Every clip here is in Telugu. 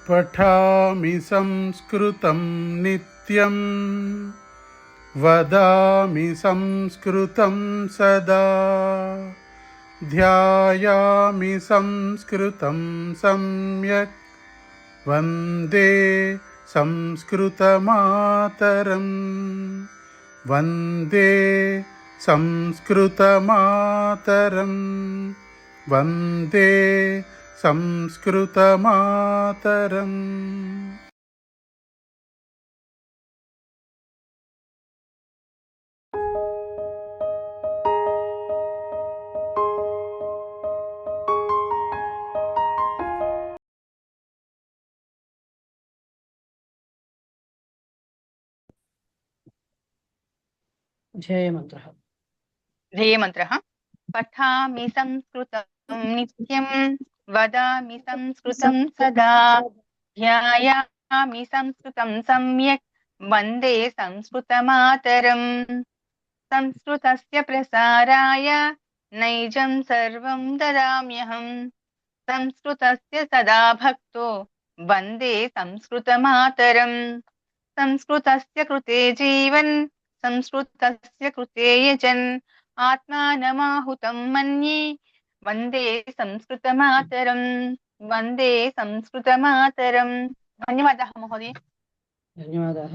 पठामि संस्कृतं नित्यं वदामि संस्कृतं सदा ध्यायामि संस्कृतं सम्यक् वन्दे संस्कृतमातरं वन्दे संस्कृतमातरं वन्दे संस्कृतमातरम्। ध्येयमन्त्रः ध्येयमन्त्रः पठामि संस्कृतं नित्यं वदामि संस्कृतं सदा ध्यायामि संस्कृतं सम्यक् वन्दे संस्कृतमातरम्। संस्कृतस्य प्रसाराय नैजं सर्वं ददाम्यहम्। संस्कृतस्य सदा भक्तो वन्दे संस्कृतमातरम्। संस्कृतस्य कृते जीवन् संस्कृतस्य कृते यजन् आत्मानमाहुतं मन्ये वन्दे संस्कृतमातरम्। वन्दे संस्कृतमातरम्। धन्यवादः महोदय। ధన్యవాదాः.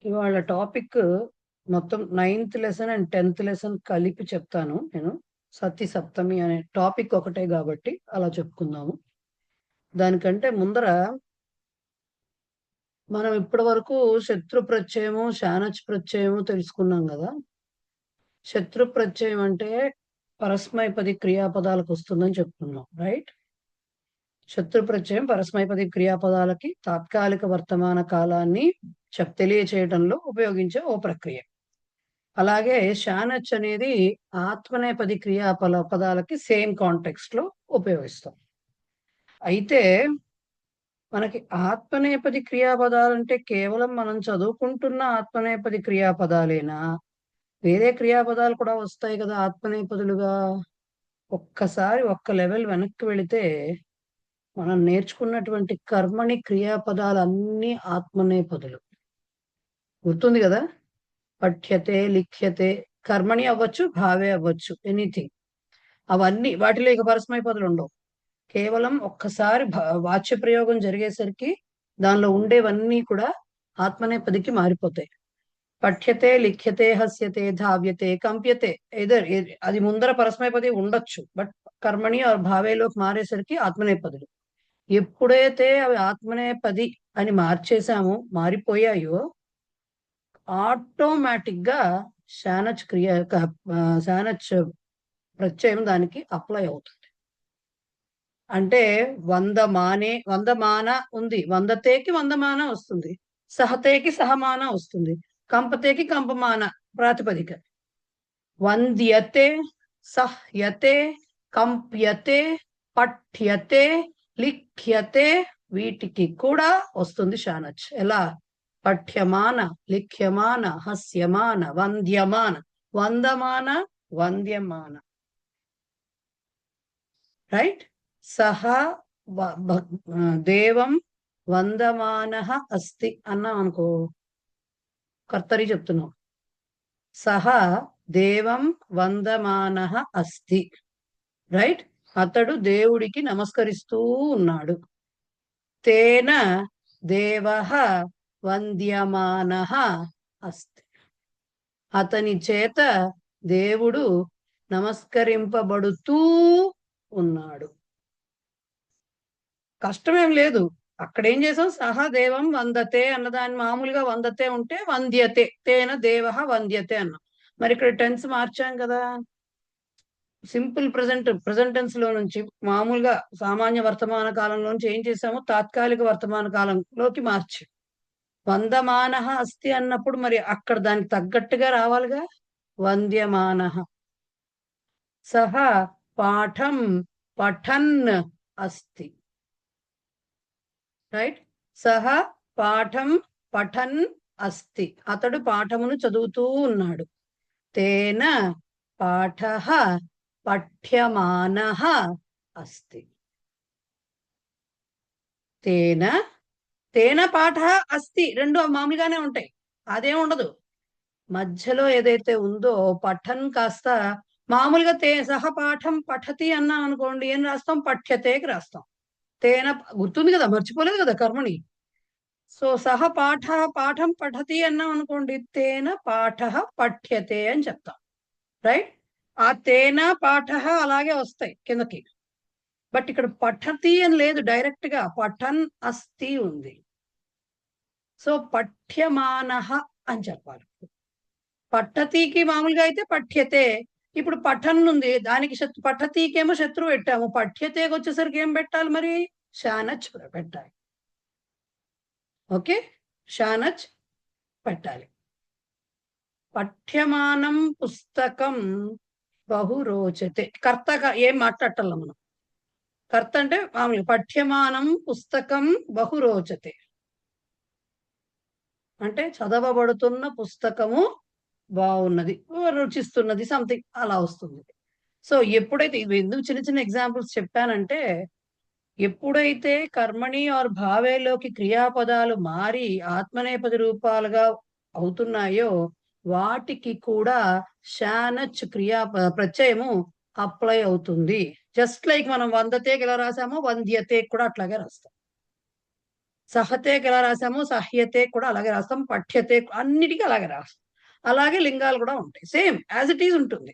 ఇవాళ టాపిక్ మొత్తం 9th lesson and 10th lesson కలిపి చెప్తాను నేను. సతి సప్తమి అనే టాపిక్ ఒకటే కాబట్టి అలా చెప్పుకుందాము. దానికంటే ముందర మనం ఇప్పటి వరకు శత్రు ప్రత్యయము శానచ్ ప్రత్యయము తెలుసుకున్నాం కదా. శత్రు ప్రత్యయం అంటే పరస్మైపది క్రియాపదాలకు వస్తుందని చెప్పుకున్నాం, రైట్? శత్రు ప్రత్యయం పరస్మైపది క్రియాపదాలకి తాత్కాలిక వర్తమాన కాలాన్ని తెలియచేయడంలో ఉపయోగించే ఓ ప్రక్రియ. అలాగే శానచ్ అనేది ఆత్మనేపది పదాలకి సేమ్ కాంటెక్స్ట్ లో ఉపయోగిస్తాం. అయితే మనకి ఆత్మనేపది క్రియాపదాలంటే కేవలం మనం చదువుకుంటున్న ఆత్మనేపది క్రియాపదాలేనా? వేరే క్రియాపదాలు కూడా వస్తాయి కదా ఆత్మనేపదులుగా. ఒక్కసారి ఒక్క లెవెల్ వెనక్కి వెళితే మనం నేర్చుకున్నటువంటి కర్మని క్రియాపదాలన్నీ ఆత్మనేపదులు. గుర్తుంది కదా? పఠ్యతే, లిఖ్యతే, కర్మణి అవ్వచ్చు, భావే అవ్వచ్చు, ఎనీథింగ్. అవన్నీ వాటిలో ఇక పరస్మైపదులు ఉండవు. కేవలం ఒక్కసారి వాచ్య ప్రయోగం జరిగేసరికి దానిలో ఉండేవన్నీ కూడా ఆత్మనేపదికి మారిపోతాయి. పఠ్యతే, లిఖ్యతే, హస్యతే, ధావ్యతే, కంప్యతే, అది ముందర పరస్మైపది ఉండొచ్చు, బట్ కర్మణి భావేలోకి మారేసరికి ఆత్మనేపదులు. ఎప్పుడైతే అవి ఆత్మనేపది అని మార్చేసామో, మారిపోయాయో, ఆటోమేటిక్ గా శానచ్ ప్రత్యయం దానికి అప్లై అవుతుంది. అంటే వందమాన ఉంది, వందతేకి వందమాన వస్తుంది, సహతేకి సహమాన వస్తుంది, కంపతేకి కంపమాన ప్రాతిపదిక. వంద్యతే, సహ్యతే, కంప్యతే, పఠ్యతే, లిఖ్యతే, వీటికి కూడా వస్తుంది శానచ్. ఎలా? పఠ్యమాన, లిఖ్యమాన, హస్యమాన, వంద్యమాన, వందమాన, వంద్యమాన, రైట్? సహ దేవం వందమానః అస్తి అన్నాం అనుకో, కర్తరి చెప్తున్నాం. సహ దేవం వందమానః అస్తి, రైట్? అతడు దేవుడికి నమస్కరిస్తూ ఉన్నాడు. తేన దేవః వంద్యమానః అస్తి, అతని చేత దేవుడు నమస్కరింపబడుతూ ఉన్నాడు. కష్టమేం లేదు. అక్కడ ఏం చేసాం? సహదేవం వందతే అన్నదాన్ని మామూలుగా వందతే ఉంటే వంద్యతే, తేన దేవః వంద్యతే అన్నాం. మరి ఇక్కడ టెన్స్ మార్చాం కదా. సింపుల్ ప్రెజెంట్ టెన్స్ లో నుంచి మామూలుగా సామాన్య వర్తమాన కాలంలో నుంచి ఏం చేసాము? తాత్కాలిక వర్తమాన కాలంలోకి మార్చి వందమానః అస్తి అన్నప్పుడు మరి అక్కడ దానికి తగ్గట్టుగా రావాలిగా. వంద్యమానః. సహ పాఠం పఠన్ అస్తి, రైట్? సహ పాఠం పఠన్ అస్తి, అతడు పాఠమును చదువుతూ ఉన్నాడు. తేన పాఠః పఠ్యమానః అస్తి. తేన తేన పాఠః అస్తి, రెండు మామూలుగానే ఉంటాయి, అదేం ఉండదు. మధ్యలో ఏదైతే ఉందో పఠన్ కాస్త మామూలుగా సహ పాఠం పఠతి అన్నాం అనుకోండి, ఏం రాస్తాం? పఠ్యతేకి రాస్తాం. తేన గుర్తుంది కదా, మర్చిపోలేదు కదా కర్మని. సో సహ పాఠం పఠతి అన్నాం అనుకోండి, తేన పాఠః పఠ్యతే అని చెప్తాం. రైట్? ఆ తేన పాఠః అలాగే వస్తాయి కిందకి. బట్ ఇక్కడ పఠతి అని లేదు, డైరెక్ట్ గా పఠన్ అస్తి ఉంది. సో పఠ్యమానః అని చెప్పాలి. పఠతికి మామూలుగా అయితే పఠ్యతే. ఇప్పుడు పఠన్ ఉంది, దానికి పఠతికేమో శత్రువు పెట్టాము, పఠ్యతేకి వచ్చేసరికి ఏం పెట్టాలి మరి? షానచ్ పెట్టాలి. ఓకే, షానచ్ పెట్టాలి. పఠ్యమానం పుస్తకం బహు రోచతే. కర్త ఏం మాట్లాడాల మనం? కర్త అంటే మామూలుగా పఠ్యమానం పుస్తకం బహు రోచతే అంటే చదవబడుతున్న పుస్తకము బాగున్నది, రుచిస్తున్నది, సంథింగ్ అలా వస్తుంది. సో ఎప్పుడైతే ఇవి ఎందుకు చిన్న చిన్న ఎగ్జాంపుల్స్ చెప్పానంటే, ఎప్పుడైతే కర్మణి ఆర్ భావేలోకి క్రియాపదాలు మారి ఆత్మనేపది రూపాలుగా అవుతున్నాయో వాటికి కూడా షానచ్ ప్రత్యయము అప్లై అవుతుంది. జస్ట్ లైక్ మనం వందతేకి ఎలా రాసామో వంద్యతే కూడా అట్లాగే రాస్తాం. సహతేకి ఎలా రాసామో సహ్యతే కూడా అలాగే రాస్తాం. పఠ్యతే అన్నిటికీ అలాగే రాస్తాం. అలాగే లింగాలు కూడా ఉంటాయి, సేమ్ యాజ్ ఇట్ ఈజ్ ఉంటుంది.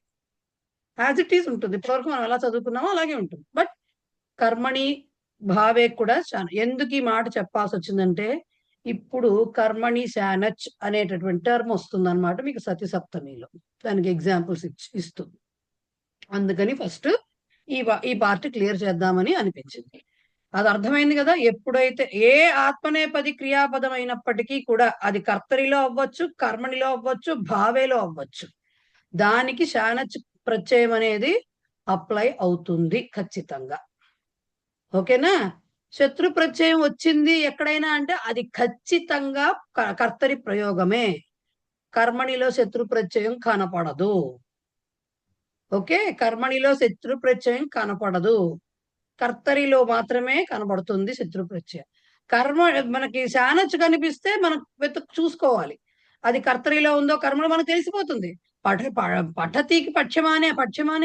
యాజ్ ఇట్ ఈజ్ ఉంటుంది, ఇప్పటివరకు మనం ఎలా చదువుకున్నామో అలాగే ఉంటుంది. బట్ కర్మణి భావే కూడా ఎందుకు ఈ మాట చెప్పాల్సి వచ్చిందంటే, ఇప్పుడు కర్మణి శానచ్ అనేటటువంటి టర్మ్ వస్తుంది అనమాట మీకు సతి సప్తమిలో, దానికి ఎగ్జాంపుల్స్ ఇస్తుంది. అందుకని ఫస్ట్ ఈ పార్ట్ క్లియర్ చేద్దామని అనిపించింది. అది అర్థమైంది కదా. ఎప్పుడైతే ఏ ఆత్మనేపది క్రియాపదం అయినప్పటికీ కూడా అది కర్తరిలో అవ్వచ్చు, కర్మణిలో అవ్వచ్చు, భావేలో అవ్వచ్చు, దానికి శానచ్ ప్రత్యయం అనేది అప్లై అవుతుంది ఖచ్చితంగా. ఓకేనా? శత్రు ప్రత్యయం వచ్చింది ఎక్కడైనా అంటే అది ఖచ్చితంగా కర్తరి ప్రయోగమే. కర్మణిలో శత్రు ప్రత్యయం కనపడదు. ఓకే, కర్మణిలో శత్రు ప్రత్యయం కనపడదు, కర్తరిలో మాత్రమే కనబడుతుంది శత్రు ప్రత్యయం. మనకి శానచ్ కనిపిస్తే మనం చూసుకోవాలి అది కర్తరిలో ఉందో కర్మలో మనకు తెలిసిపోతుంది. పఠతికి పక్షమానే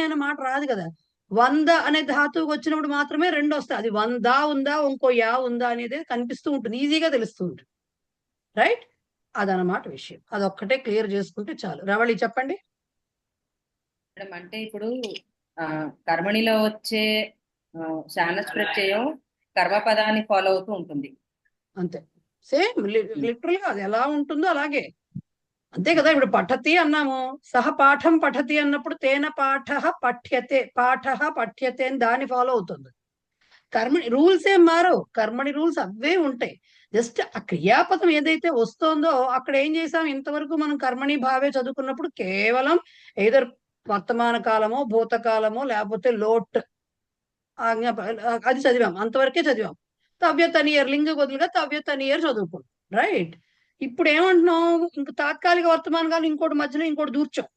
అనే మాట రాదు కదా. 100 అనే ధాతువుకి వచ్చినప్పుడు మాత్రమే రెండు వస్తాయి. అది 100 ఉందా ఇంకో యా ఉందా అనేది కనిపిస్తూ ఉంటుంది, ఈజీగా తెలుస్తూ ఉంటుంది. రైట్? అదనమాట విషయం. అదొక్కటే క్లియర్ చేసుకుంటే చాలు. రవళి చెప్పండి. అంటే ఇప్పుడు కర్మణిలో వచ్చే శానచ్ ప్రత్యయం కర్మపదాన్ని ఫాలో అవుతూ ఉంటుంది. అంతే, సేమ్ లిటరల్ గా అది ఎలా ఉంటుందో అలాగే. అంతే కదా. ఇప్పుడు పఠతి అన్నాము, సహ పాఠం పఠతి అన్నప్పుడు తేన పాఠః పఠ్యతే అని దాన్ని ఫాలో అవుతుంది. కర్మణి రూల్స్ ఏం మారవు, కర్మణి రూల్స్ అవే ఉంటాయి. జస్ట్ ఆ క్రియాపదం ఏదైతే వస్తోందో అక్కడ ఏం చేసాం, ఇంతవరకు మనం కర్మణి భావే చదువుకున్నప్పుడు కేవలం ఏదర్ వర్తమాన కాలమో భూతకాలమో లేకపోతే లోట్ అది చదివాం, అంతవరకే చదివాం. తవ్యతనియర్ లింగ బదులుగా తవ్యతనియర్ చదువుకున్నాం. రైట్? ఇప్పుడు ఏమంటున్నాం, ఇంక తాత్కాలిక వర్తమాన కాలం ఇంకోటి మధ్యలో ఇంకోటి దూర్చాం.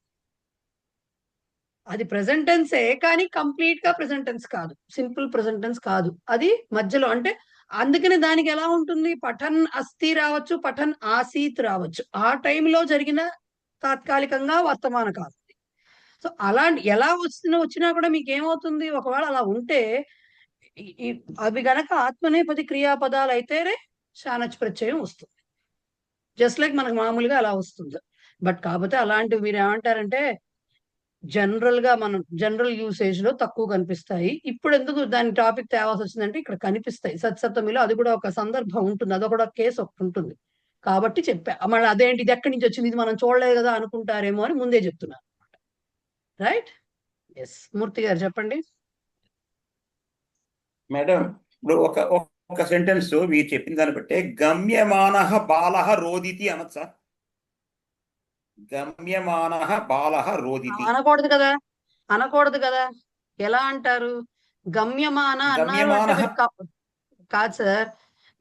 అది ప్రెసెంట్ టెన్సే కానీ కంప్లీట్ గా ప్రెసెంట్ టెన్స్ కాదు, సింపుల్ ప్రెసెంట్ టెన్స్ కాదు, అది మధ్యలో. అంటే అందుకని దానికి ఎలా ఉంటుంది, పఠన్ అస్థి రావచ్చు, పఠన్ ఆసీత్ రావచ్చు, ఆ టైంలో జరిగిన తాత్కాలికంగా వర్తమాన కాలం. సో అలాంటి ఎలా వచ్చినా కూడా మీకు ఏమవుతుంది, ఒకవేళ అలా ఉంటే అవి గనక ఆత్మనేపది క్రియాపదాలు అయితేనే శానచ్ ప్రత్యయం వస్తుంది. జస్ట్ లైక్ మనకు మామూలుగా అలా వస్తుంది. బట్ కాకపోతే అలాంటివి మీరు ఏమంటారంటే జనరల్ గా మనం జనరల్ యూసేజ్ లో తక్కువ కనిపిస్తాయి. ఇప్పుడు ఎందుకు దాని టాపిక్ తేవాల్సి వచ్చిందంటే ఇక్కడ కనిపిస్తాయి సత్సప్తమిలో, అది కూడా ఒక సందర్భం ఉంటుంది, అదొక కేసు ఒకటి ఉంటుంది కాబట్టి చెప్పా. మళ్ళీ అదేంటి ఇది ఎక్కడి నుంచి వచ్చింది, ఇది మనం చూడలేదు కదా అనుకుంటారేమో అని ముందే చెప్తున్నాను. రైట్? ఎస్, మూర్తి గారు చెప్పండి. మేడం, ఇప్పుడు ఒక సెంటెన్స్ మీరు చెప్పిన దాన్ని బట్టే గమ్యమానః బాలః రోదితి అనొచ్చా? గమ్యమానః బాలః రోదితి అనకూడదు కదా. ఎలా అంటారు? గమ్యమాన అన్నారు కాదు సార్,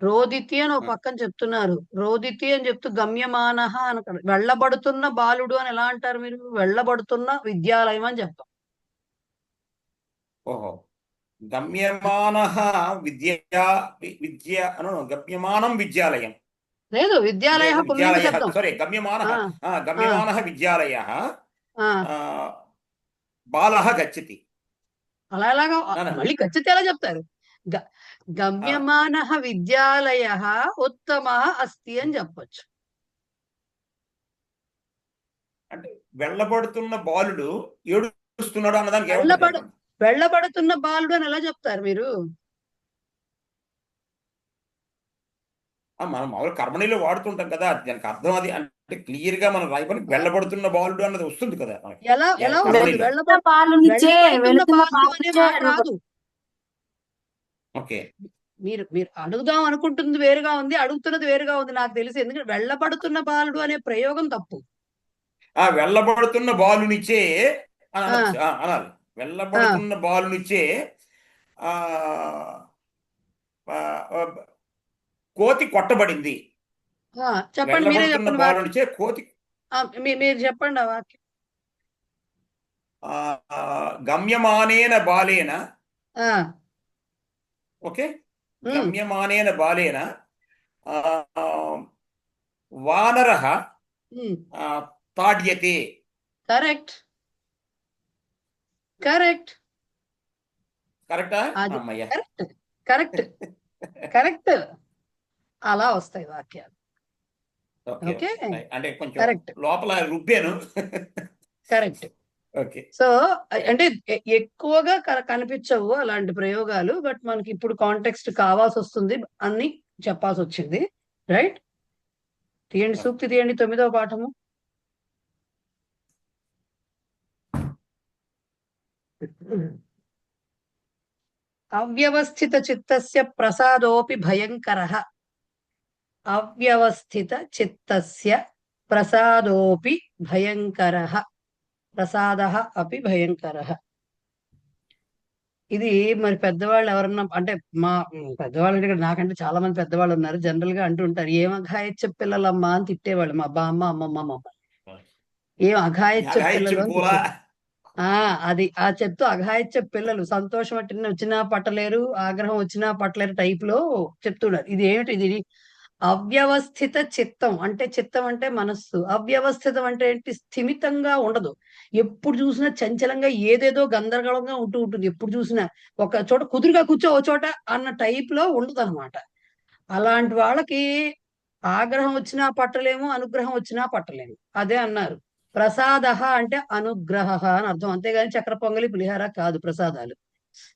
రోదితి అని ఒక పక్కన చెప్తున్నారు, రోదితి అని చెప్తూ గమ్యమాన అనకారు. వెళ్ళబడుతున్న బాలుడు అని ఎలా అంటారు మీరు? వెళ్ళబడుతున్న విద్యాలయం అని చెప్తాం. ఓహో, గమ్యమానః గమ్యమానం విద్యాలయం, లేదు, విద్యాలయ పుల్లింగ విద్యాలయः, శబ్దం. సారీ, గమ్యమానः, ఆ, ఆ, గమ్యమానः విద్యాలయः ఆ. బాలः గచ్చతి. అలా ఎలాగా మళ్ళీ ఖచ్చితంగా ఎలా చెప్తారు? గమ్యమానః విద్యాలయః ఉత్తమః అస్తి అని చెప్పొచ్చు. అంటే వెళ్ళబడుతున్న బాలుడు ఏడుస్తున్నాడు అన్నదానికి ఏమంటారు వెళ్ళబడు చెప్పండి? వెళ్ళబడుతున్న బాలుడు అని ఎలా చెప్తారు మీరు? మనం మామూలు కర్మణిలో వాడుతుంటాం కదా, దానికి అర్థం అది అంటే క్లియర్ గా మనం రాయబడి వెళ్ళబడుతున్న బాలుడు అన్నది వస్తుంది కదా మనకి. ఎలా ఎలా వస్తుంది? కర్మణిలో. పాలునిచ్చే వెళ్ళబడుతున్న వెళుతున్న బాలుడు అనే మాట పాలునిచ్చే రాదు. ఓకే, మీరు మీరు అడుగుదాం అనుకుంటుంది వేరుగా ఉంది, అడుగుతున్నది వేరుగా ఉంది నాకు తెలిసి. ఎందుకంటే వెళ్ళబడుతున్న బాలుడు అనే ప్రయోగం తప్పు. వెళ్ళబడుతున్న బాలునిచ్చే అని అనొచ్చు, అనాలి. వెళ్ళబడుతున్న బాలునిచ్చే ఆ ఆ, ఆ, కోతి కొట్టబడింది. చెప్పండి, మీరే వెళ్ళబడుతున్న చెప్పండి. బాలునిచ్చే కోతి మీరు చెప్పండి ఆ వాక్యం. గమ్యమానేన బాలేన, ఆ, ఓకే, గమ్యమానేన బాలేన వానరః తాడ్యతే. కరెక్ట్ కరెక్ట్ కరెక్టా? అది అమ్మయ్య. కరెక్ట్ కరెక్ట్ కరెక్ట్ అలా వస్తాయి వాక్యాలు. ఓకే, ఓకే, అంటే కొంచెం కరెక్ట్ లోపల రుబ్బాను. కరెక్ట్. ఓకే, సో అంటే ఎక్కువగా కనిపించవు అలాంటి ప్రయోగాలు, బట్ మనకి ఇప్పుడు కాంటెక్స్ట్ కావాల్సి వస్తుంది, అన్ని చెప్పాల్సి వచ్చింది. రైట్, తీయండి సూక్తి తీయండి, 9వ పాఠము. అవ్యవస్థిత చిత్తస్య ప్రసాదోపి భయంకరః. అవ్యవస్థిత చిత్తస్య ప్రసాదోపి భయంకరః. ప్రసాదః అపి భయంకరః. ఇది మరి పెద్దవాళ్ళు ఎవరన్నా అంటే పెద్దవాళ్ళు అంటే ఇక్కడ నాకంటే చాలా మంది పెద్దవాళ్ళు ఉన్నారు. జనరల్ గా అంటుంటారు, ఏం అఘాయిత్య పిల్లలమ్మా అని తిట్టేవాళ్ళు మా బామ్మ అమ్మమ్మ. ఏం అఘాయిత్య పిల్లలు అని తిట్టేవాళ్ళు. అది చెప్తూ అఘాయిత్య పిల్లలు, సంతోషం వచ్చినా పట్టలేరు, ఆగ్రహం వచ్చినా పట్టలేరు టైప్ లో చెప్తున్నారు. ఇది ఏమిటి? ఇది అవ్యవస్థిత చిత్తం అంటే, చిత్తం అంటే మనస్సు. అవ్యవస్థితం అంటే ఏంటి? స్థిమితంగా ఉండదు. ఎప్పుడు చూసినా చంచలంగా ఏదేదో గందరగోళంగా ఉంటూ ఉంటుంది. ఎప్పుడు చూసినా ఒక చోట కుదురుగా కూర్చో ఓ చోట అన్న టైప్ లో ఉండదు అనమాట. అలాంటి వాళ్ళకి ఆగ్రహం వచ్చినా పట్టలేము, అనుగ్రహం వచ్చినా పట్టలేము. అదే అన్నారు. ప్రసాద అంటే అనుగ్రహ అని అర్థం, అంతేగాని చక్ర పొంగలి పులిహార కాదు ప్రసాదాలు.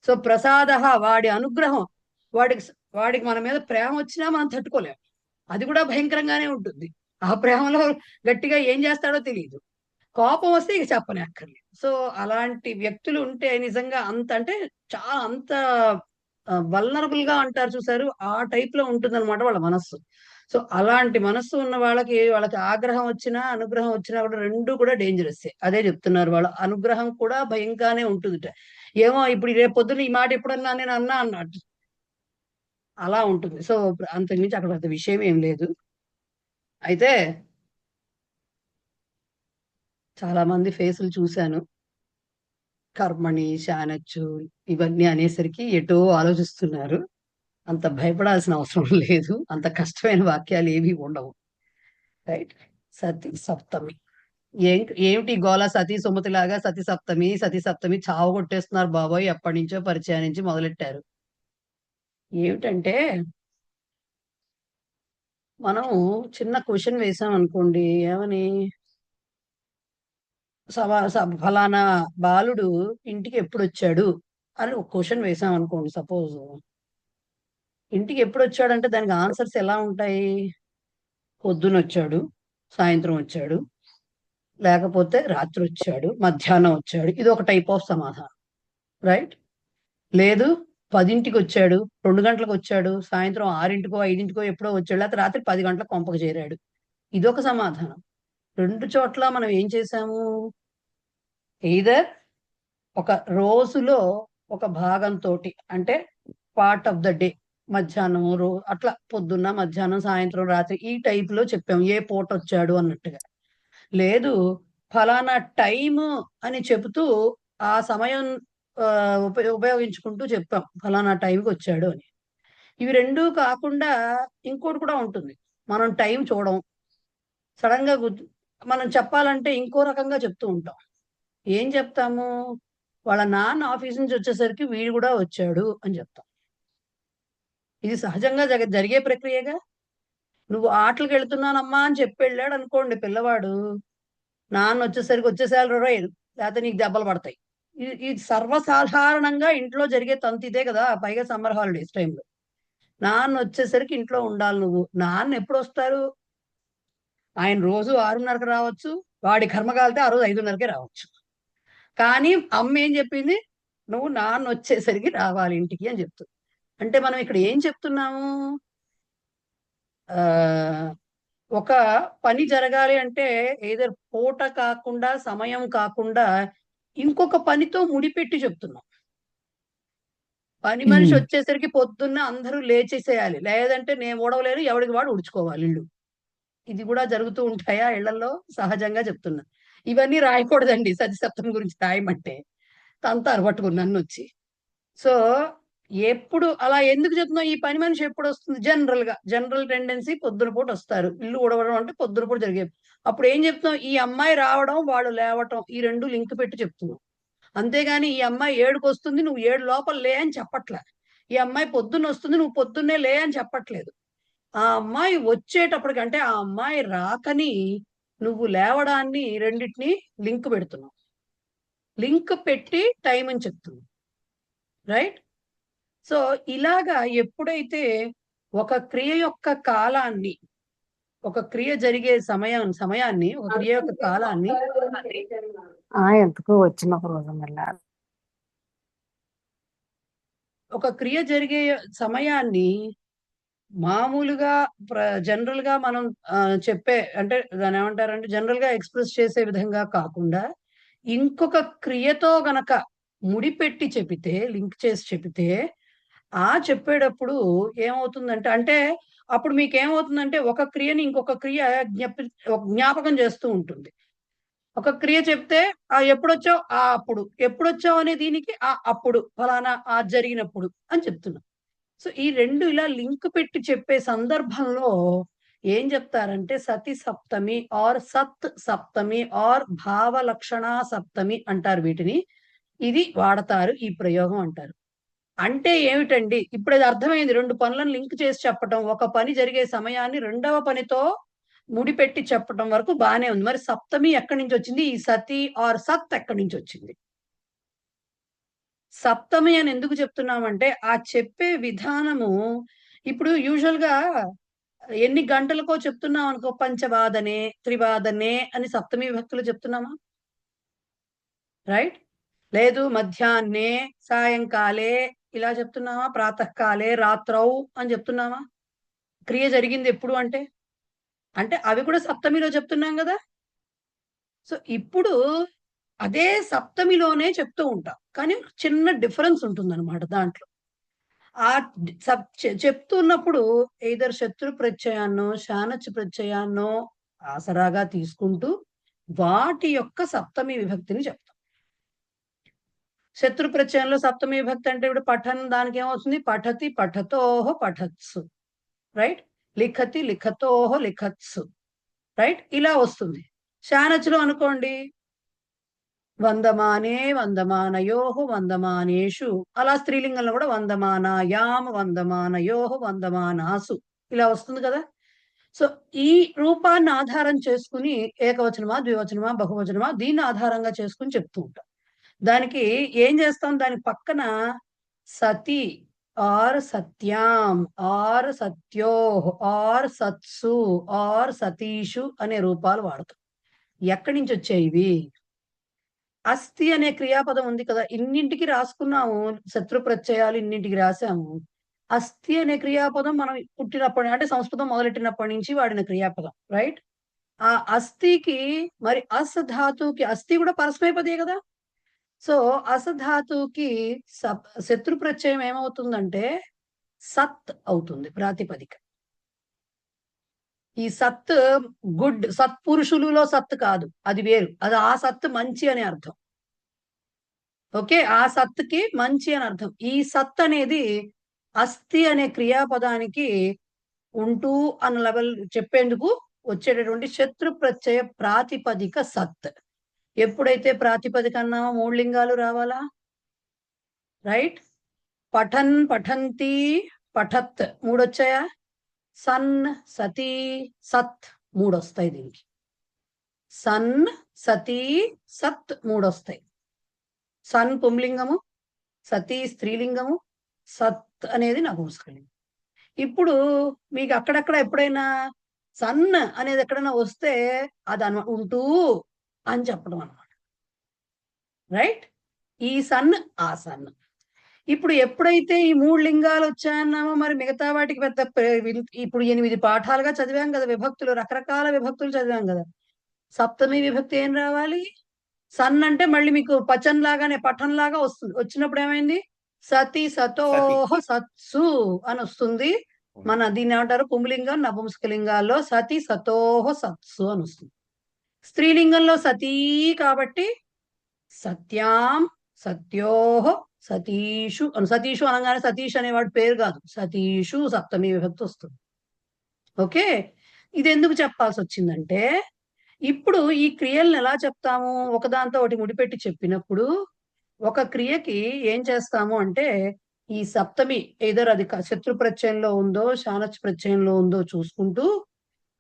సో ప్రసాద, వాడి అనుగ్రహం, వాడికి మన మీద ప్రేమ వచ్చినా మనం తట్టుకోలేము. అది కూడా భయంకరంగానే ఉంటుంది. ఆ ప్రేమలో గట్టిగా ఏం చేస్తాడో తెలియదు. కోపం వస్తే ఇక చెప్పనే అక్కర్లేదు. సో అలాంటి వ్యక్తులు ఉంటే నిజంగా అంటే చాలా వల్నరబుల్ గా అంటారు చూసారు, ఆ టైప్ లో ఉంటుందన్నమాట వాళ్ళ మనస్సు. సో అలాంటి మనస్సు ఉన్న వాళ్ళకి ఆగ్రహం వచ్చినా అనుగ్రహం వచ్చినా కూడా రెండు కూడా డేంజరస్. అదే చెప్తున్నారు, వాళ్ళ అనుగ్రహం కూడా భయంగానే ఉంటుందిట. ఏమో ఇప్పుడు రేపు పొద్దున్న ఈ మాట ఎప్పుడన్నా నేను అన్నట్టు అలా ఉంటుంది. సో అంతకుమించి అక్కడ పెద్ద విషయం ఏం లేదు. అయితే చాలా మంది ఫేసులు చూశాను, కర్మణి శానచ్చు ఇవన్నీ అనేసరికి ఎటో ఆలోచిస్తున్నారు. అంత భయపడాల్సిన అవసరం లేదు, అంత కష్టమైన వాక్యాలు ఏవి ఉండవు. రైట్, సతి సప్తమి ఏమిటి గోళ? సతీ సుమతి లాగా సతి సప్తమి చావు కొట్టేస్తున్నారు బాబోయ్, ఎప్పటి నుంచో పరిచయం నుంచి మొదలెట్టారు. ఏమిటంటే మనం చిన్న క్వశ్చన్ వేసాం అనుకోండి, ఏమని, ఫలానా బాలుడు ఇంటికి ఎప్పుడు వచ్చాడు అని ఒక క్వశ్చన్ వేసాం అనుకోండి. సపోజ్ ఇంటికి ఎప్పుడు వచ్చాడంటే దానికి ఆన్సర్స్ ఎలా ఉంటాయి? పొద్దున వచ్చాడు, సాయంత్రం వచ్చాడు, లేకపోతే రాత్రి వచ్చాడు, మధ్యాహ్నం వచ్చాడు. ఇది ఒక టైప్ ఆఫ్ సమాధానం. రైట్, లేదు 10ంటికి వచ్చాడు, 2 గంటలకు వచ్చాడు, సాయంత్రం 6ంటికో 5ంటికో ఎప్పుడో వచ్చాడు, లేకపోతే రాత్రి 10 గంటలకు కొంపకు చేరాడు. ఇదొక సమాధానం. రెండు చోట్ల మనం ఏం చేశాము? ఎయిదర్ ఒక రోజులో ఒక భాగంతో, అంటే పార్ట్ ఆఫ్ ద డే, మధ్యాహ్నం అట్లా పొద్దున్న మధ్యాహ్నం సాయంత్రం రాత్రి ఈ టైప్ లో చెప్పాము, ఏ పూట వచ్చాడు అన్నట్టుగా. లేదు ఫలానా టైము అని చెబుతూ ఆ సమయం ఉపయోగించుకుంటూ చెప్పాం ఫలానా టైంకి వచ్చాడు అని. ఇవి రెండూ కాకుండా ఇంకోటి కూడా ఉంటుంది. మనం టైం చూడం, సడన్ గా మనం చెప్పాలంటే ఇంకో రకంగా చెప్తూ ఉంటాం. ఏం చెప్తాము? వాళ్ళ నాన్న ఆఫీస్ నుంచి వచ్చేసరికి వీడు కూడా వచ్చాడు అని చెప్తాం. ఇది సహజంగా జరిగే ప్రక్రియగా. నువ్వు ఆటలకు వెళ్తున్నానమ్మా అని చెప్పి వెళ్ళాడు అనుకోండి పిల్లవాడు, నాన్న వచ్చేసరికి వచ్చేసారు రోయ్, లేకపోతే నీకు దెబ్బలు పడతాయి. ఇది సర్వసాధారణంగా ఇంట్లో జరిగే తంతు ఇదే కదా, పైగా సమ్మర్ హాలిడేస్ టైంలో. నాన్న వచ్చేసరికి ఇంట్లో ఉండాలి నువ్వు. నాన్న ఎప్పుడు వస్తారు? ఆయన రోజు 6:30కి రావచ్చు, వాడి కర్మ కాలితే ఆ రోజు 5:30కే రావచ్చు. కానీ అమ్మ ఏం చెప్పింది? నువ్వు నాన్న వచ్చేసరికి రావాలి ఇంటికి అని చెప్తుంది. అంటే మనం ఇక్కడ ఏం చెప్తున్నాము? ఆ ఒక పని జరగాలి అంటే ఏదర్ పూట కాకుండా, సమయం కాకుండా ఇంకొక పనితో ముడిపెట్టి చెప్తున్నాం. పని మనిషి వచ్చేసరికి పొద్దున్న అందరూ లేచేసేయాలి, లేదంటే నేను ఊడవలేను, ఎవడికి వాడు ఉడుచుకోవాలి ఇల్లు. ఇది కూడా జరుగుతూ ఉంటాయా ఇళ్లలో? సహజంగా చెప్తున్నా. ఇవన్నీ రాయకూడదండి సతిసప్తమి గురించి రాయమంటే, తంతారు పట్టుకుని నన్ను వచ్చి. సో ఎప్పుడు అలా ఎందుకు చెప్తున్నావు? ఈ పని మనిషి ఎప్పుడు వస్తుంది? జనరల్ టెండెన్సీ పొద్దున పూట వస్తారు. ఇల్లు ఊడవడం అంటే పొద్దున పూట జరిగే. అప్పుడు ఏం చెప్తున్నాం? ఈ అమ్మాయి రావడం, వాళ్ళు లేవటం, ఈ రెండు లింక్ పెట్టి చెప్తున్నాం. అంతేగాని ఈ అమ్మాయి 7కి వస్తుంది, నువ్వు 7 లోపల లే అని చెప్పట్లే. ఈ అమ్మాయి పొద్దున్న వస్తుంది, నువ్వు పొద్దున్నే లే అని చెప్పట్లేదు. ఆ అమ్మాయి వచ్చేటప్పటికి, అంటే ఆ అమ్మాయి రాకని నువ్వు లేవడాన్ని రెండింటిని లింక్ పెడుతున్నావు. లింక్ పెట్టి టైం అని చెప్తున్నావు. రైట్? సో ఇలాగా ఎప్పుడైతే ఒక క్రియ యొక్క కాలాన్ని, ఒక క్రియ జరిగే సమయాన్ని, ఒక క్రియ యొక్క కాలాన్ని ఎందుకు వచ్చిన ఒక రోజు మళ్ళా ఒక క్రియ జరిగే సమయాన్ని మామూలుగా జనరల్ గా మనం చెప్పే, అంటే దాని ఏమంటారంటే జనరల్ గా ఎక్స్ప్రెస్ చేసే విధంగా కాకుండా ఇంకొక క్రియతో గనక ముడిపెట్టి చెబితే, లింక్ చేసి చెబితే, చెప్పేటప్పుడు ఏమవుతుందంటే, అంటే అప్పుడు మీకేమవుతుందంటే ఒక క్రియని ఇంకొక క్రియ జ్ఞాపకం చేస్తూ ఉంటుంది. ఒక క్రియ చెప్తే ఎప్పుడొచ్చావు, అప్పుడు, ఎప్పుడొచ్చావు అనే దీనికి అప్పుడు, ఫలానా జరిగినప్పుడు అని చెప్తున్నాం. సో ఈ రెండు ఇలా లింక్ పెట్టి చెప్పే సందర్భంలో ఏం చెప్తారంటే సతి సప్తమి ఆర్ సత్ సప్తమి ఆర్ భావ లక్షణ సప్తమి అంటారు వీటిని. ఇది వాడతారు, ఈ ప్రయోగం అంటారు. అంటే ఏమిటండి? ఇప్పుడు అది అర్థమైంది. 2 పనులను లింక్ చేసి చెప్పటం, ఒక పని జరిగే సమయాన్ని రెండవ పనితో ముడిపెట్టి చెప్పటం వరకు బానే ఉంది. మరి సప్తమి ఎక్కడి నుంచి వచ్చింది? ఈ సతి ఆర్ సత్ ఎక్కడి నుంచి వచ్చింది? సప్తమి అని ఎందుకు చెప్తున్నామంటే ఆ చెప్పే విధానము, ఇప్పుడు యూజువల్ గా ఎన్ని గంటలకో చెప్తున్నాం అనుకో, పంచవాదనే, త్రివాదనే అని సప్తమి విభక్తులు చెప్తున్నామా? రైట్? లేదు మధ్యాహ్నే, సాయంకాలే ఇలా చెప్తున్నామా? ప్రాతకాలే, రాత్రౌ అని చెప్తున్నామా? క్రియ జరిగింది ఎప్పుడు అంటే అవి కూడా సప్తమిలో చెప్తున్నాం కదా. సో ఇప్పుడు అదే సప్తమిలోనే చెప్తూ ఉంటాం, కానీ చిన్న డిఫరెన్స్ ఉంటుందన్నమాట దాంట్లో. చెప్తున్నప్పుడు ఏదర్ శత్రు ప్రత్యయాన్నో, శానచ్ ప్రత్యయాన్నో ఆసరాగా తీసుకుంటూ వాటి యొక్క సప్తమి విభక్తిని చెప్తాం. శత్రు ప్రత్యయంలో సప్తమి విభక్తి అంటే ఇప్పుడు పఠన్, దానికి ఏమవుతుంది? పఠతి పఠతోహ పఠత్సు. రైట్? లిఖతి లిఖతోహ లిఖత్సు. రైట్? ఇలా వస్తుంది. శానచ్లో అనుకోండి, వందమానే వందమానయోహ వందమానేషు, అలా స్త్రీలింగంలో కూడా వందమానాయామ వందమానయోహ వందమానాసు ఇలా వస్తుంది కదా. సో ఈ రూపాన్ని ఆధారం చేసుకుని ఏకవచనమా, ద్వివచనమా, బహువచనమా, దీన్ని ఆధారంగా చేసుకుని చెప్తూ ఉంటాం. దానికి ఏం చేస్తాం? దాని పక్కన సతి ఆర్ సత్యాం ఆర్ సత్యోహ్ ఆర్ సత్సు ఆర్ సతీషు అనే రూపాలు వాడతాం. ఎక్కడి నుంచి వచ్చాయి ఇవి? అస్థి అనే క్రియాపదం ఉంది కదా, ఇన్నింటికి రాసుకున్నాము. శత్రు ప్రత్యయాలు ఇన్నింటికి రాసాము. అస్థి అనే క్రియాపదం మనం పుట్టినప్పటి, అంటే సంస్కృతం మొదలెట్టినప్పటి నుంచి వాడిన క్రియాపదం. రైట్? ఆ అస్థికి మరి అస్ ధాతుకి, అస్థి కూడా పరస్మైపదే కదా. సో అసధాతుకి శత్రు ప్రత్యయం ఏమవుతుందంటే సత్ అవుతుంది ప్రాతిపదిక. ఈ సత్ గుడ్, సత్పురుషులలో సత్ కాదు, అది వేరు. అది ఆ సత్ మంచి అనే అర్థం. ఓకే, ఆ సత్తుకి మంచి అని అర్థం. ఈ సత్ అనేది అస్థి అనే క్రియాపదానికి ఉంటూ అన్న లెవెల్ చెప్పేందుకు వచ్చేటటువంటి శత్రు ప్రత్యయ ప్రాతిపదిక సత్. ఎప్పుడైతే ప్రాతిపదిక అన్నామో 3 లింగాలు రావాలా, రైట్? పఠన్, పఠంతి, పఠత్ 3 వచ్చాయా? సన్, సతీ, సత్ 3 వస్తాయి దీనికి. సన్, సతీ, సత్ 3 వస్తాయి. సన్ పుంలింగము, సతీ స్త్రీలింగము, సత్ అనేది నపుంసకలింగం. ఇప్పుడు మీకు అక్కడక్కడ ఎప్పుడైనా సన్ అనేది ఎక్కడైనా వస్తే అది ఉంటూ అని చెప్పడం అన్నమాట, రైట్? ఈ సన్, ఆ సన్. ఇప్పుడు ఎప్పుడైతే ఈ 3 లింగాలు వచ్చాయన్నామో మరి మిగతా వాటికి పెద్ద ఇప్పుడు 8 పాఠాలుగా చదివాం కదా, విభక్తులు, రకరకాల విభక్తులు చదివాం కదా. సప్తమి విభక్తి ఏం రావాలి? సన్ అంటే మళ్ళీ మీకు పచన్ లాగానే పఠన్ లాగా వస్తుంది. వచ్చినప్పుడు ఏమైంది? సతి, సతోహ, సత్సు అని వస్తుంది. మన దీన్ని ఏమంటారు? పుంలింగం, నపుంసకలింగాల్లో సతి, సతోహ, సత్సు అని వస్తుంది. స్త్రీలింగంలో సతీ కాబట్టి సత్యాం, సత్యోహ, సతీషు అని. సతీషు అనగానే సతీష్ అనేవాడు పేరు కాదు, సతీషు సప్తమి విభక్తి వస్తుంది. ఓకే, ఇది ఎందుకు చెప్పాల్సి వచ్చిందంటే ఇప్పుడు ఈ క్రియలను ఎలా చెప్తాము? ఒకదాంతో ఒకటి ముడిపెట్టి చెప్పినప్పుడు ఒక క్రియకి ఏం చేస్తాము అంటే ఈ సప్తమి ఏదో అది శత్రు ప్రత్యయంలో ఉందో శానచ్ ప్రత్యయంలో ఉందో చూసుకుంటూ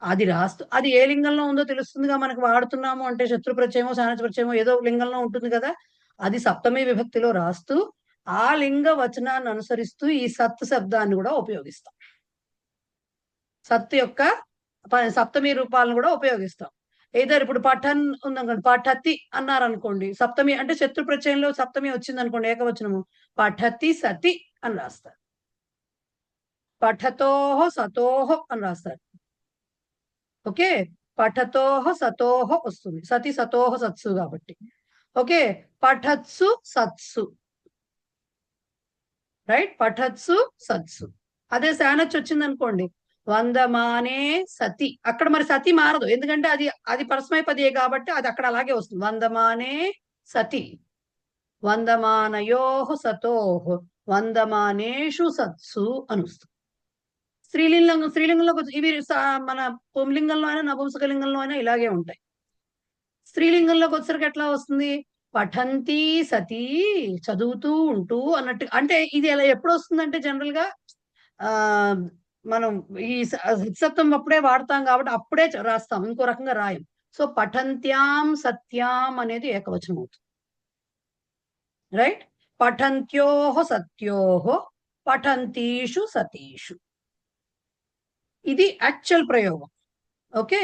అది రాస్తూ, అది ఏ లింగంలో ఉందో తెలుస్తుందిగా మనకు. వాడుతున్నాము అంటే శత్రు ప్రత్యయమో శానచ్ ప్రత్యయమో ఏదో లింగంలో ఉంటుంది కదా, అది సప్తమి విభక్తిలో రాస్తూ ఆ లింగ వచనాన్ని అనుసరిస్తూ ఈ సత్ శబ్దాన్ని కూడా ఉపయోగిస్తాం. సత్ యొక్క సప్తమి రూపాలను కూడా ఉపయోగిస్తాం. ఏదర్ ఇప్పుడు పఠన్ ఉందనుకోండి, పఠతి అన్నారనుకోండి, సప్తమి అంటే శత్రు ప్రత్యయంలో సప్తమి వచ్చింది అనుకోండి, ఏకవచనము, పఠతి సతి అని రాస్తారు. పఠతోహ సతోహ అని రాస్తారు. ఓకే, పఠతోహ సతోహ వస్తుంది, సతి సతోహ సత్సు కాబట్టి. ఓకే, పఠత్సు సత్సు, రైట్? పఠత్సు సత్సు. అదే శానచ్ వచ్చింది అనుకోండి, వందమానే సతి, అక్కడ మరి సతి మారదు, ఎందుకంటే అది అది పరస్మైపదియే కాబట్టి అది అక్కడ అలాగే వస్తుంది. వందమానే సతి, వందమానయోహ సతోహ, వందమానేషు సత్సు అని వస్తుంది. స్త్రీలింగంలో ఇవి మన పుంలింగంలో అయినా నపుంసకలింగంలో అయినా ఇలాగే ఉంటాయి. స్త్రీలింగంలోకి వచ్చరికి ఎట్లా వస్తుంది? పఠంతి సతీ, చదువుతూ ఉంటూ అన్నట్టు. అంటే ఇది ఎలా ఎప్పుడు వస్తుందంటే జనరల్ గా ఆ మనం ఈ సత్సప్తం అప్పుడే వాడతాం కాబట్టి అప్పుడే రాస్తాం, ఇంకో రకంగా రాయం. సో పఠంత్యాం సత్యాం అనేది ఏకవచనం అవుతుంది, రైట్? పఠంత్యోహ సత్యోహ, పఠంతీషు సతీషు. ఇది యాక్చువల్ ప్రయోగం. ఓకే,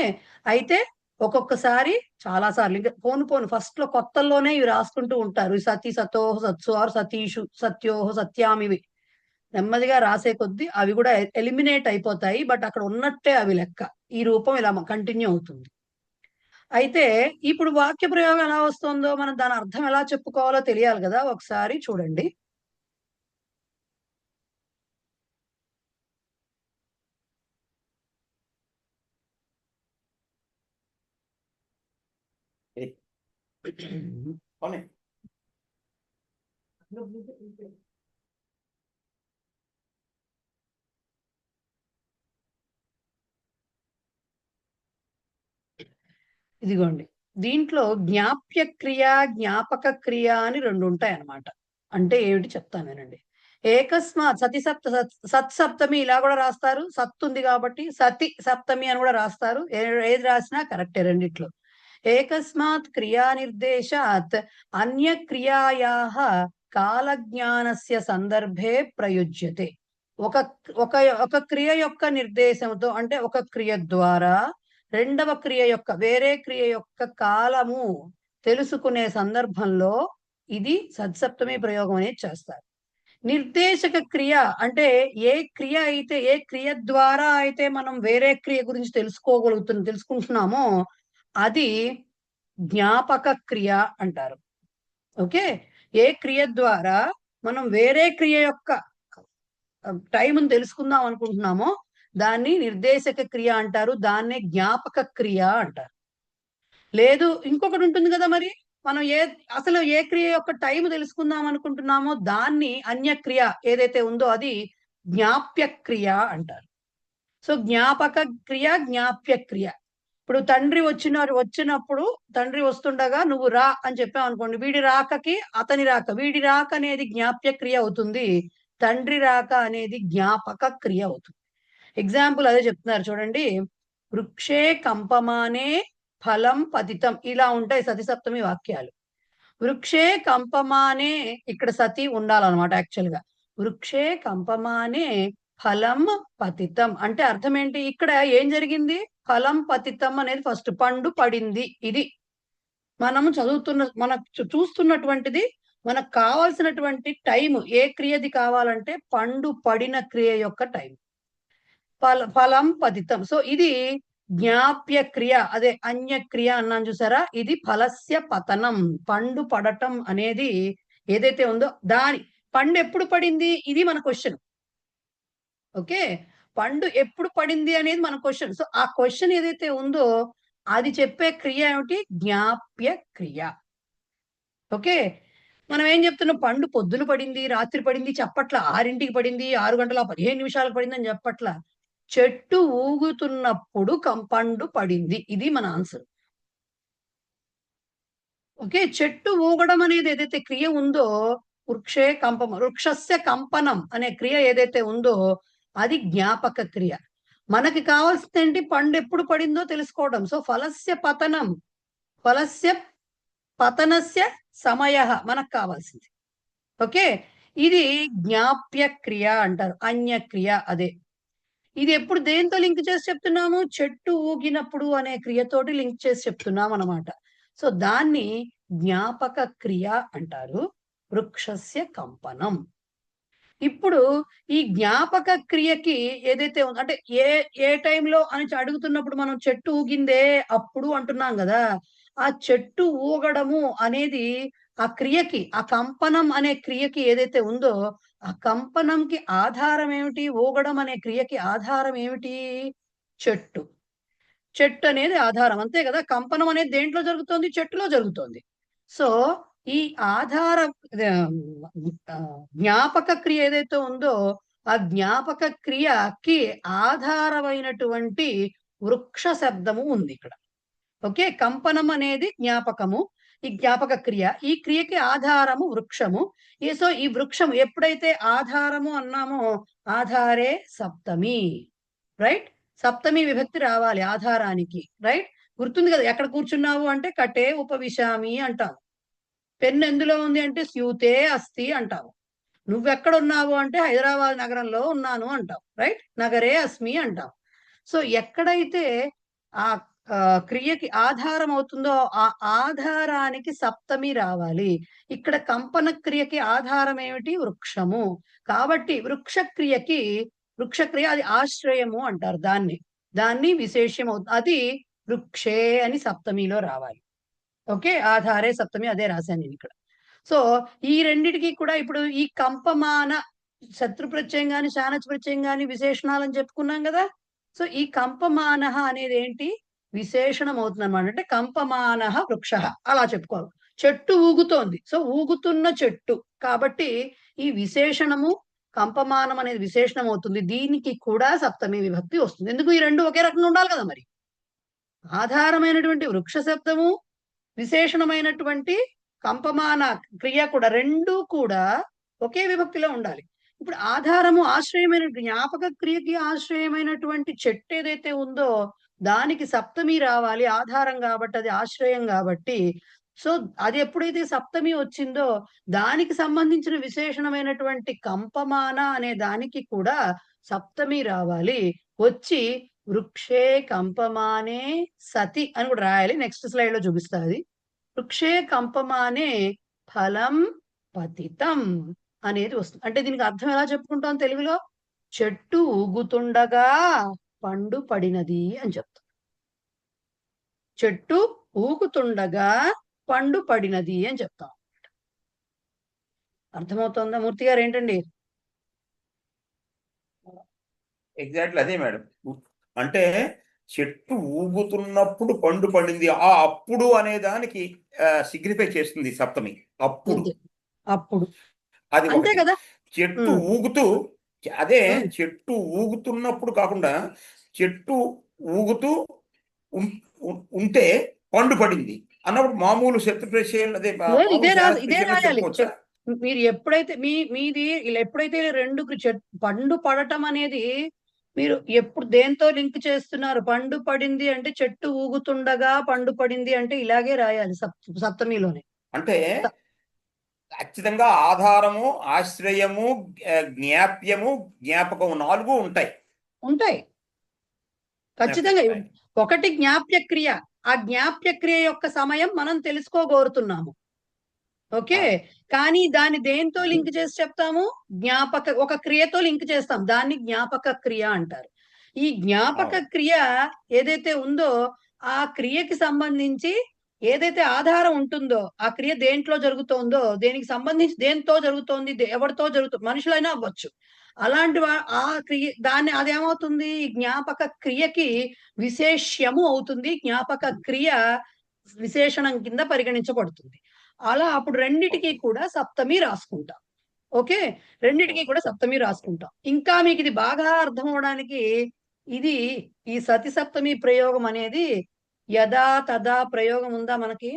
అయితే ఒక్కొక్కసారి చాలా సార్లు పోను ఫస్ట్ లో కొత్తల్లోనే ఇవి రాసుకుంటూ ఉంటారు, సతి, సతోహ, సత్సు, ఆర్ సతీషు, సత్యోహ, సత్యాం. ఇవి నెమ్మదిగా రాసే కొద్దీ అవి కూడా ఎలిమినేట్ అయిపోతాయి, బట్ అక్కడ ఉన్నట్టే అవి లెక్క. ఈ రూపం ఇలా కంటిన్యూ అవుతుంది. అయితే ఇప్పుడు వాక్య ప్రయోగం ఎలా వస్తుందో మనం దాని అర్థం ఎలా చెప్పుకోవాలో తెలియాలి కదా. ఒకసారి చూడండి. ఇదిగోండి, దీంట్లో జ్ఞాప్య క్రియ, జ్ఞాపక క్రియ అని 2 ఉంటాయి అన్నమాట. అంటే ఏమిటి చెప్తాను వినండి. ఏకస్మాత్ సతి సత్సప్తమి ఇలా కూడా రాస్తారు, సత్ ఉంది కాబట్టి సతి సప్తమి అని కూడా రాస్తారు. ఏది రాసినా కరెక్టే రెండిట్లో. ఏకస్మాత్ క్రియా నిర్దేశాత్ అన్య క్రియాయాః కాలజ్ఞానస్య సందర్భే ప్రయుజ్యతే. ఒక ఒక ఒక క్రియ యొక్క నిర్దేశంతో, అంటే ఒక క్రియ ద్వారా రెండవ క్రియ యొక్క, వేరే క్రియ యొక్క కాలము తెలుసుకునే సందర్భంలో ఇది సత్సప్తమి ప్రయోగం అనేది చేస్తారు. నిర్దేశక క్రియ అంటే ఏ క్రియ అయితే, ఏ క్రియ ద్వారా అయితే మనం వేరే క్రియ గురించి తెలుసుకుంటున్నామో అది జ్ఞాపక క్రియ అంటారు. ఓకే, ఏ క్రియ ద్వారా మనం వేరే క్రియ యొక్క టైంని తెలుసుకుందాం అనుకుంటున్నామో దాన్ని నిర్దేశక క్రియ అంటారు, దాన్నే జ్ఞాపక క్రియ అంటారు. లేదు ఇంకొకటి ఉంటుంది కదా మరి, మనం అసలు ఏ క్రియ యొక్క టైం తెలుసుకుందాం అనుకుంటున్నామో దాన్ని అన్యక్రియ ఏదైతే ఉందో అది జ్ఞాప్య క్రియ అంటారు. సో జ్ఞాపక క్రియ, జ్ఞాప్య క్రియ. ఇప్పుడు తండ్రి వచ్చినప్పుడు తండ్రి వస్తుండగా నువ్వు రా అని చెప్పావు అనుకోండి, వీడి రాకకి అతని రాక, వీడి రాక అనేది జ్ఞాప్య క్రియ అవుతుంది, తండ్రి రాక అనేది జ్ఞాపక క్రియ అవుతుంది. ఎగ్జాంపుల్ అదే చెప్తున్నారు చూడండి. వృక్షే కంపమానే ఫలం పతితం, ఇలా ఉంటాయి సతి సప్తమి వాక్యాలు. వృక్షే కంపమానే, ఇక్కడ సతి ఉండాలన్నమాట యాక్చువల్ గా. వృక్షే కంపమానే ఫలం పతితం అంటే అర్థం ఏంటి? ఇక్కడ ఏం జరిగింది? ఫలం పతితం అనేది ఫస్ట్ పండు పడింది. ఇది మనము చూస్తున్నటువంటిది. మనకు కావాల్సినటువంటి టైం ఏ క్రియది కావాలంటే పండు పడిన క్రియ యొక్క టైం, ఫలం పతితం. సో ఇది జ్ఞాప్య క్రియ, అదే అన్యక్రియ అన్నాను చూసారా, ఇది ఫలస్య పతనం, పండు పడటం అనేది ఏదైతే ఉందో దాని పండు ఎప్పుడు పడింది ఇది మన క్వశ్చన్. ఓకే, పండు ఎప్పుడు పడింది అనేది మన క్వశ్చన్. సో ఆ క్వశ్చన్ ఏదైతే ఉందో అది చెప్పే క్రియ ఏమిటి? జ్ఞాప్య క్రియ. ఓకే, మనం ఏం చెప్తున్నాం? పండు పొద్దున పడింది, రాత్రి పడింది చెప్పట్ల, 6ంటికి పడింది, 6 గంటల 15 నిమిషాలకు పడింది అని చెప్పట్ల. చెట్టు ఊగుతున్నప్పుడు పండు పడింది, ఇది మన ఆన్సర్. ఓకే, చెట్టు ఊగడం అనేది ఏదైతే క్రియ ఉందో, వృక్షస్య కంపనం అనే క్రియ ఏదైతే ఉందో అది జ్ఞాపక క్రియ. మనకి కావాల్సింది ఏంటి? పండు ఎప్పుడు పడిందో తెలుసుకోవడం. సో ఫలస్య పతనం, ఫలస్య పతనస్య సమయ మనకు కావాల్సింది. ఓకే, ఇది జ్ఞాప్య క్రియ అంటారు, అన్యక్రియ అదే. ఇది ఎప్పుడు దేంతో లింక్ చేసి చెప్తున్నాము? చెట్టు ఊగినప్పుడు అనే క్రియతోటి లింక్ చేసి చెప్తున్నాం అన్నమాట. సో దాన్ని జ్ఞాపక క్రియ అంటారు, వృక్షస్య కంపనం. ఇప్పుడు ఈ జ్ఞాపక క్రియకి ఏదైతే ఉందో అంటే ఏ టైంలో అని అడుగుతున్నప్పుడు మనం చెట్టు ఊగిందే అప్పుడు అంటున్నాం కదా. ఆ చెట్టు ఊగడము అనేది ఆ క్రియకి, ఆ కంపనం అనే క్రియకి ఏదైతే ఉందో ఆ కంపనంకి ఆధారం ఏమిటి? ఊగడం అనే క్రియకి ఆధారం ఏమిటి? చెట్టు. చెట్టు అనేది ఆధారం, అంతే కదా. కంపనం అనేది దేంట్లో జరుగుతోంది? చెట్టులో జరుగుతోంది. సో ఈ ఆధార జ్ఞాపక క్రియ ఏదైతే ఉందో ఆ జ్ఞాపక క్రియకి ఆధారమైనటువంటి వృక్ష శబ్దము ఉంది ఇక్కడ. ఓకే, కంపనం అనేది జ్ఞాపకము, ఈ జ్ఞాపక క్రియ, ఈ క్రియకి ఆధారము వృక్షము. సో ఈ వృక్షం ఎప్పుడైతే ఆధారము అన్నామో ఆధారే సప్తమి, రైట్? సప్తమి విభక్తి రావాలి ఆధారానికి, రైట్? గుర్తుంది కదా, ఎక్కడ కూర్చున్నావు అంటే కటే ఉపవిశామి అంటావు. పెన్ను ఎందులో ఉంది అంటే స్యూతే అస్తి అంటావు. నువ్వెక్కడ ఉన్నావు అంటే హైదరాబాద్ నగరంలో ఉన్నాను అంటావు, రైట్? నగరే అస్మి అంటావు. సో ఎక్కడైతే ఆ క్రియకి ఆధారం అవుతుందో ఆ ఆధారానికి సప్తమి రావాలి. ఇక్కడ కంపన క్రియకి ఆధారం ఏమిటి? వృక్షము. కాబట్టి వృక్షక్రియ అది ఆశ్రయము అంటారు దాన్ని విశేషం అవుతుంది, అది వృక్షే అని సప్తమిలో రావాలి. ఓకే, ఆధారే సప్తమి అదే రాశాను నేను ఇక్కడ. సో ఈ రెండిటికి కూడా ఇప్పుడు ఈ కంపమాన శత్రు ప్రత్యయం గాని శానచ ప్రత్యయం గాని విశేషణాలని చెప్పుకున్నాం కదా. సో ఈ కంపమాన అనేది ఏంటి? విశేషణం అవుతుంది అన్నమాట. అంటే కంపమాన వృక్ష అలా చెప్పుకోవాలి. చెట్టు ఊగుతోంది, సో ఊగుతున్న చెట్టు కాబట్టి ఈ విశేషణము కంపమానం అనేది విశేషణం అవుతుంది. దీనికి కూడా సప్తమి విభక్తి వస్తుంది. ఎందుకు? ఈ రెండు ఒకే రకంగా ఉండాలి కదా. మరి ఆధారమైనటువంటి వృక్ష శబ్దము, విశేషణమైనటువంటి కంపమాన క్రియ కూడా రెండు కూడా ఒకే విభక్తిలో ఉండాలి. ఇప్పుడు ఆధారము ఆశ్రయమైన జ్ఞాపక క్రియకి ఆశ్రయమైనటువంటి చెట్టు ఏదైతే ఉందో దానికి సప్తమి రావాలి, ఆధారం కాబట్టి, అది ఆశ్రయం కాబట్టి. సో అది ఎప్పుడైతే సప్తమి వచ్చిందో దానికి సంబంధించిన విశేషణమైనటువంటి కంపమాన అనే దానికి కూడా సప్తమి రావాలి. వచ్చి వృక్షే కంపమానే సతి అని కూడా రాయాలి. నెక్స్ట్ స్లైడ్ లో చూపిస్తా అది. వృక్షే కంపమానే ఫలం పతితం అనేది వస్తుంది. అంటే దీనికి అర్థం ఎలా చెప్పుకుంటాం తెలుగులో? చెట్టు ఊగుతుండగా పండు పడినది అని చెప్తాం. చెట్టు ఊగుతుండగా పండు పడినది అని చెప్తాం. అర్థమవుతోందా మూర్తి గారు? ఏంటండి? ఎగ్జాక్ట్లీ అదే మేడం. అంటే చెట్టు ఊగుతున్నప్పుడు పండు పండింది. ఆ అప్పుడు అనే దానికి సిగ్నిఫై చేస్తుంది సప్తమి. అప్పుడు అంతే అప్పుడు అది అంతే ఒకటి. కదా. చెట్టు ఉమ్, ఊగుతూ అదే ఉమ్. చెట్టు ఊగుతున్నప్పుడు కాకుండా చెట్టు ఊగుతూ ఉంటే పండు పడింది అన్నప్పుడు మామూలు శత్రు ప్రశ్న అదే లేదు, మామూలు శారద ఇదే ప్రశ్నలో రాయాలి. చెప్పుకోవచ్చా? మీరు ఎప్పుడైతే మీది ఇలా ఎప్పుడైతే రెండు పండు పడటం అనేది మీరు ఎప్పుడు దేంతో లింక్ చేస్తున్నారు? పండు పడింది అంటే చెట్టు ఊగుతుండగా పండు పడింది అంటే ఇలాగే రాయాలి సప్తమిలోనే. అంటే ఖచ్చితంగా ఆధారము, ఆశ్రయము, జ్ఞాప్యము, జ్ఞాపకం 4 ఉంటాయి. ఉంటాయి ఖచ్చితంగా. ఒకటి జ్ఞాప్య క్రియ, ఆ జ్ఞాప్య క్రియ యొక్క సమయం మనం తెలుసుకోగోరుతున్నాము. ఓకే, కానీ దాన్ని దేంతో లింక్ చేసి చెప్తాము? ఒక క్రియతో లింక్ చేస్తాం, దాన్ని జ్ఞాపక క్రియ అంటారు. ఈ జ్ఞాపక క్రియ ఏదైతే ఉందో ఆ క్రియకి సంబంధించి ఏదైతే ఆధారం ఉంటుందో, ఆ క్రియ దేంట్లో జరుగుతోందో, దేనికి సంబంధించి దేంతో జరుగుతోంది, ఎవరితో జరుగుతుంది, మనుషులైనా అవ్వచ్చు. అలాంటి ఆ క్రియ దాన్ని అదేమవుతుంది? ఈ జ్ఞాపక క్రియకి విశేష్యము అవుతుంది. జ్ఞాపక క్రియ విశేషణం కింద పరిగణించబడుతుంది. అలా అప్పుడు రెండిటికి కూడా సప్తమి రాసుకుంటాం. ఓకే, రెండిటికి కూడా సప్తమి రాసుకుంటాం. ఇంకా మీకు ఇది బాగా అర్థం అవడానికి ఇది ఈ సతి సప్తమి ప్రయోగం అనేది యదా తదా ప్రయోగం ఉందా మనకి?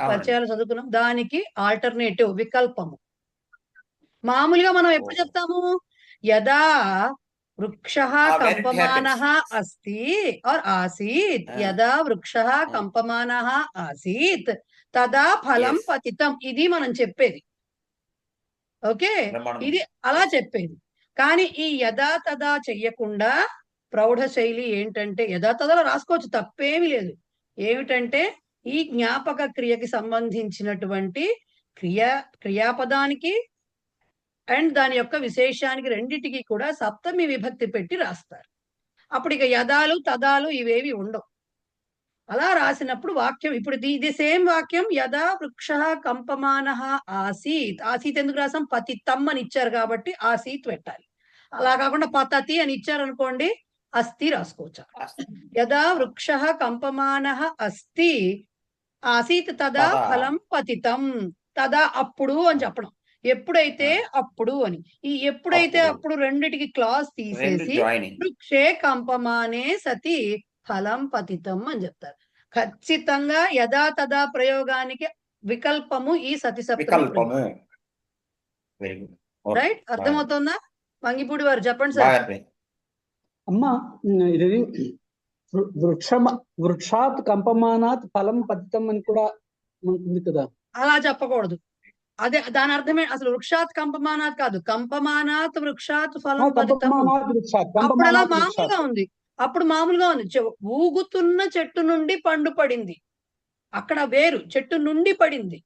పరిచయాలు చదువుకున్నాం. దానికి ఆల్టర్నేటివ్ వికల్పము. మామూలుగా మనం ఎప్పుడు చెప్తాము? యదా వృక్షః కంపమానః అస్తి ఆర్ ఆసీత్, యదా వృక్షః కంపమానః ఆసీత్ తదా ఫలం పతితం, ఇది మనం చెప్పేది. ఓకే, ఇది అలా చెప్పేది. కానీ ఈ యదా తదా చెయ్యకుండా ప్రౌఢ శైలి ఏంటంటే, యదా తదాలో రాసుకోవచ్చు, తప్పేమీ లేదు. ఏమిటంటే ఈ జ్ఞాపక క్రియకి సంబంధించినటువంటి క్రియాపదానికి అండ్ దాని యొక్క విశేషానికి రెండిటికి కూడా సప్తమి విభక్తి పెట్టి రాస్తారు. అప్పుడు ఇక యదాలు తదాలు ఇవేవి ఉండవు. అలా రాసినప్పుడు వాక్యం ఇప్పుడు ఇది సేమ్ వాక్యం యదా వృక్షః కంపమానః ఆసీత్. ఆసీత్ ఎందుకు రాసాం? పతితం అని ఇచ్చారు కాబట్టి ఆసీత్ పెట్టాలి. అలా కాకుండా పతతి అని ఇచ్చారు అనుకోండి, అస్థి రాసుకోవచ్చు. యదా వృక్షః కంపమానః అస్తి ఆసీత్ తదా ఫలం పతితం. తదా అప్పుడు అని చెప్పడం. ఎప్పుడైతే అప్పుడు అని. ఈ ఎప్పుడైతే అప్పుడు రెండిటికి క్లాస్ తీసేసి వృక్షే కంపమానే సతి ఫలం పతితం అని చెప్తారు. ఖచ్చితంగా యదా తదా ప్రయోగానికి వికల్పము ఈ సతి సప్తమి. రైట్, అర్థమవుతుందా? మంగిపూడి వారు చెప్పండి సార్. అమ్మా, ఇది వృక్షాత్ కంపమానాత్ ఫలం పతితం అని కూడా ఉంటుంది కదా. అలా చెప్పకూడదు. అదే దాని అర్థమే. అసలు వృక్షాత్ కంపమానాత్ కాదు, కంపమానాత్ వృక్షాత్ ఫలం పతితం. అప్పుడు అలా మామూలుగా ఉంది. అప్పుడు మామూలుగా ఉంది. ఊగుతున్న చెట్టు నుండి పండు పడింది. అక్కడ వేరు, చెట్టు నుండి పడింది.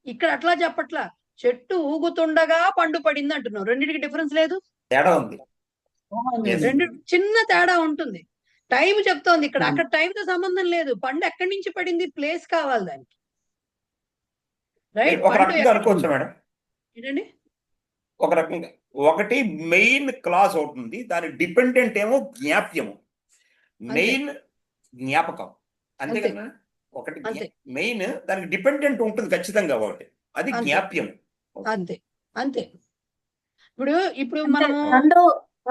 ఇక్కడ అట్లా చెప్పట్లా, చెట్టు ఊగుతుండగా పండు పడింది అంటున్నాం. రెండింటికి డిఫరెన్స్ లేదు, తేడా ఉంది. రెండు చిన్న తేడా ఉంటుంది. టైం చెప్తోంది ఇక్కడ, అక్కడ టైంతో సంబంధం లేదు. పండు ఎక్కడి నుంచి పడింది, ప్లేస్ కావాలి దానికి. రైట్, ఒక రకంగా అనుకోవచ్చు మేడం. ఏంటండి? ఒక రకంగా ఒకటి మెయిన్ క్లాస్ అవుతుంది, దాని డిపెండెంట్ ఏమో జ్ఞాప్యము, మెయిన్ జ్ఞాపకం. అంతే కదా మేడం? ఒకటి మెయిన్, దానికి డిపెండెంట్ ఉంటుంది ఖచ్చితంగా ఒకటి, అది జ్ఞాప్యం. అంతే అంతే. ఇప్పుడు మనము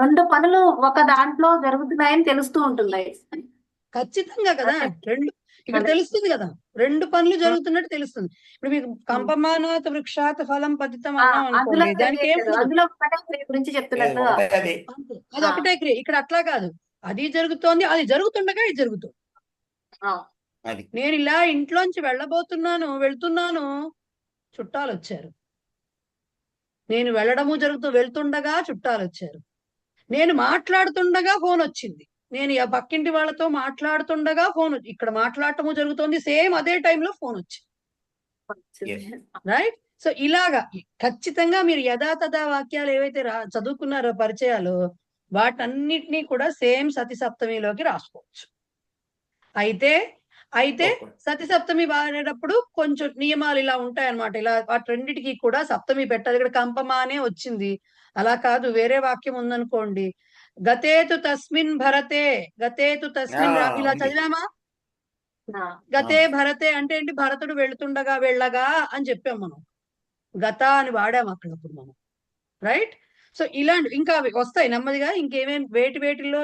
రెండు పనులు ఒక దాంట్లో జరుగుతున్నాయని తెలుస్తూ ఉంటుంది ఖచ్చితంగా కదా. రెండు ఇక్కడ తెలుస్తుంది కదా, రెండు పనులు జరుగుతున్నట్టు తెలుస్తుంది. ఇప్పుడు మీకు కంపమానాత్ వృక్షాత్ ఫలం పతితం అన్నాం అనుకోండి, దానికి ఏం గురించి చెప్తున్నారు. అది ఒకటే క్రియ. ఇక్కడ అట్లా కాదు, అది జరుగుతోంది, అది జరుగుతుండగా ఇది జరుగుతుంది. నేను ఇలా ఇంట్లోంచి వెళ్తున్నాను, చుట్టాలు వచ్చారు. నేను వెళ్తుండగా చుట్టాలు వచ్చారు. నేను మాట్లాడుతుండగా ఫోన్ వచ్చింది. నేను ఆ పక్కింటి వాళ్ళతో మాట్లాడుతుండగా ఇక్కడ మాట్లాడటము జరుగుతోంది, సేమ్ అదే టైంలో ఫోన్ వచ్చింది. రైట్. సో ఇలాగా ఖచ్చితంగా మీరు యథాతథ వాక్యాలు ఏవైతే చదువుకున్నారో పరిచయాలు, వాటన్నిటినీ కూడా సేమ్ సతి సప్తమిలోకి రాసుకోవచ్చు. అయితే సతి సప్తమి వాడేటప్పుడు కొంచెం నియమాలు ఇలా ఉంటాయన్నమాట. ఇలా వాటి రెండిటికి కూడా సప్తమి పెట్టాలి. ఇక్కడ కంపమానే వచ్చింది, అలా కాదు వేరే వాక్యం ఉందనుకోండి, గతేతు తస్మిన్ భరతే, గతేతు తస్మిన్ ఇలా ఉంది. చదివామా? గతే భరతే అంటే ఏంటి? భరతుడు వెళుతుండగా వెళ్ళగా అని చెప్పాం మనం. గత అని వాడాం అక్కడప్పుడు మనం, రైట్? సో ఇలాంటి ఇంకా అవి వస్తాయి నెమ్మదిగా. ఇంకేమేమి వేటిలో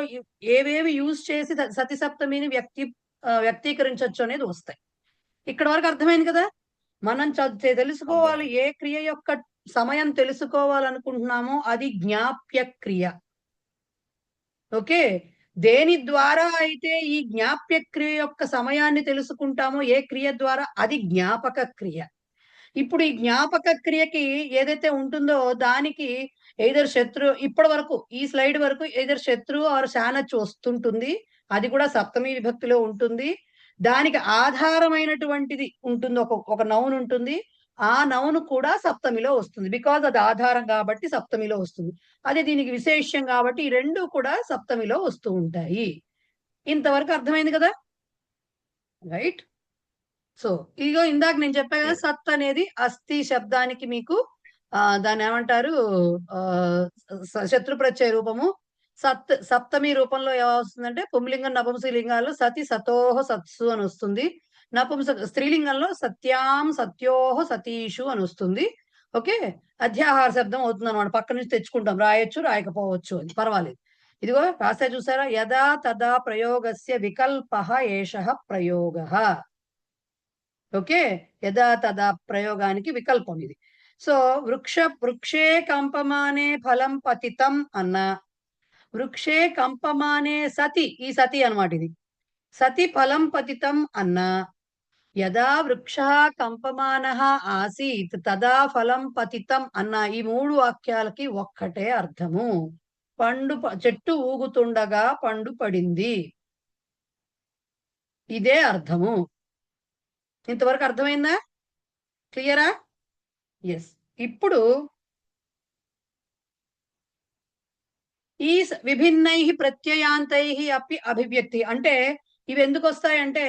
ఏవేవి యూజ్ చేసి సతి సప్తమిని వ్యక్తీకరించవచ్చు అనేది వస్తాయి. ఇక్కడ వరకు అర్థమైంది కదా? మనం తెలుసుకోవాలి, ఏ క్రియ యొక్క సమయం తెలుసుకోవాలనుకుంటున్నామో అది జ్ఞాప్య క్రియ. ఓకే, దేని ద్వారా అయితే ఈ జ్ఞాప్య క్రియ యొక్క సమయాన్ని తెలుసుకుంటామో, ఏ క్రియ ద్వారా, అది జ్ఞాపక క్రియ. ఇప్పుడు ఈ జ్ఞాపక క్రియకి ఏదైతే ఉంటుందో దానికి ఎయిదర్ ఇప్పటి వరకు ఈ స్లైడ్ వరకు ఎయిదర్ శత్రు ఆర్ శానచ్ వస్తుంటుంది. అది కూడా సప్తమి విభక్తిలో ఉంటుంది. దానికి ఆధారమైనటువంటిది ఉంటుంది, ఒక నౌన్ ఉంటుంది. ఆ నౌన్ కూడా సప్తమిలో వస్తుంది, బికాజ్ అది ఆధారం కాబట్టి సప్తమిలో వస్తుంది. అది దీనికి విశేష్యం కాబట్టి ఈ రెండు కూడా సప్తమిలో వస్తూ ఉంటాయి. ఇంతవరకు అర్థమైంది కదా, రైట్? సో ఇగో ఇందాక నేను చెప్పా కదా, సత్ అనేది అస్థి శబ్దానికి మీకు దాన్ని ఏమంటారు, శత్రు ప్రత్యయ రూపము. సప్తమి రూపంలో ఏమొస్తుందంటే పుంలింగం నపుంసలింగాల్లో సతి సతోహ సత్సు అని వస్తుంది. స్త్రీలింగంలో సత్యాం సత్యోహ సతీషు అని వస్తుంది. ఓకే, అధ్యాహార శబ్దం అవుతుంది అనమాట. పక్క నుంచి తెచ్చుకుంటాం, రాయొచ్చు రాయకపోవచ్చు, అది పర్వాలేదు. ఇదిగో రాసే చూసారా, యదా తదా ప్రయోగస్య వికల్ప ఏషః ప్రయోగ. ఓకే, యదా తదా ప్రయోగానికి వికల్పం ఇది. సో వృక్షే కంపమానే ఫలం పతితం అన్న, వృక్షే కంపమానే సతి, ఈ సతి అన్నమాట ఇది, సతి ఫలం పతితం అన్న, యదా వృక్ష కంపమానః ఆసీత్ తదా ఫలం పతితం అన్న, ఈ మూడు వాక్యాలకి ఒక్కటే అర్థము. చెట్టు ఊగుతుండగా పండు పడింది, ఇదే అర్థము. ఇంతవరకు అర్థమైందా? క్లియరా? ఎస్. ఇప్పుడు ఈ విభిన్నై ప్రత్యయాంతై అపి అభివ్యక్తి అంటే ఇవి ఎందుకు వస్తాయంటే,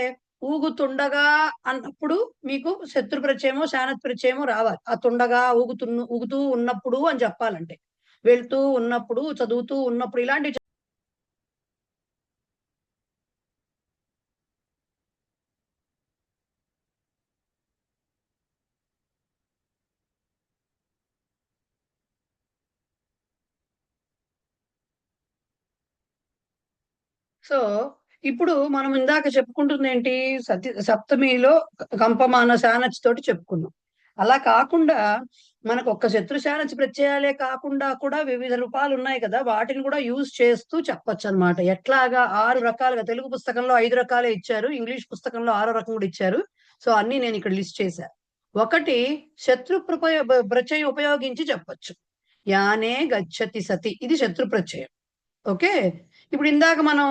ఊగుతుండగా అన్నప్పుడు మీకు శత్రు ప్రత్యయమో శానత్ ప్రత్యయమో రావాలి. ఆ తుండగా ఊగుతూ ఉన్నప్పుడు అని చెప్పాలంటే, వెళ్తూ ఉన్నప్పుడు, చదువుతూ ఉన్నప్పుడు, ఇలాంటివి. సో ఇప్పుడు మనం ఇందాక చెప్పుకుంటుంది ఏంటి, సప్తమిలో కంపమాన శానచ్ తోటి చెప్పుకున్నాం. అలా కాకుండా మనకు ఒక్క శత్రు శానచ్ ప్రత్యయాలే కాకుండా కూడా వివిధ రూపాలు ఉన్నాయి కదా, వాటిని కూడా యూజ్ చేస్తూ చెప్పొచ్చు అనమాట. ఎట్లాగా 6 రకాలుగా, తెలుగు పుస్తకంలో 5 రకాలే ఇచ్చారు, ఇంగ్లీష్ పుస్తకంలో 6 రకం కూడా ఇచ్చారు. సో అన్ని నేను ఇక్కడ లిస్ట్ చేశాను. ఒకటి శత్రు ప్రత్యయం ఉపయోగించి చెప్పొచ్చు. యానే గచ్చతి సతి, ఇది శత్రు ప్రత్యయం. ఓకే, ఇప్పుడు ఇందాక మనం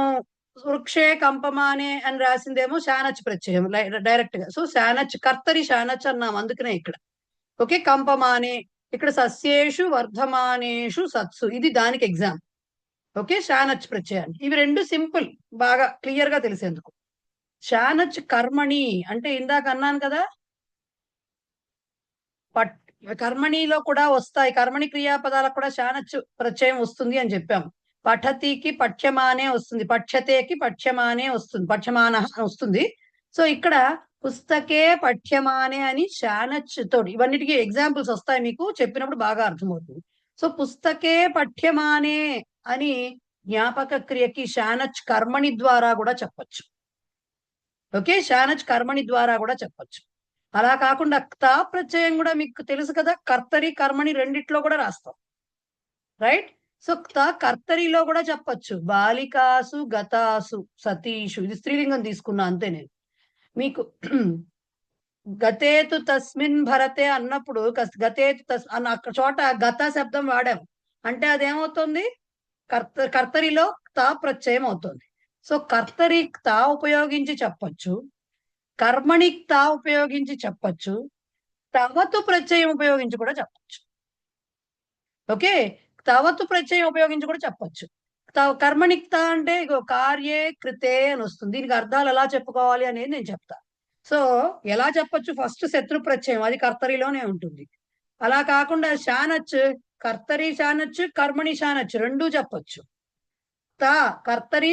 వృక్షే కంపమానే అని రాసిందేమో శానచ్ ప్రత్యయం డైరెక్ట్ గా. సో శానచ్, కర్తరి శానచ్ అన్నాం అందుకనే ఇక్కడ. ఓకే, కంపమానే, ఇక్కడ సస్యేషు వర్ధమానేషు సత్సు, ఇది దానికి ఎగ్జామ్. ఓకే, శానచ్ ప్రత్యయాన్ని. ఇవి రెండు సింపుల్, బాగా క్లియర్ గా తెలిసేందుకు. శానచ్ కర్మణి అంటే ఇందాక అన్నాను కదా, కర్మణిలో కూడా వస్తాయి, కర్మణి క్రియాపదాలకు కూడా శానచ్ ప్రత్యయం వస్తుంది అని చెప్పాము. పఠతికి పఠ్యమానే వస్తుంది, పఠ్యతేకి పఠ్యమానే వస్తుంది, పఠ్యమాన వస్తుంది. సో ఇక్కడ పుస్తకే పఠ్యమానే అని శానచ్ తోటి, ఇవన్నిటికీ ఎగ్జాంపుల్స్ వస్తాయి, మీకు చెప్పినప్పుడు బాగా అర్థమవుతుంది. సో పుస్తకే పఠ్యమానే అని జ్ఞాపక క్రియకి శానచ్ కర్మణి ద్వారా కూడా చెప్పచ్చు. ఓకే, శానచ్ కర్మణి ద్వారా కూడా చెప్పచ్చు. అలా కాకుండా తా ప్రత్యయం కూడా మీకు తెలుసు కదా, కర్తరి కర్మణి రెండిట్లో కూడా రాస్తాం, రైట్? సో కర్తరిలో కూడా చెప్పచ్చు, బాలికాసు గతాసు సతీషు, ఇది స్త్రీలింగం తీసుకున్నా అంతే నేను మీకు. గతేతు తస్మిన్ భరతే అన్నప్పుడు గతేతు అన్న చోట గత శబ్దం వాడాము అంటే అదేమవుతుంది, కర్తరిలో తా ప్రత్యయం అవుతుంది. సో కర్తరి తా ఉపయోగించి చెప్పచ్చు, కర్మణి తా ఉపయోగించి చెప్పచ్చు, తవతు ప్రత్యయం ఉపయోగించి కూడా చెప్పచ్చు. ఓకే, తవతు ప్రత్యయం ఉపయోగించి కూడా చెప్పచ్చు. కర్మణిక్త అంటే కార్యే కృతే అని వస్తుంది. దీనికి అర్థాలు ఎలా చెప్పుకోవాలి అనేది నేను చెప్తా. సో ఎలా చెప్పొచ్చు, ఫస్ట్ శత్రు ప్రత్యయం, అది కర్తరిలోనే ఉంటుంది. అలా కాకుండా శానచ్, కర్తరి శానచ్, కర్మణి శానచ్ రెండూ చెప్పొచ్చు. తా కర్తరి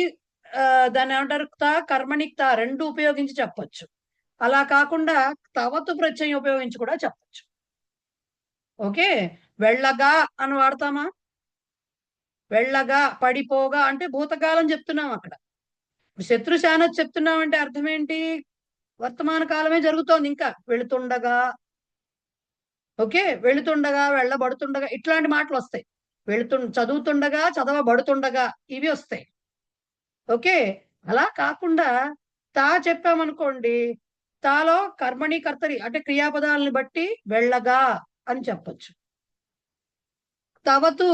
దాన్ని ఏమంటారు తా కర్మణి తా రెండు ఉపయోగించి చెప్పొచ్చు. అలా కాకుండా తవతు ప్రత్యయం ఉపయోగించి కూడా చెప్పొచ్చు. ఓకే, వెళ్ళగా అని వాడతామా? వెళ్ళగా పడిపోగా అంటే భూతకాలం చెప్తున్నాం అక్కడ. శత్రు శానత్ చెప్తున్నామంటే అర్థం ఏంటి? వర్తమాన కాలమే జరుగుతోంది ఇంకా. వెళుతుండగా, ఓకే, వెళుతుండగా, వెళ్ళబడుతుండగా ఇట్లాంటి మాటలు వస్తాయి. చదువుతుండగా, చదవబడుతుండగా ఇవి వస్తాయి. ఓకే, అలా కాకుండా తా చెప్పామనుకోండి, తాలో కర్మణి కర్తరి అంటే క్రియాపదాలని బట్టి వెళ్ళగా అని చెప్పొచ్చు. తవతు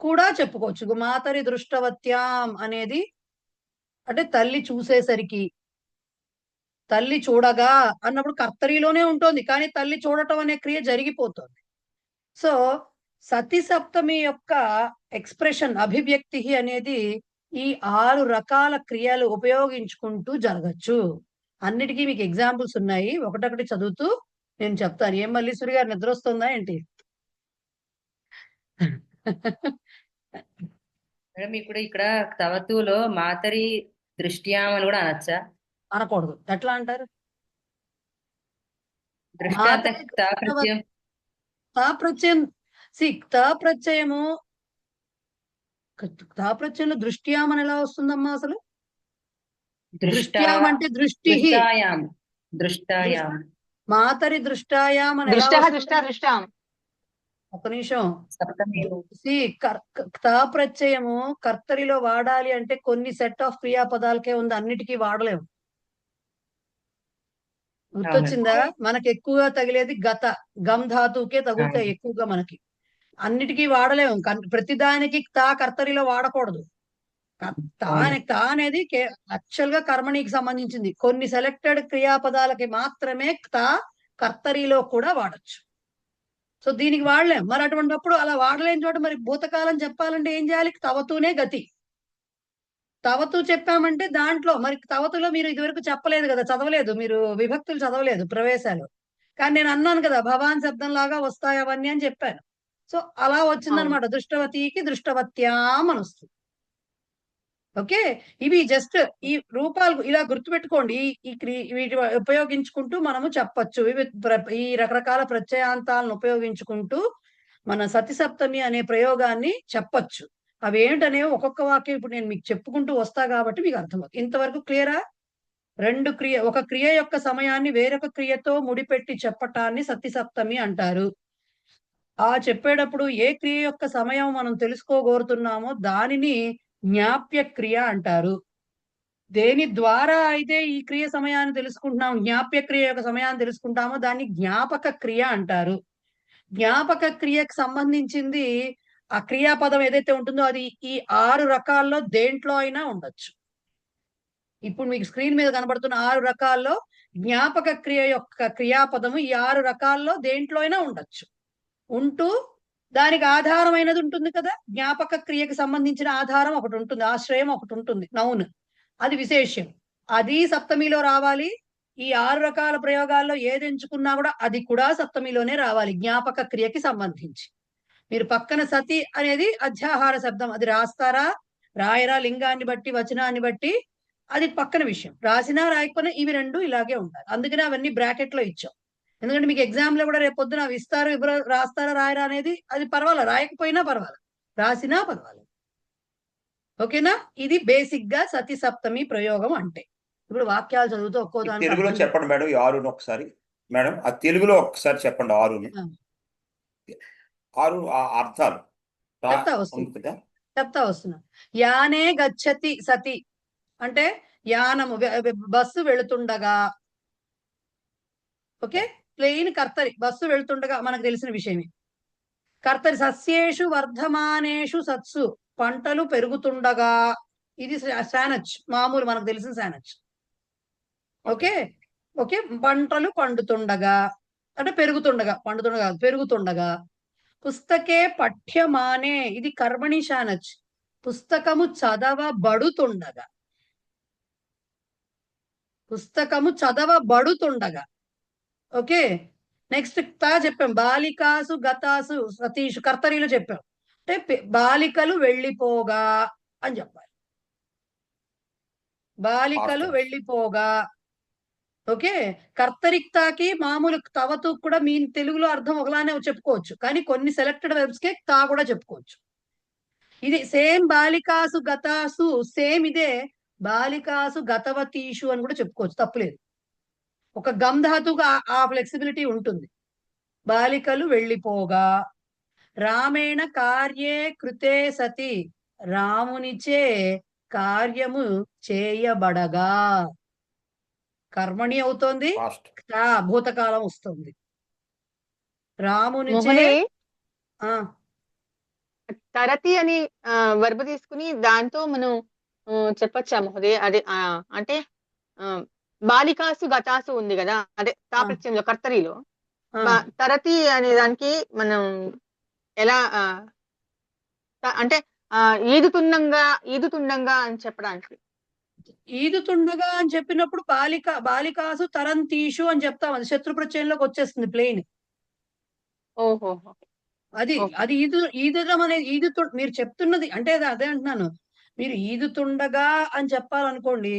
కూడా చెప్పుకోవచ్చు. మాతరి దృష్టవత్యాం అనేది అంటే తల్లి చూసేసరికి, తల్లి చూడగా అన్నప్పుడు కర్తరిలోనే ఉంటుంది, కానీ తల్లి చూడటం అనే క్రియ జరిగిపోతుంది. సో సతి సప్తమి యొక్క ఎక్స్ప్రెషన్ అభివ్యక్తి అనేది ఈ 6 రకాల క్రియలు ఉపయోగించుకుంటూ జరగచ్చు. అన్నిటికీ మీకు ఎగ్జాంపుల్స్ ఉన్నాయి, ఒకటొకటి చదువుతూ నేను చెప్తాను. ఏం మల్లీశ్వరి గారు నిద్ర వస్తుందా ఏంటి? మేడం ఇప్పుడు ఇక్కడ తవతులో మాతరి దృష్ట్యాం అని కూడా అనొచ్చా? అనకూడదు. ఎట్లా అంటారు? దృష్టాంత తా ప్రత్యయం తా ప్రత్యయం తా ప్రత్యయము తా ప్రత్యయంలో దృష్ట్యాం అని ఎలా వస్తుందమ్మా అసలు? దృష్ట్యాం అంటే దృష్టి. దృష్టాయాం దృష్టాయాం మాతరి దృష్టాయాం అని ఎలా దృష్టः వస్తుంది? దృష్టः దృష్టాం. ఒక నిమిషం. సప్తమి తా ప్రత్యయము కర్తరిలో వాడాలి అంటే కొన్ని సెట్ ఆఫ్ క్రియాపదాలకే ఉంది, అన్నిటికీ వాడలేము. గుర్తొచ్చిందా? మనకి ఎక్కువగా తగిలేది గత, గమ్ ధాతువుకే తగులుతాయి ఎక్కువగా మనకి. అన్నిటికీ వాడలేము. ప్రతిదానికి తా కర్తరిలో వాడకూడదు. తా అనేది యాక్చువల్ గా కర్మణికి సంబంధించింది. కొన్ని సెలెక్టెడ్ క్రియాపదాలకి మాత్రమే తా కర్తరిలో కూడా వాడచ్చు. సో దీనికి వాడలేం. మరి అటువంటిప్పుడు అలా వాడలేని చోట మరి భూతకాలం చెప్పాలంటే ఏం చేయాలి? తవతూనే గతి. తవతు చెప్పామంటే దాంట్లో మరి తవతులో మీరు ఇదివరకు చెప్పలేదు కదా, చదవలేదు, మీరు విభక్తులు చదవలేదు ప్రవేశాలు. కానీ నేను అన్నాను కదా భవాన్ శబ్దం లాగా వస్తాయి అవన్నీ అని చెప్పాను. సో అలా వచ్చిందనమాట. దృష్టవతికి దృష్టవత్యాం అని వస్తుంది. ఓకే, ఇవి జస్ట్ ఈ రూపాలు ఇలా గుర్తుపెట్టుకోండి. వీటి ఉపయోగించుకుంటూ మనము చెప్పచ్చు. ఈ రకరకాల ప్రత్యయాంతాలను ఉపయోగించుకుంటూ మన సతి సప్తమి అనే ప్రయోగాన్ని చెప్పచ్చు. అవి ఏంటనేవి ఒక్కొక్క వాక్యం ఇప్పుడు నేను మీకు చెప్పుకుంటూ వస్తా కాబట్టి మీకు అర్థమవుతుంది. ఇంతవరకు క్లియరా? ఒక క్రియ యొక్క సమయాన్ని వేరొక క్రియతో ముడిపెట్టి చెప్పటాన్ని సతి సప్తమి అంటారు. ఆ చెప్పేటప్పుడు ఏ క్రియ యొక్క సమయం మనం తెలుసుకోగోరుతున్నామో దానిని జ్ఞాప్య క్రియ అంటారు. దేని ద్వారా అయితే ఈ క్రియ సమయాన్ని తెలుసుకుంటున్నాం, జ్ఞాప్య క్రియ యొక్క సమయాన్ని తెలుసుకుంటామో దాన్ని జ్ఞాపక క్రియ అంటారు. జ్ఞాపక క్రియకు సంబంధించింది ఆ క్రియాపదం ఏదైతే ఉంటుందో అది ఈ 6 రకాల్లో దేంట్లో అయినా ఉండొచ్చు. ఇప్పుడు మీకు స్క్రీన్ మీద కనబడుతున్న 6 రకాల్లో జ్ఞాపక క్రియ యొక్క క్రియాపదము ఈ 6 రకాల్లో దేంట్లో అయినా ఉండొచ్చు. ఉంటూ దానికి ఆధారమైనది ఉంటుంది కదా, జ్ఞాపక క్రియకు సంబంధించిన ఆధారం ఒకటి ఉంటుంది, ఆశ్రయం ఒకటి ఉంటుంది, నౌన్, అది విశేష్యం. అది సప్తమిలో రావాలి. ఈ 6 రకాల ప్రయోగాల్లో ఏది ఎంచుకున్నా కూడా అది కూడా సప్తమిలోనే రావాలి జ్ఞాపక క్రియకి సంబంధించి. మీరు పక్కన సతి అనేది అధ్యాహార శబ్దం, అది రాస్తారా రాయరా లింగాన్ని బట్టి వచనాన్ని బట్టి అది పక్కన విషయం. రాసినా రాయకపోయినా ఇవి రెండు ఇలాగే ఉంటాయి. అందుకనే అవన్నీ బ్రాకెట్ లో ఇచ్చాం. ఎందుకంటే మీకు ఎగ్జామ్ లో కూడా రేపు పొద్దున అవి ఇస్తారు, రాస్తారా రాయరా అనేది అది పర్వాలేదు, రాయకపోయినా పర్వాలేదు, రాసినా పర్వాలేదు. ఓకేనా? ఇది బేసిక్ గా సతి సప్తమి ప్రయోగం అంటే. ఇప్పుడు వాక్యాలు చదువుతూ ఒక్కో దాంట్లో తెలుగులో చెప్పండి మేడం ఈ 6 ఒకసారి. మేడం ఆ తెలుగులో ఒకసారి చెప్పండి 6. 6 అర్థాలు చెప్తా వస్తున్నా. యానే గచ్చతి సతి అంటే యానము బస్సు వెళుతుండగా. ఓకే, ప్లెయిన్ కర్తరి, బస్సు వెళుతుండగా మనకు తెలిసిన విషయమే. కర్తరి సస్యేషు వర్ధమానేషు సత్సు, పంటలు పెరుగుతుండగా. ఇది శానచ్, మామూలు మనకు తెలిసిన శానచ్. ఓకే ఓకే, పంటలు పండుతుండగా అంటే పెరుగుతుండగా, పండుతుండగా పెరుగుతుండగా. పుస్తకే పఠ్యమానే, ఇది కర్మణి శానచ్, పుస్తకము చదవబడుతుండగా. పుస్తకము చదవబడుతుండగా. ఓకే, నెక్స్ట్ తా చెప్పాం. బాలికాసు గతాసు సతీషు, కర్తరిలో చెప్పాం. అంటే బాలికలు వెళ్ళిపోగా, అని చెప్పాలి. బాలికలు Past. వెళ్ళిపోగా. ఓకే, కర్తరిక్తాకి మామూలు తవతు కూడా మీ తెలుగులో అర్థం ఒకలానే చెప్పుకోవచ్చు, కానీ కొన్ని సెలెక్టెడ్ వెర్బ్స్ కే తా కూడా చెప్పుకోవచ్చు. ఇది సేమ్ బాలికాసు గతాసు సేమ్ ఇదే బాలికాసు గతవతీషు అని కూడా చెప్పుకోవచ్చు, తప్పులేదు. ఒక గమ్ ధాతుగా ఆ ఫ్లెక్సిబిలిటీ ఉంటుంది. బాలికలు వెళ్ళిపోగా. రామేణ కార్యే కృతే సతి, రామునిచే కార్యము చేయబడగా. కర్మణి అవుతోంది, Past. భూతకాలం వస్తుంది. రామునిచే మోహనే ఆ తరతి అని వర్బ్ తీసుకుని దాంతో మనం చెప్పచ్చా మహోదయ? అదే అంటే బాలికాసు గతాసు ఉంది కదా, అదే తాప్రత్యంలో కర్తరిలో తరతి అనే దానికి మనం ఎలా అంటే ఈదుతుండంగా అని చెప్పడానికి. ఈదుతుండగా అని చెప్పినప్పుడు బాలికాసు తరంతీషు అని చెప్తాం, అది శత్రు ప్రత్యయంలోకి వచ్చేస్తుంది ప్లెయిన్. ఓహో, అది ఓకే. అది ఈదడం అనేది మీరు చెప్తున్నది అంటే అదే అంటున్నాను. మీరు ఈదుతుండగా అని చెప్పాలనుకోండి,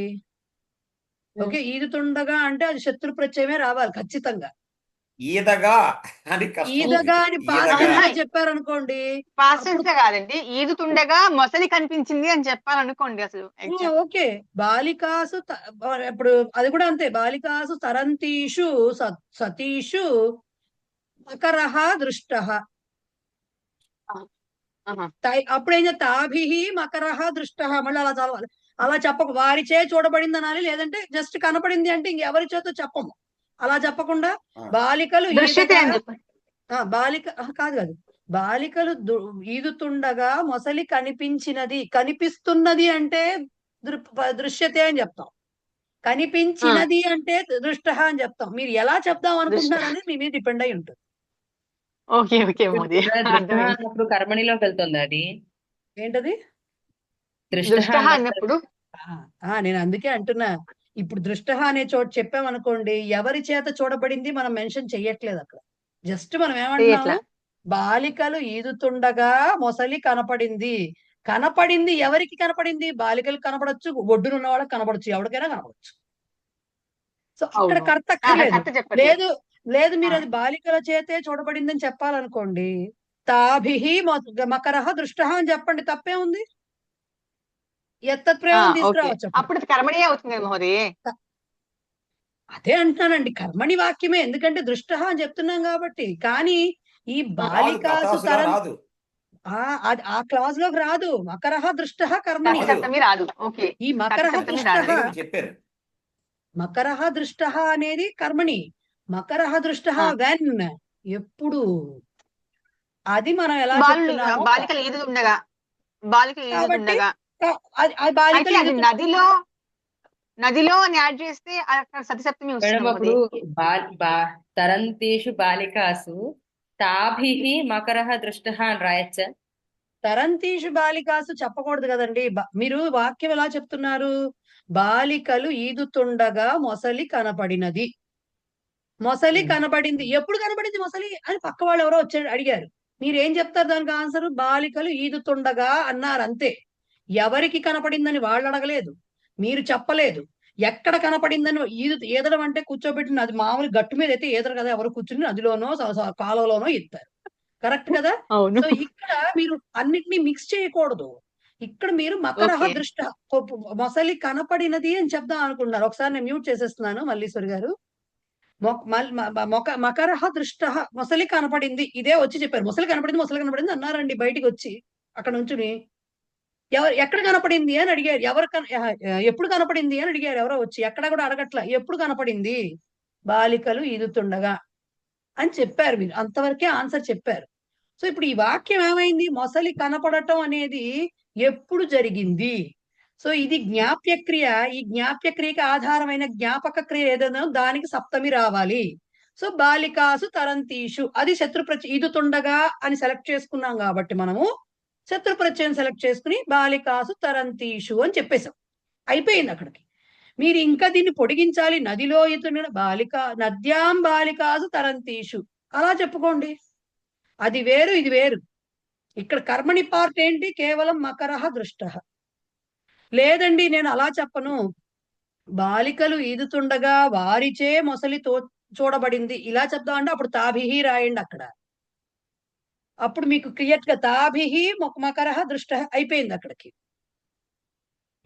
ఓకే, ఈదుతుండగా అంటే అది శత్రు ప్రత్యయమే రావాలి ఖచ్చితంగా. ఈదగా అని కష్టం ఉంది. ఈదగా అని ఈదగా. పాస్ చెప్పారనుకోండి, పాస్ట్ టెన్స్ కాదండి, ఈదుతుండగా మొసలి కనిపించింది అని చెప్పాలనుకోండి అసలు exact. ఓకే, బాలికాసు ఇప్పుడు అది కూడా అంతే. బాలికాసు తరంతీషు సతీషు మకరః దృష్టః. ఆహా. అప్పుడేం చేస్తా తాభిహి మకరః దృష్టః, మళ్ళీ అలా చదవాలి. అలా చెప్పకు, వారిచే చూడబడింది అనాలి, లేదంటే జస్ట్ కనపడింది అంటే ఇంకెవరి చేతో చెప్పము. అలా చెప్పకుండా బాలికలు దృశ్యతే ఈదగా అని చెప్పండి. కాదు కాదు, బాలికలు ఈదుతుండగా మొసలి కనిపించినది. కనిపిస్తున్నది అంటే దృశ్యతే అని చెప్తాం, కనిపించినది అంటే దృష్టః అని చెప్తాం. మీరు ఎలా చెప్దాం అనుకుంటున్నారని మీ మీద డిపెండ్ అయి ఉంటుంది. ఓకే ఓకే మోదీ, అర్థమైంది. అప్పుడు కర్మణిలోకి వెళ్తుంది అది. ఏంటది? దృష్ట అన్నప్పుడు నేను అందుకే అంటున్నా, ఇప్పుడు దృష్టః అనే చోటు చెప్పామనుకోండి, ఎవరి చేత చూడబడింది మనం మెన్షన్ చెయ్యట్లేదు అక్కడ. జస్ట్ మనం ఏమంటున్నాము, బాలికలు ఈదుతుండగా మొసలి కనపడింది. కనపడింది ఎవరికి కనపడింది? బాలికలు కనపడొచ్చు, ఒడ్డునున్న వాళ్ళకి కనపడొచ్చు, ఎవరికైనా కనపడొచ్చు. సో ఇక్కడ కర్త అక్కర్లేదు. లేదు లేదు, మీరు అది బాలికల చేతే చూడబడిందని చెప్పాలనుకోండి, తాభిహి మకరః దృష్టః అని చెప్పండి, తప్పే ఉంది. ప్రయోగం తీసుకురావచ్చు. అప్పుడు కర్మణి అవుతుంది మహోదయ. అదే అంటున్నానండి, కర్మణి వాక్యమే, ఎందుకంటే దృష్టః అని చెప్తున్నాం కాబట్టి. కానీ ఈ బాలికాసు రాదు. ఆ క్లాజ్ లోకి రాదు. మకరః దృష్టః కర్మణి రాదు. ఓకే, ఈ మకరః దృష్టః, చెప్పారు. మకరః దృష్టః అనేది కర్మణి. మకరః దృష్టః వెన్, ఎప్పుడు, అది మనం ఎలా చెప్తున్నాము. బాలికలు ఈదుతుండగా, నదిలో అని యాడ్ చేస్తే సతిసప్తమి వస్తుంది. తరంతేషు బాలికాసు తాభిహి మకరః దృష్టః అని రాయచ్చా? తరంతీషు బాలికాసు చెప్పకూడదు కదండి. మీరు వాక్యం ఎలా చెప్తున్నారు? బాలికలు ఈదుతుండగా మొసలి కనపడినది. మొసలి కనపడింది. ఎప్పుడు కనపడింది మొసలి అని పక్క వాళ్ళు ఎవరో వచ్చారు అడిగారు. మీరేం చెప్తారు దానికి ఆన్సర్? బాలికలు ఈదుతుండగా అన్నారు, అంతే. ఎవరికి కనపడిందని వాళ్ళు అడగలేదు, మీరు చెప్పలేదు. ఎక్కడ కనపడిందని ఈదడం అంటే కూర్చోబెట్టిన, అది మామూలు గట్టు మీద అయితే ఈదరు కదా, ఎవరు కూర్చుని నదిలోనో కాలువలోనో ఈదుతారు, కరెక్ట్ కదా. సో ఇక్కడ మీరు అన్నిటినీ మిక్స్ చేయకూడదు. ఇక్కడ మీరు మకరః దృష్ట, మొసలి కనపడినది అని చెప్దాం అనుకుంటున్నారు. ఒకసారి నేను మ్యూట్ చేసేస్తున్నాను మల్లీశ్వరి గారు. మకరః దృష్టః, మొసలి కనపడింది, ఇదే వచ్చి చెప్పారు. మొసలి కనపడింది అన్నారండి బయటికి వచ్చి అక్కడ నుంచుని. ఎక్కడ కనపడింది అని అడిగారు. ఎప్పుడు కనపడింది అని అడిగారు ఎవరో వచ్చి. ఎక్కడ కూడా అడగట్ల, ఎప్పుడు కనపడింది? బాలికలు ఈదుతుండగా అని చెప్పారు. మీరు అంతవరకే ఆన్సర్ చెప్పారు. సో ఇప్పుడు ఈ వాక్యం ఏమైంది? మొసలి కనపడటం అనేది ఎప్పుడు జరిగింది? సో ఇది జ్ఞాప్య క్రియ. ఈ జ్ఞాప్య క్రియకి ఆధారమైన జ్ఞాపక క్రియ ఏదైనా దానికి సప్తమి రావాలి. సో బాలికాసు తరంతీషు, అది శత్రు ఈదుతుండగా అని సెలెక్ట్ చేసుకున్నాం కాబట్టి మనము శత్రు ప్రత్యయం సెలెక్ట్ చేసుకుని బాలికాసు తరంతీషు అని చెప్పేశాం, అయిపోయింది అక్కడికి. మీరు ఇంకా దీన్ని పొడిగించాలి. నదిలో ఈదుతున్న నద్యాం బాలికాసు తరంతీషు అలా చెప్పుకోండి. అది వేరు, ఇది వేరు. ఇక్కడ కర్మణి పార్ట్ ఏంటి? కేవలం మకరః దృష్టః. లేదండి నేను అలా చెప్పను. బాలికలు ఈదుతుండగా వారిచే మొసలి చూడబడింది ఇలా చెప్దామంటే అప్పుడు తాభిహి రాయండి అక్కడ. అప్పుడు మీకు క్లియర్ గా తాభిహి మకరహ దృష్ట అయిపోయింది అక్కడికి.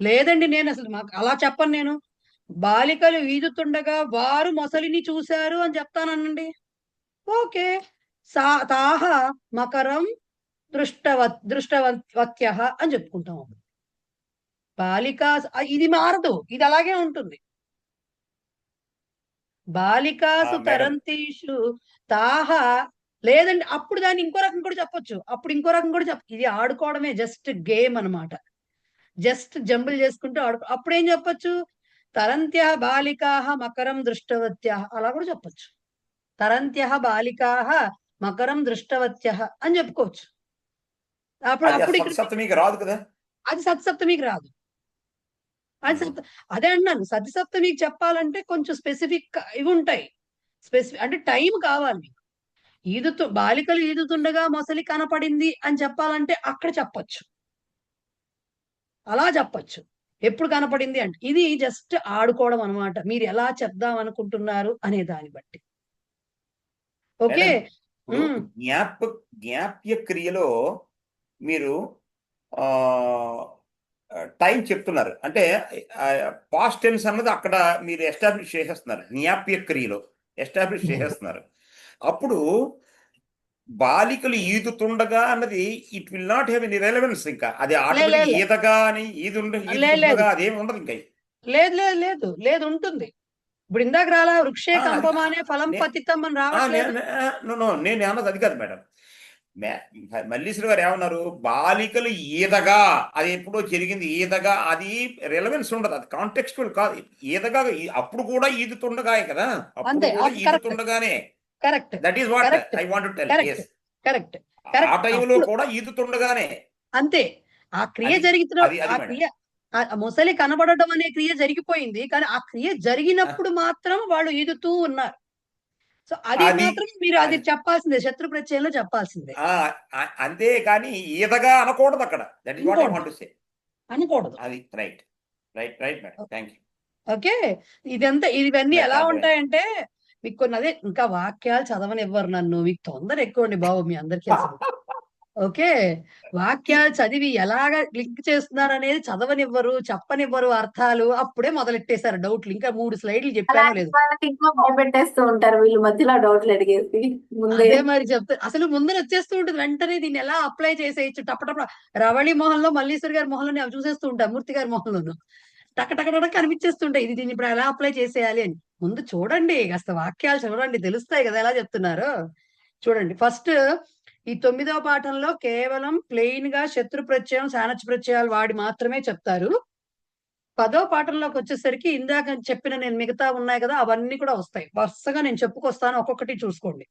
లేదండి నేను అసలు అలా చెప్పను నేను. బాలికలు ఈదుతుండగా వారు మొసలిని చూశారు అని చెప్తానండి. ఓకే. తాహ మకరం దృష్టవత్య అని చెప్పుకుంటాం. బాలిక ఇది మారదు, ఇది అలాగే ఉంటుంది. బాలికాసు మేడం. తరంతీషు తాహ. లేదండి అప్పుడు దాన్ని ఇంకో రకం కూడా చెప్పొచ్చు. ఇది ఆడుకోవడమే, జస్ట్ గేమ్ అన్నమాట. జస్ట్ జంబుల్ చేసుకుంటూ అప్పుడు ఏం చెప్పొచ్చు? తరంత్య బాలికాహ మకరం దృష్టవత్య అలా కూడా చెప్పొచ్చు. తరంత్య బాలికాహ మకరం దృష్టవత్య అని చెప్పుకోవచ్చు. అప్పుడు సప్తమికి రాదు కదా, అది సప్తమికి రాదు. అదే అంటున్నాను, సప్తమికి చెప్పాలంటే కొంచెం స్పెసిఫిక్ ఇవి ఉంటాయి. అంటే టైం కావాలి మీకు. బాలికలు ఈదుతుండగా మొసలి కనపడింది అని చెప్పాలంటే అక్కడ చెప్పొచ్చు, అలా చెప్పొచ్చు. ఎప్పుడు కనపడింది అంటే ఇది జస్ట్ ఆడుకోవడం అనమాట. మీరు ఎలా చెప్దాం అనుకుంటున్నారు అనే దాన్ని బట్టి. ఓకే. జ్ఞాప్య క్రియలో మీరు టైం చెప్తున్నారు అంటే పాస్ట్ టెన్స్ అన్నది అక్కడ మీరు ఎస్టాబ్లిష్ చేసేస్తున్నారు, జ్ఞాప్య క్రియలో ఎస్టాబ్లిష్ చేసేస్తున్నారు. అప్పుడు బాలికలు ఈదుతుండగా అన్నది it will not have any relevance. ఇంకా అది ఆటోమేటిక్ ఈదగా అని ఈదుతుండగా అదేమి ఉండదు. ఇంకా లేదు లేదు లేదు లేదు ఉంటుంది. ఇప్పుడు ఇందాక రాలా వృక్షే కంపమానే ఫలం పతితం అని రావట్లేదు. నేను అన్నది అది కాదు మేడం. మల్లీశ్వరి గారు ఏమన్నారు? బాలికలు ఈదగా, అది ఎప్పుడో జరిగింది ఈదగా, అది రెలవెన్స్ ఉండదు, అది కాంటెక్స్చువల్ కాదు. ఈదగా అప్పుడు కూడా ఈదుతుండగా కదా, అప్పుడు కూడా ఈదుతుండగానే. Correct. That is what I want to tell. Correct. ఆ టైంలో కూడా ఈదుతుండగానే అంతే. ఆ క్రియ జరుగుతున్న మొసలి కనబడటం అనే క్రియ జరిగిపోయింది, కానీ ఆ క్రియ జరిగినప్పుడు మాత్రం వాళ్ళు ఈదుతూ ఉన్నారు. సో అది మాత్రం మీరు అది చెప్పాల్సిందే, శత్రు ప్రత్యయంలో చెప్పాల్సిందే. అంతే కానీ ఈదగా అనకూడదు అక్కడ. That is what I want to say. అనకూడదు. అది right right right madam. Thank you. Okay. ఇవన్నీ ఎలా ఉంటాయంటే మీకు కొన్ని అదే ఇంకా వాక్యాలు చదవనివ్వరు నన్ను. మీకు తొందర ఎక్కువండి బాబు మీ అందరికీ అసలు. ఓకే. వాక్యాలు చదివి ఎలాగ లింక్ చేస్తున్నారు అనేది చదవనివ్వరు, చెప్పనివ్వరు అర్థాలు. అప్పుడే మొదలెట్టేశారు డౌట్లు. ఇంకా 3 స్లైడ్లు చెప్పానో లేదు. ఇంకో భయపెట్టేస్తూ ఉంటారు వీళ్ళు మధ్యలో డౌట్లు అడిగేసి ముందే. అదే మరి చెప్తే అసలు ముందర వచ్చేస్తూ ఉంటుంది వెంటనే దీన్ని ఎలా అప్లై చేసేయచ్చు టపటప. రవళి మొహంలో మల్లీశ్వరి గారి మొహంలో నేను చూసేస్తూ ఉంటాను, మూర్తి గారి మొహంలోను టక కనిపించేస్తుంటాయి. దీన్ని ఇప్పుడు ఎలా అప్లై చేసేయాలి అని. ముందు చూడండి, కాస్త వాక్యాలు చూడండి, తెలుస్తాయి కదా ఎలా చెప్తున్నారు. చూడండి ఫస్ట్ ఈ 9వ పాఠంలో కేవలం ప్లెయిన్ గా శత్రు ప్రత్యయం సానచ్ ప్రత్యయాలు వాడి మాత్రమే చెప్తారు. 10వ పాఠంలోకి వచ్చేసరికి ఇందాక చెప్పిన నేను మిగతా ఉన్నాయి కదా అవన్నీ కూడా వస్తాయి. వరుసగా నేను చెప్పుకొస్తాను, ఒక్కొక్కటి చూసుకోండి.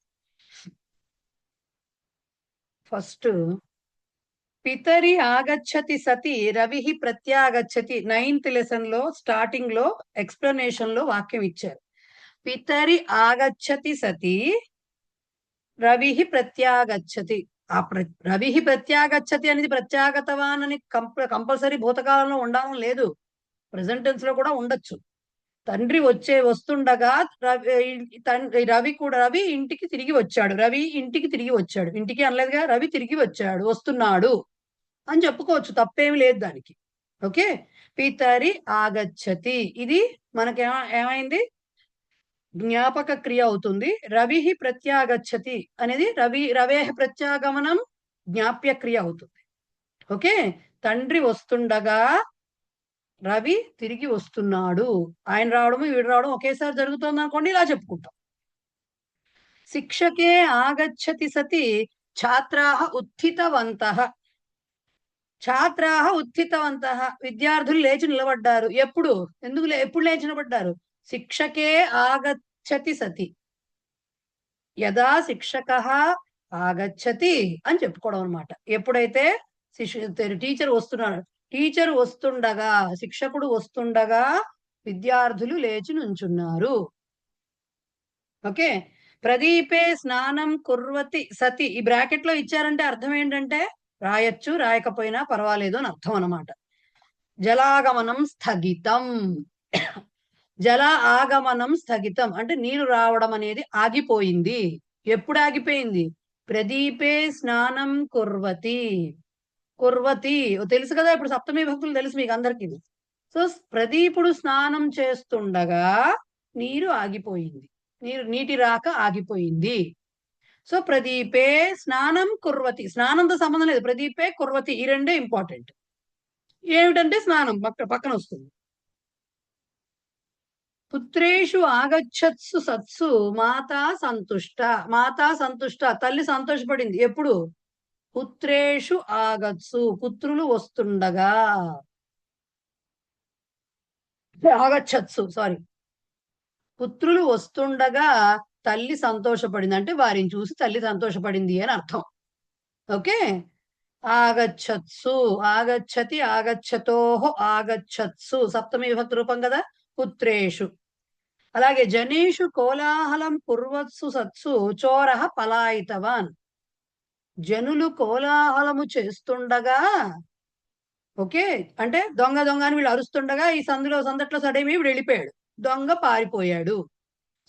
ఫస్ట్ పితరి ఆగచ్చతి సతి రవి ప్రత్యాగచ్చతి. 9th లెసన్ లో స్టార్టింగ్ లో ఎక్స్ప్లెనేషన్ లో వాక్యం ఇచ్చారు. పితరి ఆగచ్చతి సతి రవి ప్రత్యాగచ్చతి. రవి ప్రత్యాగచ్చతి అనేది ప్రత్యాగతవాన్ అని కంపల్సరీ భూతకాలంలో ఉండాలని లేదు, ప్రెసెంట్ టెన్స్ లో కూడా ఉండొచ్చు. తండ్రి వస్తుండగా రవి ఇంటికి తిరిగి వచ్చాడు. ఇంటికి అనలేదుగా, రవి తిరిగి వచ్చాడు, వస్తున్నాడు అని చెప్పుకోవచ్చు, తప్పేమి లేదు దానికి. ఓకే. పితరి ఆగచ్చతి ఇది మనకి ఏమైంది, జ్ఞాపక క్రియ అవుతుంది. రవి ప్రత్యాగచ్చతి అనేది రవే ప్రత్యాగమనం జ్ఞాప్య క్రియ అవుతుంది. ఓకే. తండ్రి వస్తుండగా రవి తిరిగి వస్తున్నాడు. ఆయన రావడము వీడు రావడం ఒకేసారి జరుగుతుంది అనుకోండి, ఇలా చెప్పుకుంటాం. శిక్షకే ఆగచ్చతి సతి ఛాత్రాః ఉత్థితవంతః. విద్యార్థులు లేచి నిలబడ్డారు. ఎప్పుడు లేచి నిలబడ్డారు? శిక్షకే ఆగచ్చతి సతి, యదా శిక్షకః ఆగచ్చతి అని చెప్పుకోవడం అనమాట. ఎప్పుడైతే టీచర్ వస్తుండగా, శిక్షకుడు వస్తుండగా విద్యార్థులు లేచి నుంచున్నారు. ఓకే. ప్రదీపే స్నానం కుర్వతి సతి. ఈ బ్రాకెట్ లో ఇచ్చారంటే అర్థం ఏంటంటే రాయొచ్చు, రాయకపోయినా పర్వాలేదు అని అర్థం అనమాట. జలాగమనం స్థగితం. జల ఆగమనం స్థగితం అంటే నీరు రావడం అనేది ఆగిపోయింది. ఎప్పుడు ఆగిపోయింది? ప్రదీపే స్నానం కుర్వతి. కుర్వతి తెలుసు కదా, ఇప్పుడు సప్తమి భక్తులు తెలుసు మీకు అందరికీ. సో ప్రదీపుడు స్నానం చేస్తుండగా నీరు ఆగిపోయింది, నీటి రాక ఆగిపోయింది. సో ప్రదీపే స్నానం కుర్వతి, స్నానంతో సంబంధం లేదు, ప్రదీపే కుర్వతి, ఈ రెండే ఇంపార్టెంట్. ఏమిటంటే స్నానం పక్కన వస్తుంది. పుత్రేషు ఆగచ్చత్సు సత్సు మాతా సంతుష్ట. మాతా సంతుష్ట, తల్లి సంతోషపడింది. ఎప్పుడు? పుత్రేషు ఆగత్సు, పుత్రులు వస్తుండగా. ఆగచ్చత్సు సారీ, పుత్రులు వస్తుండగా తల్లి సంతోషపడింది. అంటే వారిని చూసి తల్లి సంతోషపడింది అని అర్థం. ఓకే. ఆగచ్చత్సు, ఆగచ్చతి, ఆగచ్చతోహో, ఆగచ్చత్సు సప్తమి విభక్తి రూపం కదా. పుత్రేషు. అలాగే జనేషు కోలాహలం కుర్వత్సు సత్సు చోరః పలాయితవాన్. జనులు కోలాహలము చేస్తుండగా, ఓకే, అంటే దొంగ దొంగ అని వీళ్ళు అరుస్తుండగా ఈ సందట్లో సడేమి వెళ్ళిపోయాడు, దొంగ పారిపోయాడు.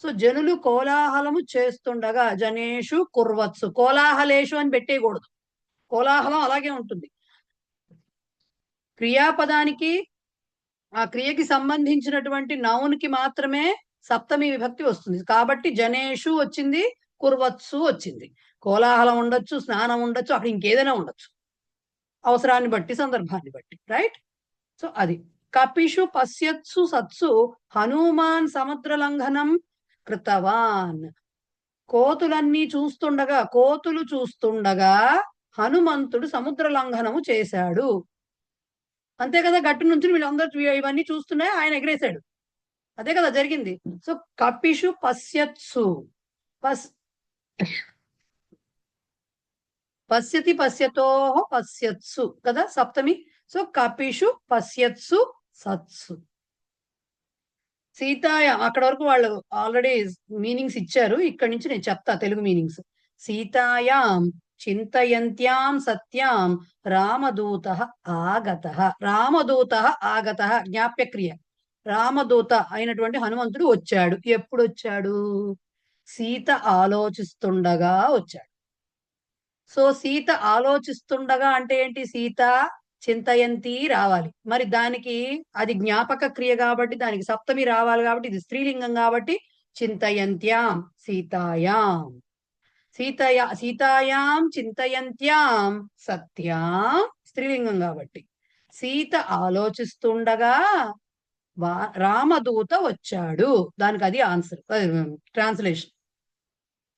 సో జనులు కోలాహలము చేస్తుండగా, జనేషు కుర్వత్సు, కోలాహలేషు అని పెట్టేయకూడదు, కోలాహలం అలాగే ఉంటుంది. క్రియాపదానికి ఆ క్రియకి సంబంధించినటువంటి నౌన్ కి మాత్రమే సప్తమి విభక్తి వస్తుంది. కాబట్టి జనేషు వచ్చింది, కుర్వత్సు వచ్చింది. కోలాహలం ఉండొచ్చు, స్నానం ఉండొచ్చు, అక్కడ ఇంకేదైనా ఉండొచ్చు, అవసరాన్ని బట్టి, సందర్భాన్ని బట్టి. రైట్. సో అది. కపిషు పశ్యత్సు సత్సు హనుమాన్ సముద్ర లంఘనం కృతవాన్. కోతులన్నీ చూస్తుండగా, కోతులు చూస్తుండగా హనుమంతుడు సముద్ర లంఘనము చేశాడు. అంతే కదా, గట్టు నుంచి వీళ్ళందరూ ఇవన్నీ చూస్తున్నాయి, ఆయన ఎగరేశాడు. అదే కదా జరిగింది. సో కపిషు పశ్యత్సు, పశ్యతి పశ్యతో పశ్యత్సు కదా సప్తమి. సో కపిషు పశ్యత్సు సత్సు. సీతాయాం, అక్కడ వరకు వాళ్ళు ఆల్రెడీ మీనింగ్స్ ఇచ్చారు, ఇక్కడి నుంచి నేను చెప్తా తెలుగు మీనింగ్స్. సీతాయాం చింతయంత్యాం సత్యాం రామదూత ఆగత. రామదూత ఆగత జ్ఞాప్యక్రియ. రామదూత అయినటువంటి హనుమంతుడు వచ్చాడు. ఎప్పుడు వచ్చాడు? సీత ఆలోచిస్తుండగా వచ్చాడు. సో సీత ఆలోచిస్తుండగా అంటే ఏంటి? సీత చింతయంతి రావాలి. మరి దానికి అది జ్ఞాపక క్రియ కాబట్టి దానికి సప్తమి రావాలి, కాబట్టి ఇది స్త్రీలింగం కాబట్టి చింతయంత్యాం సీతాయాం. సీతాయాం చింతయంత్యాం సత్యాం స్త్రీలింగం కాబట్టి. సీత ఆలోచిస్తుండగా రామదూత వచ్చాడు. దానికి అది ఆన్సర్, ట్రాన్స్లేషన్.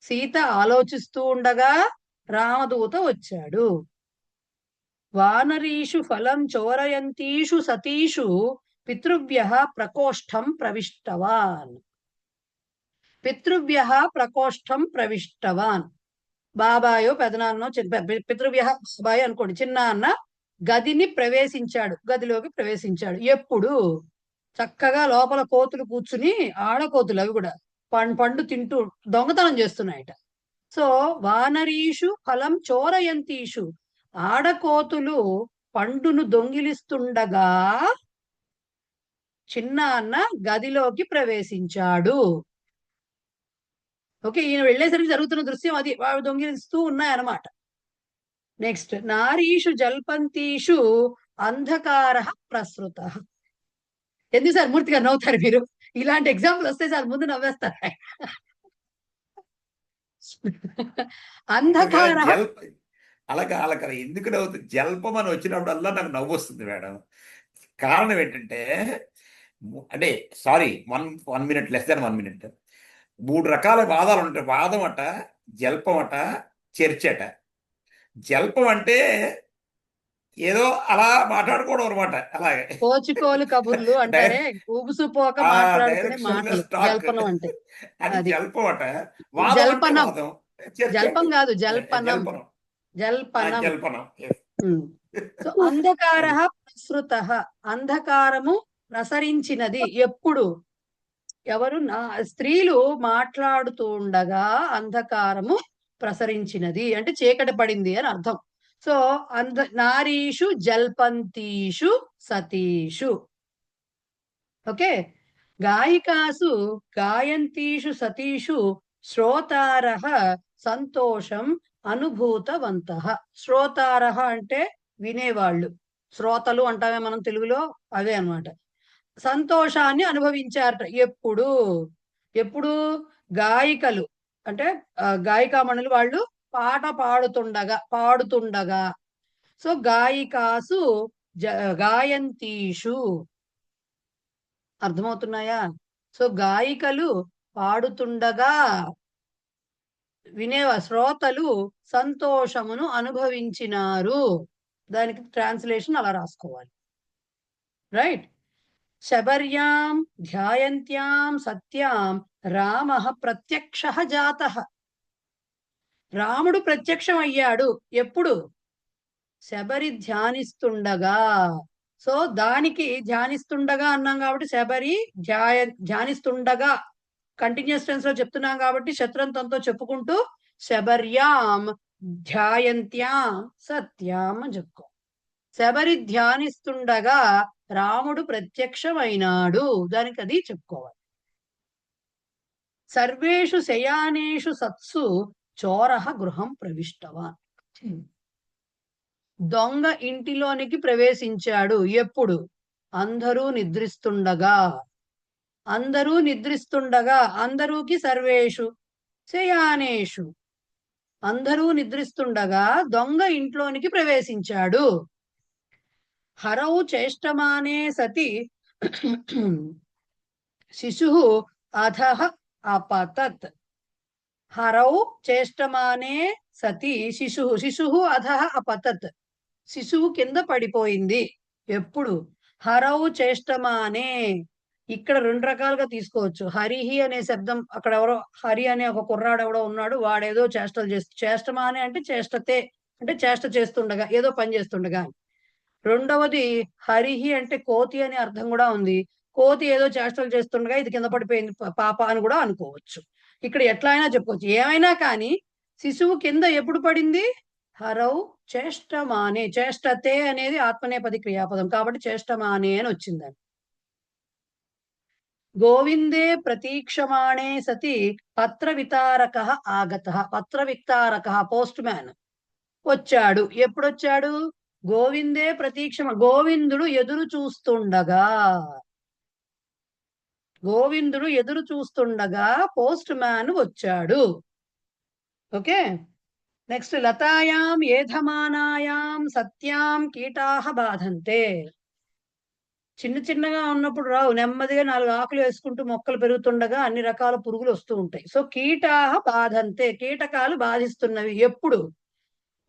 సీత ఆలోచిస్తూ ఉండగా రామదూత వచ్చాడు. వానరీషు ఫలం చోరయంతీషు సతీషు పితృభ్యః ప్రకోష్ఠం ప్రవిష్టవాన్. పితృభ్యః ప్రకోష్ఠం ప్రవిష్టవాన్. బాబాయో పెదనాన్నో పితృభ్యః బాబాయ్ అనుకోండి, చిన్న అన్న గదిని ప్రవేశించాడు, గదిలోకి ప్రవేశించాడు. ఎప్పుడు? చక్కగా లోపల కోతులు కూర్చుని, ఆడకోతులు అవి కూడా పండు తింటూ దొంగతనం చేస్తున్నాయట. సో వానరీషు ఫలం చోరయంతీషు, ఆడకోతులు పండును దొంగిలిస్తుండగా చిన్న అన్న గదిలోకి ప్రవేశించాడు. ఓకే, ఈయన వెళ్ళేసరికి జరుగుతున్న దృశ్యం అది, వాడు దొంగిలిస్తూ ఉన్నాయన్నమాట. నెక్స్ట్, నారీషు జల్పంతీషు అంధకార ప్రసృత. ఎందుకు సార్ మూర్తి గారు నవ్వుతారు మీరు? ఇలాంటి ఎగ్జాంపుల్ వస్తే సార్ ముందు నవ్వేస్తారు. అంధకార అలా ఎందుకు నవ్వుతుంది? జల్పం అని వచ్చినప్పుడల్లా నాకు నవ్వు వస్తుంది మేడం. కారణం ఏంటంటే, అంటే sorry, 1 minute, less than 1 minute. 3 రకాల వాదాలు ఉంటాయి. వాదం అట, జల్పం అట, చర్చ అట. జల్పం అంటే ఏదో అలా మాట్లాడుకోవడం అనమాట. అలాగే కోచికోలు కబుర్లు అంటారే, ఊగుసుపోక మాట్లాడుకునే మాటలు జల్పనం అంటే. అది జల్పం అట. జల్పనం, జల్పం కాదు, జల్పనం. జల్పనం. సో అంధకార ప్రసృత, అంధకారము ప్రసరించినది. ఎప్పుడు? ఎవరు? స్త్రీలు మాట్లాడుతూ ఉండగా అంధకారము ప్రసరించినది అంటే చీకటి పడింది అని అర్థం. సో నారీషు జల్పంతీషు సతీషు. ఓకే, గాయికాసు గాయంతీషు సతీషు శ్రోతారః సంతోషం అనుభూతవంతః. శ్రోతారః అంటే వినేవాళ్ళు, శ్రోతలు అంటామే మనం తెలుగులో, అవే అన్నమాట. సంతోషాన్ని అనుభవించారట. ఎప్పుడు ఎప్పుడు గాయికలు అంటే గాయికామణులు వాళ్ళు పాట పాడుతుండగా. సో గాయికాసు గాయంతీషు, అర్థమవుతున్నాయా? సో గాయికలు పాడుతుండగా శ్రోతలు సంతోషమును అనుభవించినారు. దానికి ట్రాన్స్లేషన్ అలా రాసుకోవాలి, రైట్? శబర్యాం ధ్యాయంత్యాం సత్యాం రామః ప్రత్యక్షః జాతః. రాముడు ప్రత్యక్షం అయ్యాడు ఎప్పుడు? శబరి ధ్యానిస్తుండగా. సో దానికి ధ్యానిస్తుండగా అన్నాం కాబట్టి శబరి ధ్యానిస్తుండగా కంటిన్యూస్ టెన్స్ లో చెప్తున్నాం కాబట్టి శత్రంతంతో చెప్పుకుంటూ శబర్యాం ధ్యాయంత్యాం సత్యాం అని చెప్పుకో. శబరి ధ్యానిస్తుండగా రాముడు ప్రత్యక్షమైనాడు, దానికి అది చెప్పుకోవాలి. సర్వేషు శయానేషు సత్సు చోరః గృహం ప్రవిష్టవాన్. దొంగ ఇంటిలోనికి ప్రవేశించాడు ఎప్పుడు? అందరూ నిద్రిస్తుండగా. అందరూ నిద్రిస్తుండగా, అందరూకి సర్వేషు శయానేషు, అందరూ నిద్రిస్తుండగా దొంగ ఇంట్లోనికి ప్రవేశించాడు. హరౌ చేష్టమానే సతి శిశుః అధః అపతత్. హరౌ చేష్టమానే సతి శిశుః అధః అపతత్. శిశువు కింద పడిపోయింది ఎప్పుడు? హరౌ చేష్టమానే. ఇక్కడ రెండు రకాలుగా తీసుకోవచ్చు. హరిహి అనే శబ్దం, అక్కడ ఎవరో హరి అనే ఒక కుర్రాడు ఎవడో ఉన్నాడు, వాడేదో చేష్టలు చేష్టమానే అంటే చేష్టతే అంటే చేష్ట చేస్తుండగా, ఏదో పని చేస్తుండగా. రెండవది హరిహి అంటే కోతి అనే అర్థం కూడా ఉంది. కోతి ఏదో చేష్టలు చేస్తుండగా ఇది కింద పడిపోయింది పాప అని కూడా అనుకోవచ్చు. ఇక్కడ ఎట్లా అయినా చెప్పుకోవచ్చు. ఏమైనా కానీ శిశువు కింద ఎప్పుడు పడింది? హరౌ చేష్టమానే. చేష్టతే అనేది ఆత్మనేపది క్రియాపదం కాబట్టి చేష్టమానే అని వచ్చిందని. గోవిందే ప్రతీక్షమాణే సతి పత్ర వితారక ఆగత. పత్ర వితారక పోస్ట్ మ్యాన్ వచ్చాడు. ఎప్పుడు వచ్చాడు? గోవిందే గోవిందుడు ఎదురు చూస్తుండగా. గోవిందుడు ఎదురు చూస్తుండగా పోస్ట్ మ్యాన్ వచ్చాడు. ఓకే, నెక్స్ట్ లతాయాం ఏధమానాయాం సత్యాం కీటాహ బాధంతే. చిన్నగా ఉన్నప్పుడు రావు, నెమ్మదిగా 4 ఆకులు వేసుకుంటూ మొక్కలు పెరుగుతుండగా అన్ని రకాల పురుగులు వస్తూ ఉంటాయి. సో కీటాహ బాధంతే, కీటకాలు బాధిస్తున్నవి ఎప్పుడు?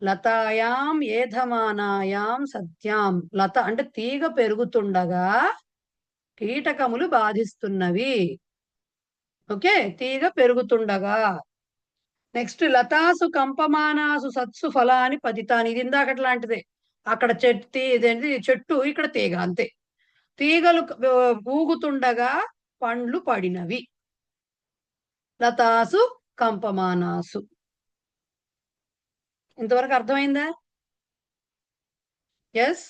లతాయాం ఏధమానాయాం సత్యాం. లత అంటే తీగ పెరుగుతుండగా కీటకములు బాధిస్తున్నవి. ఓకే, తీగ పెరుగుతుండగా. నెక్స్ట్ లతాసు కంపమానాసు సత్సు ఫలాని పతితాని. ఇది ఇందాకట్లాంటిదే. అక్కడ ఇదేంటి చెట్టు, ఇక్కడ తీగ, అంతే. తీగలు ఊగుతుండగా పండ్లు పడినవి. లతాసు కంపమానాసు. ఇంతవరకు అర్థమైందా? ఎస్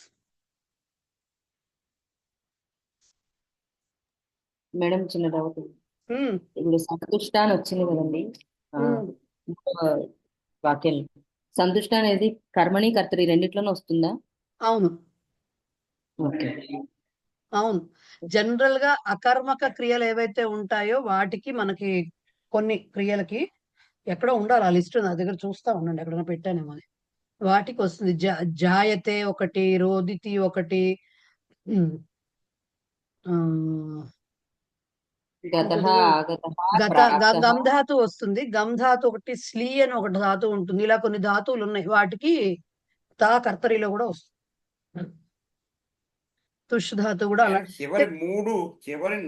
మేడం, చిన్న డౌట్. ఇప్పుడు సంతుష్ట అని వచ్చింది కదండి వాక్యం. సంతుష్ట అనేది కర్మణి కర్తరి రెండిట్లోనే వస్తుందా? అవును, ఓకే. అవును. జనరల్ గా అకర్మక క్రియలు ఏవైతే ఉంటాయో వాటికి మనకి కొన్ని క్రియలకి ఎక్కడో ఉండాలి ఆ లిస్ట్, నా దగ్గర చూస్తా ఉండండి, ఎక్కడైనా పెట్టానేమో. వాటికి వస్తుంది. జాయతే ఒకటి, రోదితి ఒకటి, గమ్ ధాతు వస్తుంది. గమ్ ధాతు ఒకటి, స్లీ అని ఒక ధాతు ఉంటుంది. ఇలా కొన్ని ధాతువులు ఉన్నాయి, వాటికి తా కర్తరిలో కూడా వస్తుంది. తుష్ ధాతు కూడా అలా. చివరి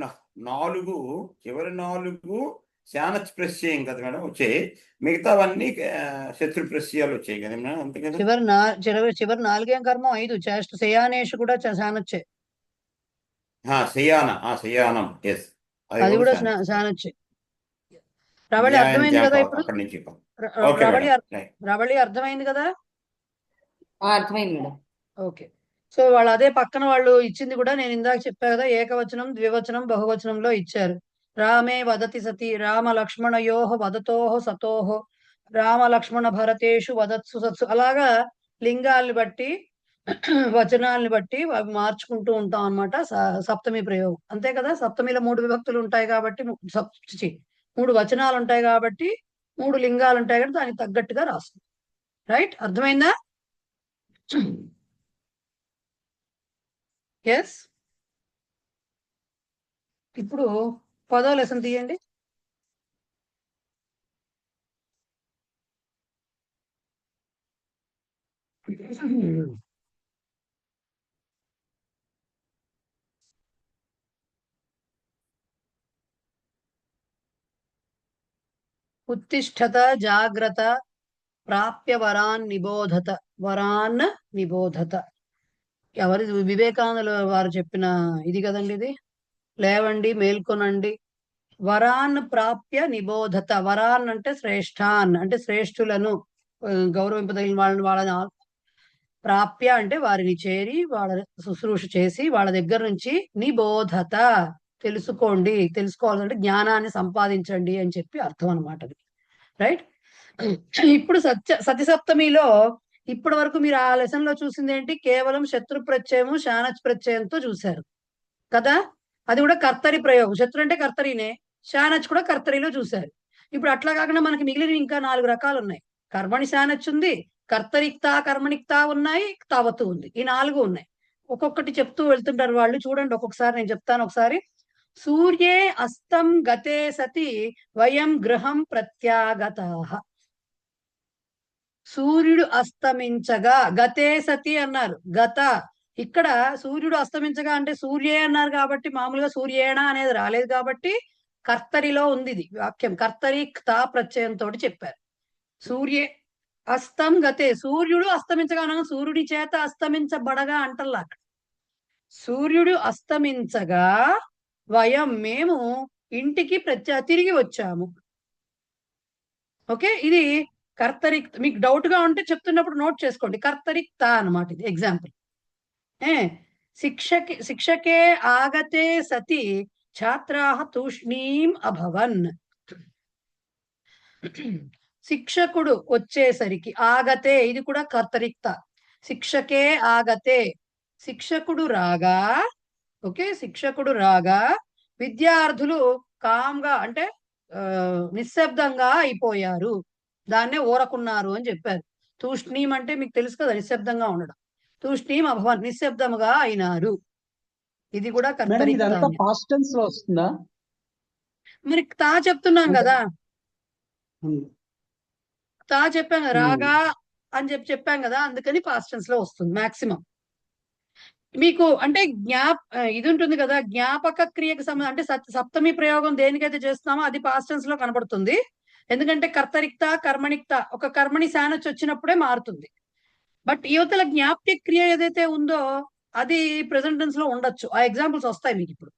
నాలుగు శానచ్ ప్రశ్యయం కదా మేడం వచ్చాయి. మిగతావన్నీ శత్రు ప్రశ్యాలు వచ్చాయి కదా మేడం, అంతే కదా? చివరి 4 కర్మ 5 చేష్ట. శయానేషు కూడా శానచ్చే. శయానం, ఎస్, అది కూడా శానచ్చే. రవళి అర్థమైంది కదా ఇప్పుడు? రవళి అర్థమైంది కదా? అర్థమైంది మేడం. ఓకే. సో వాళ్ళు అదే పక్కన వాళ్ళు ఇచ్చింది కూడా నేను ఇందాక చెప్పా కదా, ఏకవచనం ద్వివచనం బహువచనంలో ఇచ్చారు. రామే వదతి సతి రామ లక్ష్మణయోహ వదతోహ సతోహ రామ లక్ష్మణ భరతేషు వదత్సు సత్సు, అలాగా లింగాల్ని బట్టి వచనాల్ని బట్టి అవి మార్చుకుంటూ ఉంటాం అనమాట. సప్తమి ప్రయోగం అంతే కదా. సప్తమిలో 3 విభక్తులు ఉంటాయి కాబట్టి 3 వచనాలు ఉంటాయి కాబట్టి 3 లింగాలు ఉంటాయి కాబట్టి దానికి తగ్గట్టుగా రాస్తుంది. రైట్, అర్థమైందా? ఎస్. ఇప్పుడు 10వ లెసన్ తీయండి. ఉత్తిష్ఠత జాగ్రత్త ప్రాప్య వరాన్ నిబోధత. వరాన్ నిబోధత ఎవరి? వివేకానందుల వారు చెప్పిన ఇది కదండి ఇది. లేవండి, మేల్కొనండి. వరాన్ ప్రాప్య నిబోధత. వరాన్ అంటే శ్రేష్ఠాన్, అంటే శ్రేష్ఠులను గౌరవింపదగిన వాళ్ళని ప్రాప్య అంటే వారిని చేరి వాళ్ళ శుశ్రూష చేసి వాళ్ళ దగ్గర నుంచి నిబోధత తెలుసుకోండి, తెలుసుకోవాలంటే జ్ఞానాన్ని సంపాదించండి అని చెప్పి అర్థం అనమాట అది. రైట్. ఇప్పుడు సతి సప్తమిలో ఇప్పటి వరకు మీరు ఆ లెసన్ లో చూసింది ఏంటి? కేవలం శత్రు ప్రత్యయము శానచ్ ప్రత్యయంతో చూశారు కదా. అది కూడా కర్తరి ప్రయోగం. శత్రు అంటే కర్తరినే, శానచ్ కూడా కర్తరిలో చూశారు. ఇప్పుడు అట్లా కాకుండా మనకి మిగిలిన ఇంకా 4 రకాలు ఉన్నాయి. కర్మణి శానచ్ ఉంది, కర్తరిక్తా కర్మణిక్తా ఉన్నాయి, తావత్తు ఉంది. ఈ 4 ఉన్నాయి. ఒక్కొక్కటి చెప్తూ వెళ్తుంటారు వాళ్ళు. చూడండి ఒక్కొక్కసారి నేను చెప్తాను ఒకసారి. సూర్యే అస్తం గతే సతి వయం గృహం ప్రత్యాగతాః. సూర్యుడు అస్తమించగా గతే సతి అన్నారు. గత ఇక్కడ సూర్యుడు అస్తమించగా అంటే సూర్యే అన్నారు కాబట్టి మామూలుగా సూర్యేణ అనేది రాలేదు కాబట్టి కర్తరిలో ఉంది ఇది వాక్యం. కర్తరి తా ప్రత్యయంతో చెప్పారు. సూర్యే అస్తం గతే, సూర్యుడు అస్తమించగా అనగా సూర్యుడి చేత అస్తమించబడగా అంటల్లా అక్కడ. సూర్యుడు అస్తమించగా వయం మేము ఇంటికి తిరిగి వచ్చాము. ఓకే, ఇది కర్తరిక్. మీకు డౌట్ గా ఉంటే చెప్తున్నప్పుడు నోట్ చేసుకోండి. కర్తరిక్త అనమాట ఇది ఎగ్జాంపుల్. శిక్షకే ఆగతే సతి ఛాత్రాః తూష్ణీం అభవన్. శిక్షకుడు వచ్చేసరికి ఆగతే, ఇది కూడా కర్తరిక్త. శిక్షకే ఆగతే, శిక్షకుడు రాగా. ఓకే, శిక్షకుడు రాగా విద్యార్థులు కామ్గా అంటే నిశ్శబ్దంగా అయిపోయారు. దాన్నే ఊరకున్నారు అని చెప్పారు. తూష్ణీం అంటే మీకు తెలుసు కదా, నిశ్శబ్దంగా ఉండడం. తూష్ణీం అభవన్, నిశ్శబ్దముగా అయినారు. ఇది కూడా కర్తరిక్త. పాస్ట్ టెన్స్ లో వస్తుందా? మరి తా చెప్తున్నాం కదా, తా చెప్పాం కదా, రాగా అని చెప్పాం కదా, అందుకని పాస్ట్ టెన్స్ లో వస్తుంది మాక్సిమం. మీకు అంటే ఇది ఉంటుంది కదా, జ్ఞాపక క్రియకు సంబంధం అంటే సప్తమి ప్రయోగం దేనికైతే చేస్తున్నామో అది పాస్ట్ టెన్స్ లో కనబడుతుంది. ఎందుకంటే కర్తరిక్త కర్మణిక్త ఒక కర్మణి శానచ్ వచ్చినప్పుడే మారుతుంది. బట్ యువతల జ్ఞాప్య క్రియ ఏదైతే ఉందో అది ప్రెసెంట్ టెన్స్ లో ఉండొచ్చు. ఆ ఎగ్జాంపుల్స్ వస్తాయి మీకు ఇప్పుడు.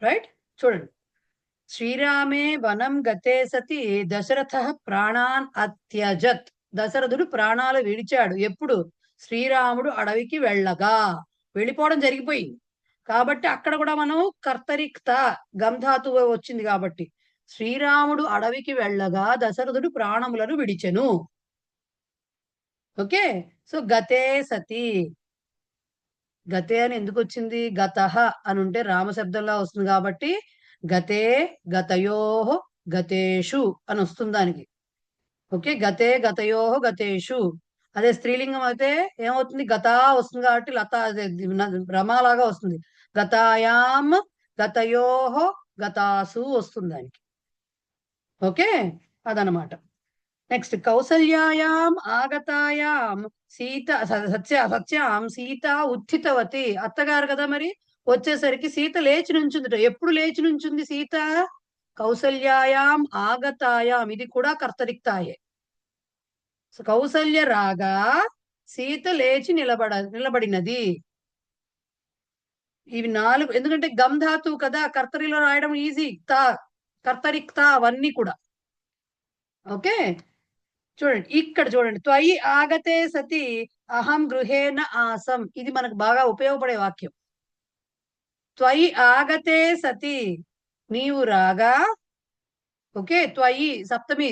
రైట్, చూడండి. శ్రీరామే వనం గతే సతి దశరథ ప్రాణాన్ అత్యజత్. దశరథుడు ప్రాణాలు విడిచాడు. ఎప్పుడు? శ్రీరాముడు అడవికి వెళ్ళిపోవడం జరిగిపోయింది కాబట్టి అక్కడ కూడా మనం కర్తరిక్త గంధాతు వచ్చింది కాబట్టి శ్రీరాముడు అడవికి వెళ్ళగా దశరథుడు ప్రాణములను విడిచెను. ఓకే, సో గతే సతి. గతే అని ఎందుకు వచ్చింది? గతః అని ఉంటే రామశబ్దంలా వస్తుంది కాబట్టి గతే గతయోః గతేషు అని వస్తుంది దానికి. ఓకే, గతే గతయోః గతేషు. అదే స్త్రీలింగం అయితే ఏమవుతుంది? గతా వస్తుంది కాబట్టి లత రమాలాగా వస్తుంది. గతాయాం గతయోః గతాసు వస్తుంది దానికి. ఓకే, అదనమాట. నెక్స్ట్ కౌసల్యాయాం ఆగతాయాం సత్యాం సీత ఉత్థితవతి. అత్తగారు కదా మరి, వచ్చేసరికి సీత లేచి నుంచుందిట. ఎప్పుడు లేచి నుంచుంది సీత? కౌసల్యాయాం ఆగతాయాం, ఇది కూడా కర్తరిక్తాయే. కౌసల్య రాగా సీత లేచి నిలబడినది. ఇవి 4. ఎందుకంటే గంధాతు కదా, కర్తరిలో రాయడం ఈజీ. కర్తరిక్త అవన్నీ కూడా. ఓకే, చూడండి ఇక్కడ చూడండి, త్వయి ఆగతే సతి అహం గృహేణ ఆసం, ఇది మనకు బాగా ఉపయోగపడే వాక్యం. త్వయి ఆగతే సతి, నీవు రాగా, ఓకే, త్వయి సప్తమి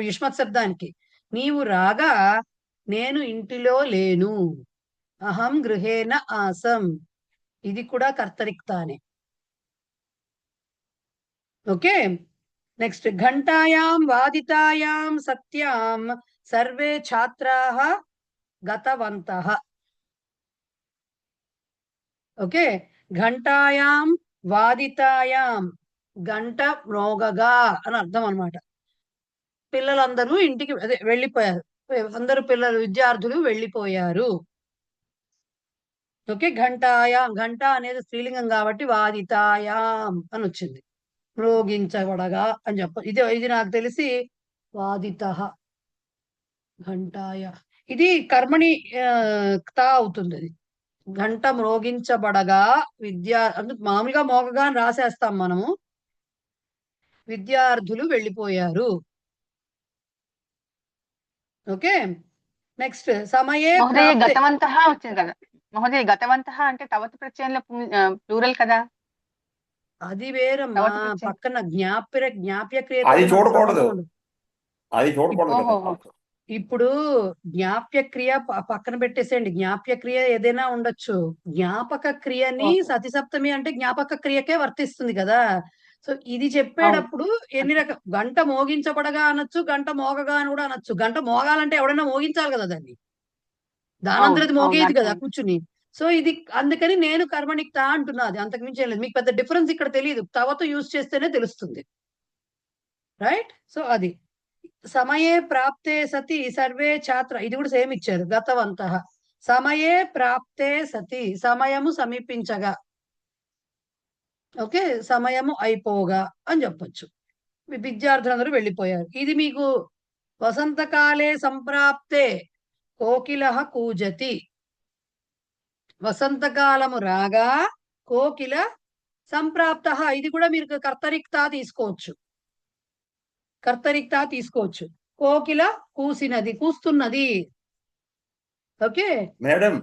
యుష్మత్ శబ్దానికి, నీవు రాగా నేను ఇంటిలో లేను. అహం గృహేణ ఆసం, ఇది కూడా కర్తరిక్తానే. ఓకే, నెక్స్ట్ ఘంటాయాం వాదితాయాం సత్యాం సర్వే ఛాత్రాః గతవంతః. ఓకే, ఘంటాయాం వాదితాయాం, గంట మ్రోగగా అని అర్థం అన్నమాట. పిల్లలందరూ ఇంటికి అదే వెళ్ళిపోయారు, అందరూ పిల్లలు విద్యార్థులు వెళ్ళిపోయారు. ఓకే, ఘంటాయాం, ఘంట అనేది స్త్రీలింగం కాబట్టి వాదితాయాం అని వచ్చింది. మ్రోగించబడగా అని ఇది నాకు తెలిసి వాదిత ఘంటాయ, ఇది కర్మణి క్తా అవుతుంది. అది గంట మ్రోగించబడగా అంటే మామూలుగా మోగగా అని రాసేస్తాం మనము. విద్యార్థులు వెళ్ళిపోయారు. Okay, next సమయే మహోదయ ప్రాప్తే. గతవంతః వచ్చింది కదా మహోదయ, గతవంతః అంటే తవత్ ప్రత్యయంలో ప్లూరల్ కదా. అది వేరమ్మా, తవత్ ప్రత్యయం. పక్కన జ్ఞాప్య క్రియ అది చూడకూడదు, అది చూడకూడదు ఓహో. కదా. ఇప్పుడు జ్ఞాప్య క్రియ పక్కన పెట్టేసేయండి. జ్ఞాప్య క్రియ ఏదైనా ఉండొచ్చు, జ్ఞాపక క్రియని ఓహో. సతి సప్తమి అంటే జ్ఞాపక క్రియకే వర్తిస్తుంది కదా. సో ఇది చెప్పేటప్పుడు ఎన్ని గంట మోగించబడగా అనొచ్చు, గంట మోగగా అని కూడా అనొచ్చు. గంట మోగాలంటే ఎవడైనా మోగించాలి కదా దాన్ని, దానంతరది మోగేది కదా కూర్చుని. సో ఇది అందుకని నేను కర్మణిక్త అంటున్నా, అది అంతకుమించి ఏం లేదు. మీకు పెద్ద డిఫరెన్స్ ఇక్కడ తెలియదు, తవతో యూజ్ చేస్తేనే తెలుస్తుంది. రైట్, సో అది సమయే ప్రాప్తే సతి సర్వే ఛాత్ర, ఇది కూడా సేమ్ ఇచ్చారు. గతవంతః సమయే ప్రాప్తే సతి, సమయము సమీపించగా, ఓకే, సమయము అయిపోగా అని చెప్పొచ్చు. విద్యార్థులందరూ వెళ్ళిపోయారు. ఇది మీకు వసంతకాలే సంప్రాప్తే కోకిలః కూజతి, వసంతకాలము రాగా కోకిల సంప్రాప్తః, ఇది కూడా మీరు కర్తరిక్తా తీసుకోవచ్చు. కర్తరిక్తా తీసుకోవచ్చు. కోకిల కూసినది, కూస్తున్నది. ఓకే మేడం,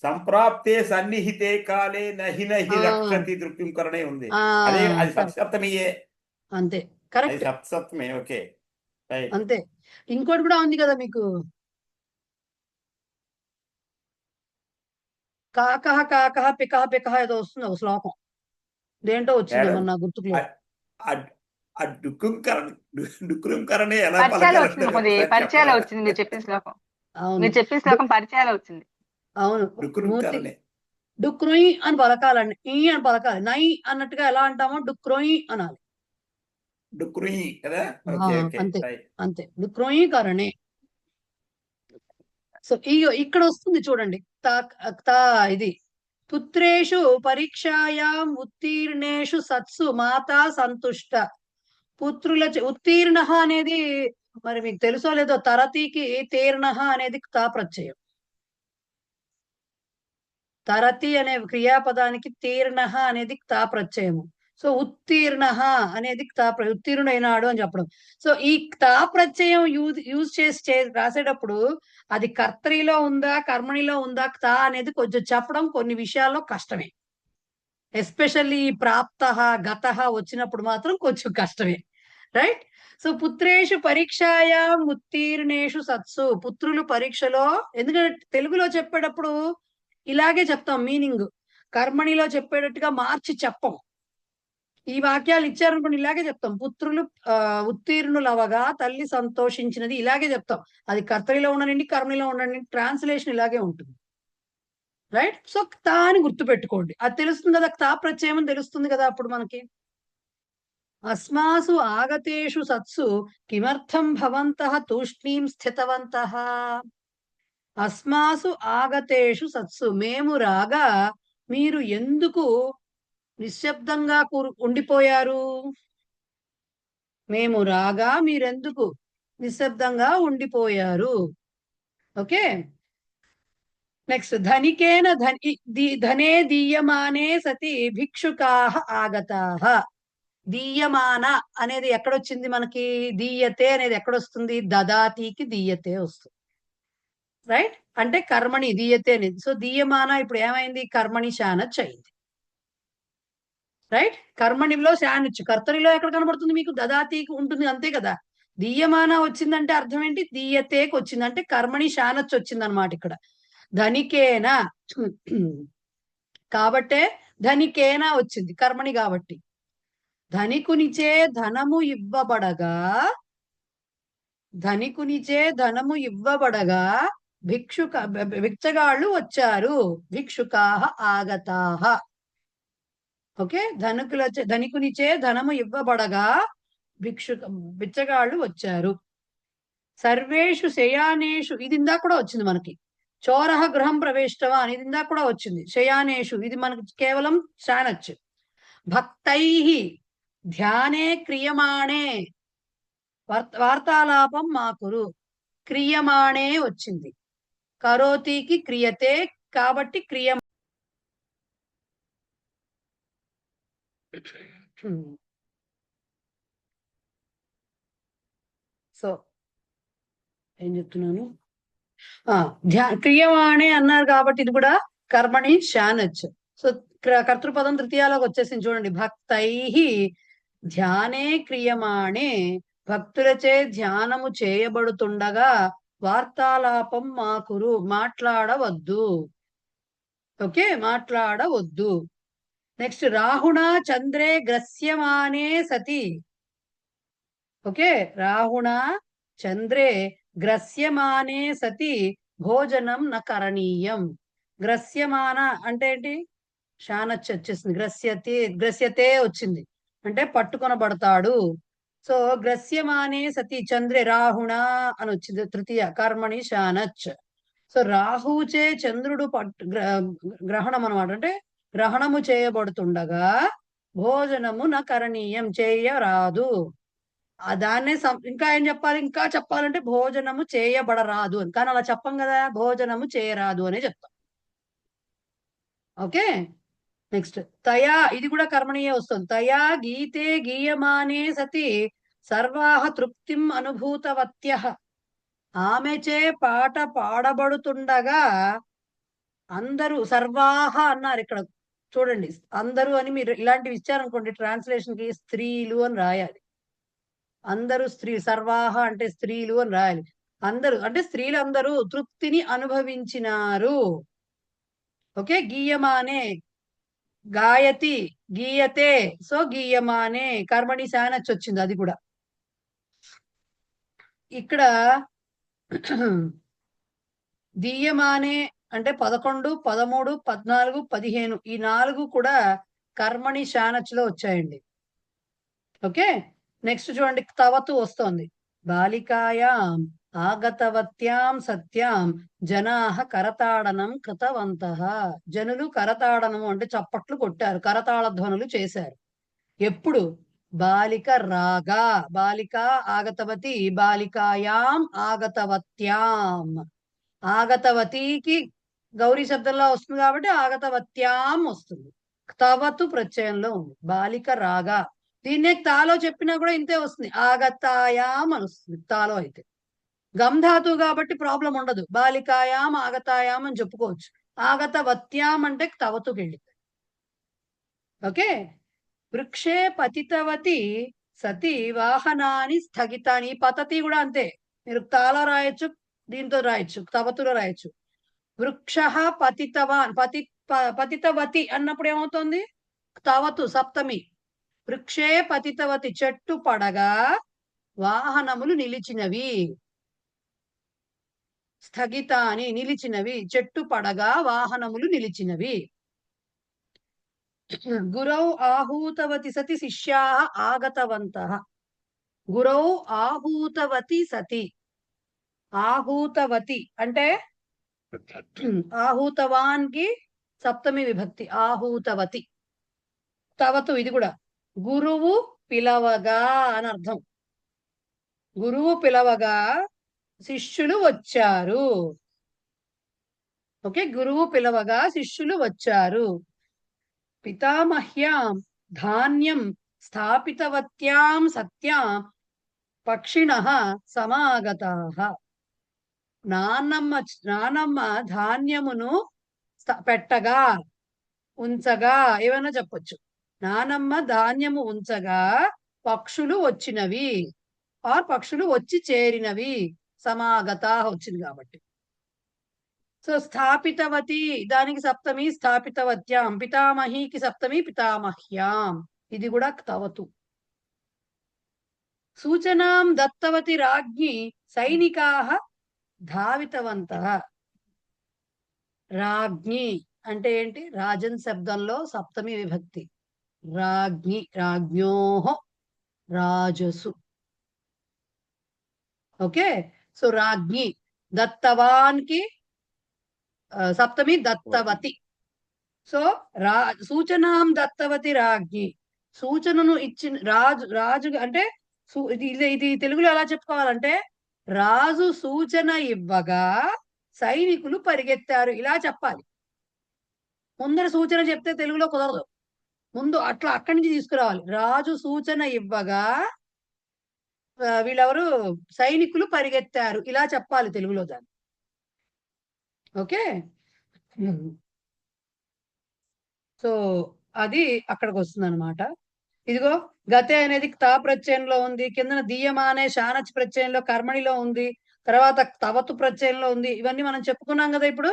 సంప్రాప్తే సన్నిహితే కాలే నహి నహి రక్షతి దృక్యం కరణే ఉంది. అదే అది సప్తమియే, అంతే, అది కరెక్ట్, సప్తమి. ఓకే, అంతే. ఇంకోటి కూడా ఉంది కదా మీకు, కాకః కాకః పికః పికః ఏదో వస్తుంది ఒక శ్లోకం, దేంటో వచ్చింది మేడం, నా గుర్తుకులో. ఆ డుక్కురం కరణే ఎలా పరిచయాలు వచ్చింది మహోదయ, పరిచయాలు వచ్చింది మీరు చెప్పిన శ్లోకం. అవును, మీరు చెప్పిన శ్లోకం పరిచయాలు వచ్చింది. అవును. డుక్కురం మూర్తి కరణే, డుక్రోయి అని పలకాలండి, ఈ అని పలకాలి. నై అన్నట్టుగా ఎలా అంటామో డుక్రోయి అనాలి. డుక్కురుయి కదా. ఓకే, ఓకే, అంతే రైట్. అంతే, డుక్రోయి కరణే. సో ఇక్కడ వస్తుంది చూడండి, ఇది పుత్రేషు పరీక్షాయాం ఉత్తీర్ణేషు సత్సు మాతా సంతుష్ట. పుత్రుల ఉత్తీర్ణ అనేది మరి మీకు తెలుసో లేదో, తరతికి తీర్ణ అనేది తా ప్రత్యయం. తరతి అనే క్రియాపదానికి తీర్ణ అనేది తా ప్రత్యయము. సో ఉత్తీర్ణ అనేది ఉత్తీర్ణుడైనాడు అని చెప్పడం. సో ఈ తా ప్రత్యయం యూజ్ చేసి రాసేటప్పుడు అది కర్తరిలో ఉందా కర్మణిలో ఉందా, తా అనేది కొంచెం చెప్పడం కొన్ని విషయాల్లో కష్టమే. ఎస్పెషల్లీ ప్రాప్త గత వచ్చినప్పుడు మాత్రం కొంచెం కష్టమే. రైట్, సో పుత్రేషు పరీక్షాయాం ఉత్తీర్ణేషు సత్సు, పుత్రులు పరీక్షలో, ఎందుకంటే తెలుగులో చెప్పేటప్పుడు ఇలాగే చెప్తాం మీనింగ్, కర్మణిలో చెప్పేటట్టుగా మార్చి చెప్పం. ఈ వాక్యాలు ఇచ్చారనుకోండి ఇలాగే చెప్తాం, పుత్రులు ఉత్తీర్ణులవగా తల్లి సంతోషించినది, ఇలాగే చెప్తాం. అది కర్తరిలో ఉండనండి కర్మణిలో ఉండనండి, ట్రాన్స్లేషన్ ఇలాగే ఉంటుంది. రైట్, సో తా అని గుర్తు పెట్టుకోండి, అది తెలుస్తుంది కదా, తా ప్రత్యయం అని తెలుస్తుంది కదా అప్పుడు మనకి. అస్మాసు ఆగతేషు సత్సు కిమర్థం భవంతః తూష్ణీం స్థితవంతః. అస్మాసు ఆగతేషు సత్సు, మేము రాగా మీరు ఎందుకు నిశ్శబ్దంగా ఉండిపోయారు? మేము రాగా మీరెందుకు నిశ్శబ్దంగా ఉండిపోయారు? ఓకే, నెక్స్ట్ ధనికేన ధనే దీయమానే సతి భిక్షుకాః ఆగతాః. దీయమాన అనేది ఎక్కడొచ్చింది మనకి? దీయతే అనేది ఎక్కడొస్తుంది? దదాతికి దీయతే వస్తుంది. రైట్? అంటే కర్మణి దీయతే అనేది. సో దీయమాన ఇప్పుడు ఏమైంది? కర్మణి శానచ్ అయింది. రైట్? కర్మణిలో శానచ్, కర్తరిలో ఎక్కడ కనబడుతుంది మీకు? దదాతికి ఉంటుంది, అంతే కదా. దీయమాన వచ్చిందంటే అర్థం ఏంటి? దీయతేకి వచ్చింది అంటే కర్మణి శానచ్ వచ్చింది అనమాట ఇక్కడ. ధనికేన కాబట్టే ధనికేన వచ్చింది కర్మణి కాబట్టి. ధనికునిచే ధనము ఇవ్వబడగా, ధనికునిచే ధనము ఇవ్వబడగా భిక్షగాళ్ళు వచ్చారు. భిక్షుకాహ ఆగతాహ. ఓకే, ధనికునిచే ధనము ఇవ్వబడగా బిచ్చగాళ్ళు వచ్చారు. సర్వేషు శయానేషు, ఇది ఇందాక కూడా వచ్చింది మనకి. చోరహ గృహం ప్రవేశితవా అని ఇది ఇందాక కూడా వచ్చింది. శయానేషు ఇది మనకి కేవలం శానచ్. భక్తై ధ్యానే క్రియమాణే, వార్తాలాపం మాకురు. క్రియమాణే వచ్చింది, కరోతికి క్రియతే కాబట్టి క్రియ. సో ఏం చెప్తున్నాను? క్రియమాణే అన్నారు కాబట్టి ఇది కూడా కర్మణి శానచ్. సో కర్తృపదం తృతీయాలోకి వచ్చేసింది చూడండి. భక్తై ధ్యానే క్రియమాణే, భక్తులచే ధ్యానము చేయబడుతుండగా వార్తాలాపం మాకురు, మాట్లాడవద్దు. ఓకే, మాట్లాడవద్దు. నెక్స్ట్ రాహుణ చంద్రే గ్రస్యమానే సతి. ఓకే, రాహుణ చంద్రే గ్రస్యమానే సతి భోజనం న కరణీయం. గ్రస్యమాన అంటే ఏంటి? శానచ్ వచ్చేసింది. గ్రస్యతే వచ్చింది అంటే పట్టుకొనబడతాడు. సో గ్రస్యమానే సతి చంద్రే రాహుణ అని వచ్చింది తృతీయ, కర్మణి శానచ్. సో రాహుచే చంద్రుడు గ్రహణం అనమాట, అంటే గ్రహణము చేయబడుతుండగా భోజనము న కరణీయం, చేయరాదు. దాన్నే ఇంకా ఏం చెప్పాలి? ఇంకా చెప్పాలంటే భోజనము చేయబడరాదు అని. కానీ అలా చెప్పం కదా, భోజనము చేయరాదు అనే చెప్తాం. ఓకే, నెక్స్ట్ తయా, ఇది కూడా కర్మణీయే వస్తుంది. తయా గీతే గీయమానే సతి సర్వాహ తృప్తిం అనుభూతవత్యః. ఆమెచే పాట పాడబడుతుండగా అందరూ, సర్వాహ అన్నారు ఇక్కడ చూడండి. అందరూ అని మీరు ఇలాంటివి ఇచ్చారనుకోండి ట్రాన్స్లేషన్ కి స్త్రీలు అని రాయాలి. అందరూ స్త్రీ, సర్వాహ అంటే స్త్రీలు అని రాయాలి. అందరూ అంటే స్త్రీలందరూ తృప్తిని అనుభవించినారు. ఓకే, గీయమానే, గాయతి, గీయతే. సో గీయమానే కర్మణి శానచ్ వచ్చింది అది కూడా. ఇక్కడ దీయమానే అంటే 11, 13, 14, 15 ఈ 4 కూడా కర్మణి శానచ్ లో వచ్చాయండి. ఓకే, నెక్స్ట్ చూడండి, తవతు వస్తోంది. బాలికాయాం ఆగతవత్యాం సత్యాం జనాహ కరతాడనం కృతవంతః. జనులు కరతాడనము అంటే చప్పట్లు కొట్టారు, కరతాళ ధ్వనులు చేశారు. ఎప్పుడు? బాలిక రాగా, బాలిక ఆగతవతి, బాలికాయాం ఆగతవత్యాం. ఆగతవతికి గౌరీ శబ్దంలో వస్తుంది కాబట్టి ఆగతవత్యాం వస్తుంది. తవతు ప్రత్యయంలో ఉంది. బాలిక రాగా, దీన్నే తాలో చెప్పినా కూడా ఇంతే వస్తుంది, ఆగతాయాం అని వస్తుంది తాలో అయితే. గంధాతు కాబట్టి ప్రాబ్లం ఉండదు, బాలికాయాం ఆగతాయాం అని చెప్పుకోవచ్చు. ఆగతవత్యాం అంటే తవతుకి వెళ్ళింది. ఓకే, వృక్షే పతితవతి సతి వాహనాన్ని స్థగితాని. పతతి కూడా అంతే, మీరు తాలో రాయొచ్చు, దీంతో రాయొచ్చు, తవతులో రాయొచ్చు. వృక్ష పతితవాన్, పతితవతి అన్నప్పుడు ఏమవుతుంది? తవతు సప్తమి. వృక్షే పతితవతి, చెట్టు పడగా వాహనములు నిలిచినవి. స్థగితాని నిలిచినవి, చెట్టు పడగా వాహనములు నిలిచినవి. గురౌ ఆహూతవతి సతి శిష్యా ఆగతవంతః. గురౌ ఆహూతవతి సతి, ఆహూతవతి అంటే ఆహూతవాన్ కి సప్తమి విభక్తి, ఆహూతవతి. తవతు ఇది కూడా గురువు పిలవగా అని అర్థం. గురువు పిలవగా శిష్యులు వచ్చారు. ఓకే, గురువు పిలవగా శిష్యులు వచ్చారు. పితామహ్యాం ధాన్యం స్థాపితవత్యాం సత్యాం పక్షిణః సమాగతాః. నానమ్మ ధాన్యమును పెట్టగా, ఉంచగా, ఏమైనా చెప్పొచ్చు. నానమ్మ ధాన్యము ఉంచగా పక్షులు వచ్చినవి, ఆర్ పక్షులు వచ్చి చేరినవి, సమాగత వచ్చింది కాబట్టి. సో స్థాపితవతి దానికి సప్తమి స్థాపితవత్యాం, పితామహీకి సప్తమి పితామహ్యాం, ఇది కూడా తవతు. సూచనాం దత్తవతి రాజ్ఞి సైనికాః ధావితవంతః. రాజ్ఞి అంటే ఏంటి? రాజన్ శబ్దంలో సప్తమి విభక్తి. రాజ్ఞి, రాజ్ఞోః, రాజసు. Okay, so రాజ్ఞి. దత్తవాన్ కి సప్తమి దత్తవతి. సో సూచనాం దత్తవతి రాజ్ఞి, సూచనను ఇచ్చిన రాజు అంటే ఇది తెలుగులో ఎలా చెప్పుకోవాలంటే, రాజు సూచన ఇవ్వగా సైనికులు పరిగెత్తారు, ఇలా చెప్పాలి. ముందర సూచన చెప్తే తెలుగులో కుదరదు, ముందు అట్లా అక్కడి నుంచి తీసుకురావాలి. రాజు సూచన ఇవ్వగా వీళ్ళెవరు సైనికులు పరిగెత్తారు, ఇలా చెప్పాలి తెలుగులో దాన్ని. ఓకే, సో అది అక్కడికి వస్తుంది అనమాట. ఇదిగో గతే అనేది తా ప్రత్యయంలో ఉంది, కిందన దీయమానే శానచ్ ప్రత్యయంలో కర్మణిలో ఉంది, తర్వాత తవతు ప్రత్యయంలో ఉంది. ఇవన్నీ మనం చెప్పుకున్నాం కదా ఇప్పుడు,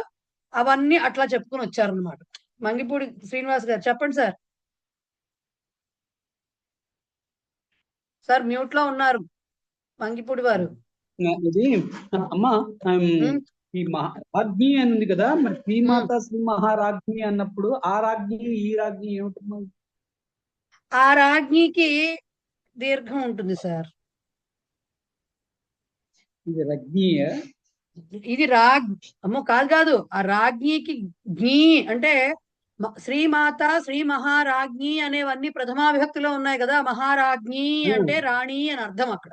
అవన్నీ అట్లా చెప్పుకుని వచ్చారనమాట. మంగిపూడి శ్రీనివాస్ గారు చెప్పండి సార్. సార్ మ్యూట్ లో ఉన్నారు మంగిపూడి వారు. ఇది అమ్మా, ఈ రాజ్ఞి అని ఉంది కదా, మరి శ్రీమాత శ్రీ మహారాజ్ఞి అన్నప్పుడు ఆ రాజ్ఞి ఈ రాజ్ఞి ఏమిటమ్మా? ఆ రాజ్ఞికి దీర్ఘం ఉంటుంది సార్. ఇది రజ్ఞి, ఇది అమ్మో కాదు. ఆ రాజ్ఞికి జ్ఞి అంటే శ్రీమాత శ్రీ మహారాజ్ఞి అనేవన్నీ ప్రథమా విభక్తిలో ఉన్నాయి కదా. మహారాజ్ఞి అంటే రాణి అని అర్థం అక్కడ.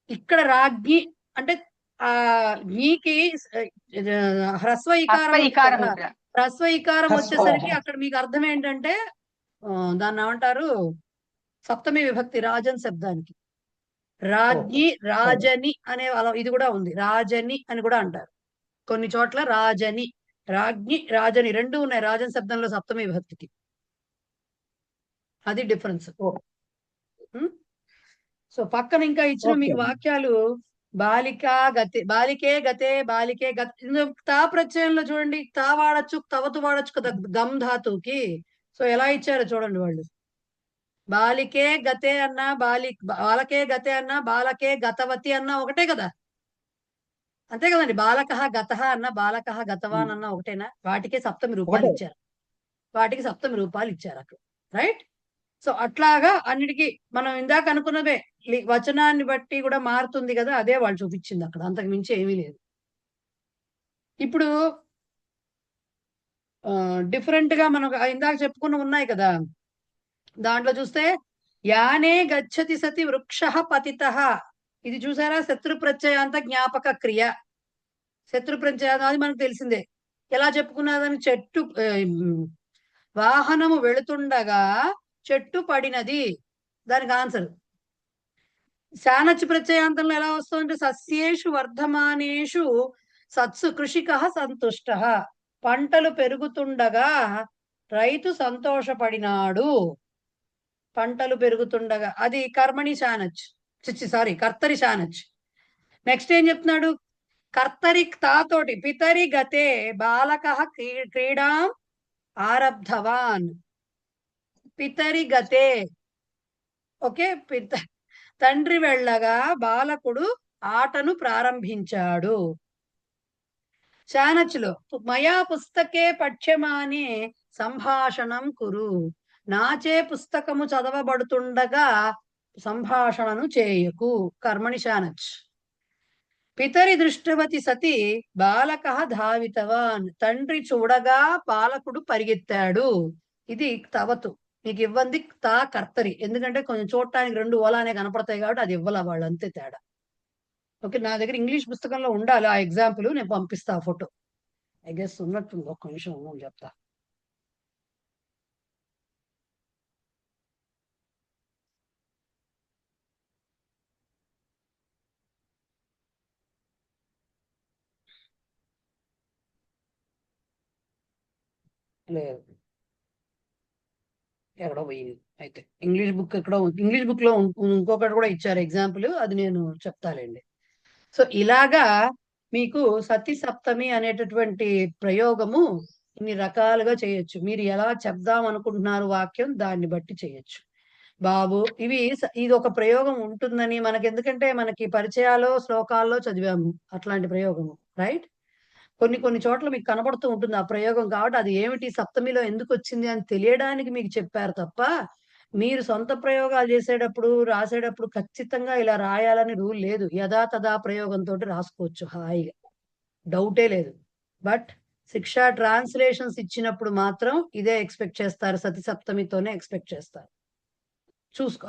ఇక్కడ రాజ్ఞి అంటే ఆ జ్ఞికి హ్రస్వ ఇకారం వచ్చేసరికి అక్కడ మీకు అర్థం ఏంటంటే, దాన్ని ఏమంటారు, సప్తమి విభక్తి రాజన్ శబ్దానికి. రాజ్ఞి, రాజని అనే ఇది కూడా ఉంది, రాజని అని కూడా అంటారు కొన్ని చోట్ల. రాజని, రాజ్ఞి, రాజని రెండు ఉన్నాయి రాజన్ శబ్దంలో సప్తమి విభక్తికి. అది డిఫరెన్స్. సో పక్కన ఇంకా ఇచ్చిన మీకు వాక్యాలు బాలికా గతే, బాలికే గతే, బాలికే గతే. తా ప్రత్యయంలో చూడండి, తా వాడచ్చు, తవతు వాడచ్చు కదా గమ్ ధాతుకి. సో ఎలా ఇచ్చారో చూడండి వాళ్ళు. బాలికే గతే అన్నా, బాలకే గతే అన్నా, బాలకే గతవతి అన్నా ఒకటే కదా, అంతే కదండి. బాలకః గతః అన్న, బాలకః గతవాన్ అన్న ఒకటేనా? వాటికే సప్తమి రూపాలు ఇచ్చారు, వాటికి సప్తమి రూపాలు ఇచ్చారు అక్కడ, రైట్? సో అట్లాగా అన్నిటికీ మనం ఇందాక అనుకున్నదే, వచనాన్ని బట్టి కూడా మారుతుంది కదా, అదే వాళ్ళు చూపించింది అక్కడ, అంతకు మించి ఏమీ లేదు. ఇప్పుడు డిఫరెంట్ గా మనం ఇందాక చెప్పుకున్న ఉన్నాయి కదా, దాంట్లో చూస్తే యానే గచ్చతి సతి వృక్షః పతితః, ఇది చూసారా? శత్రు ప్రత్యయాంత జ్ఞాపక క్రియ. శత్రు ప్రత్యయాంత అది మనకు తెలిసిందే. ఎలా చెప్పుకున్నదని, చెట్టు వాహనము వెళుతుండగా చెట్టు పడినది, దానికి ఆన్సర్. శానచ్ ప్రత్యయాంతంలో ఎలా వస్తుందంటే, సస్యేషు వర్ధమానేషు సత్సు కృషికః సంతుష్టః, పంటలు పెరుగుతుండగా రైతు సంతోషపడినాడు. పంటలు పెరుగుతుండగా, అది కర్మణి శానచ్, సారీ కర్తరి శానచ్. నెక్స్ట్ ఏం చెప్తున్నాడు? కర్తరి తాతోటి, పితరి గతే బాలకః క్రీడాం ఆరబ్ధవాన్. పితరి గతే, ఓకే, తండ్రి వెళ్ళగా బాలకుడు ఆటను ప్రారంభించాడు. శానచ్లో మయా పుస్తకే పఠ్యమానే సంభాషణం కురు, నాచే పుస్తకము చదవబడుతుండగా సంభాషణను చేయకు, కర్మణి శానచ్. పితరి దృష్టవతి సతి బాలకః ధావితవాన్, తండ్రి చూడగా బాలకుడు పరిగెత్తాడు. ఇది తవతు. మీకు ఇవ్వంది తా కర్తరి, ఎందుకంటే కొంచెం చూడటానికి రెండు ఓలానే కనపడతాయి కాబట్టి అది ఇవ్వాల వాళ్ళు, అంతే తేడా. ఓకే, నా దగ్గర ఇంగ్లీష్ పుస్తకంలో ఉండాలి ఆ ఎగ్జాంపుల్, నేను పంపిస్తా ఫోటో. ఐ గెస్ ఉన్నట్టుంది, ఒక్క నిమిషం చెప్తా. లేదు, ఎక్కడో పోయింది. అయితే ఇంగ్లీష్ బుక్ ఎక్కడో ఇంగ్లీష్ బుక్ లో ఇంకొకటి కూడా ఇచ్చారు ఎగ్జాంపుల్, అది నేను చెప్తాలేండి. సో ఇలాగా మీకు సతీ సప్తమి అనేటటువంటి ప్రయోగము ఇన్ని రకాలుగా చేయొచ్చు. మీరు ఎలా చెప్దాం అనుకుంటున్నారు వాక్యం, దాన్ని బట్టి చేయొచ్చు. బాబు ఇది ఒక ప్రయోగం ఉంటుందని మనకి, ఎందుకంటే మనకి పరిచయాలు శ్లోకాల్లో చదివాము అట్లాంటి ప్రయోగము, రైట్? కొన్ని చోట్ల మీకు కనబడుతూ ఉంటుంది ఆ ప్రయోగం, కాబట్టి అది ఏమిటి సప్తమిలో ఎందుకు వచ్చింది అని తెలియడానికి మీకు చెప్పారు తప్ప, మీరు సొంత ప్రయోగాలు చేసేటప్పుడు రాసేటప్పుడు ఖచ్చితంగా ఇలా రాయాలని రూల్ లేదు. యథాతథా ప్రయోగంతో రాసుకోవచ్చు హాయిగా, డౌటే లేదు. బట్ శిక్షా ట్రాన్స్లేషన్స్ ఇచ్చినప్పుడు మాత్రం ఇదే ఎక్స్పెక్ట్ చేస్తారు, సతి సప్తమితోనే ఎక్స్పెక్ట్ చేస్తారు. చూసుకో,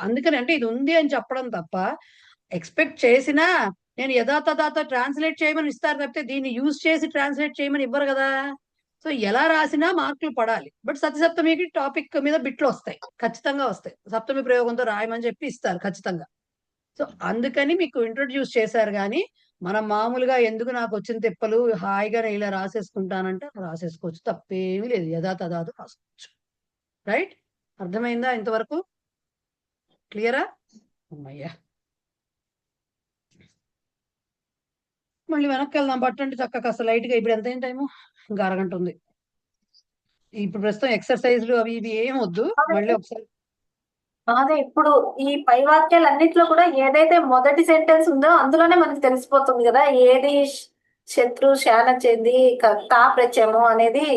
అందుకని అంటే ఇది ఉంది అని చెప్పడం తప్ప, ఎక్స్పెక్ట్ చేసినా నేను యథాతథాతో ట్రాన్స్లేట్ చేయమని ఇస్తారు తప్పితే దీన్ని యూజ్ చేసి ట్రాన్స్లేట్ చేయమని ఇవ్వరు కదా. సో ఎలా రాసినా మార్కులు పడాలి. బట్ సతి సప్తమికి టాపిక్ మీద బిట్లు వస్తాయి, ఖచ్చితంగా వస్తాయి. సప్తమి ప్రయోగంతో రాయమని చెప్పి ఇస్తారు ఖచ్చితంగా. సో అందుకని మీకు ఇంట్రొడ్యూస్ చేశారు. కానీ మనం మామూలుగా ఎందుకు నాకు వచ్చిన తిప్పలు, హాయిగా నేను ఇలా రాసేసుకుంటానంటే రాసేసుకోవచ్చు, తప్పేమీ లేదు. యథాతథాతో రాసుకోవచ్చు. రైట్? అర్థమైందా ఇంతవరకు? క్లియరా? అమ్మయ్యా, మళ్ళీ వెనక్కి వెళ్దాం. పట్టండి చక్కగా అసలు లైట్ గా. ఇప్పుడు ఎంత అయిన టైము? ఇంకా అరగంట ఉంది. ఇప్పుడు ప్రస్తుతం ఎక్సర్సైజ్లు అవి ఇవి ఏం వద్దు. మళ్ళీ ఒకసారి అదే ఇప్పుడు ఈ పై వాక్యాలు అన్నిట్లో కూడా ఏదైతే మొదటి సెంటెన్స్ ఉందో అందులోనే మనకి తెలిసిపోతుంది కదా, ఏది శత్రు శాన చెంది తా ప్రత్యయము అనేది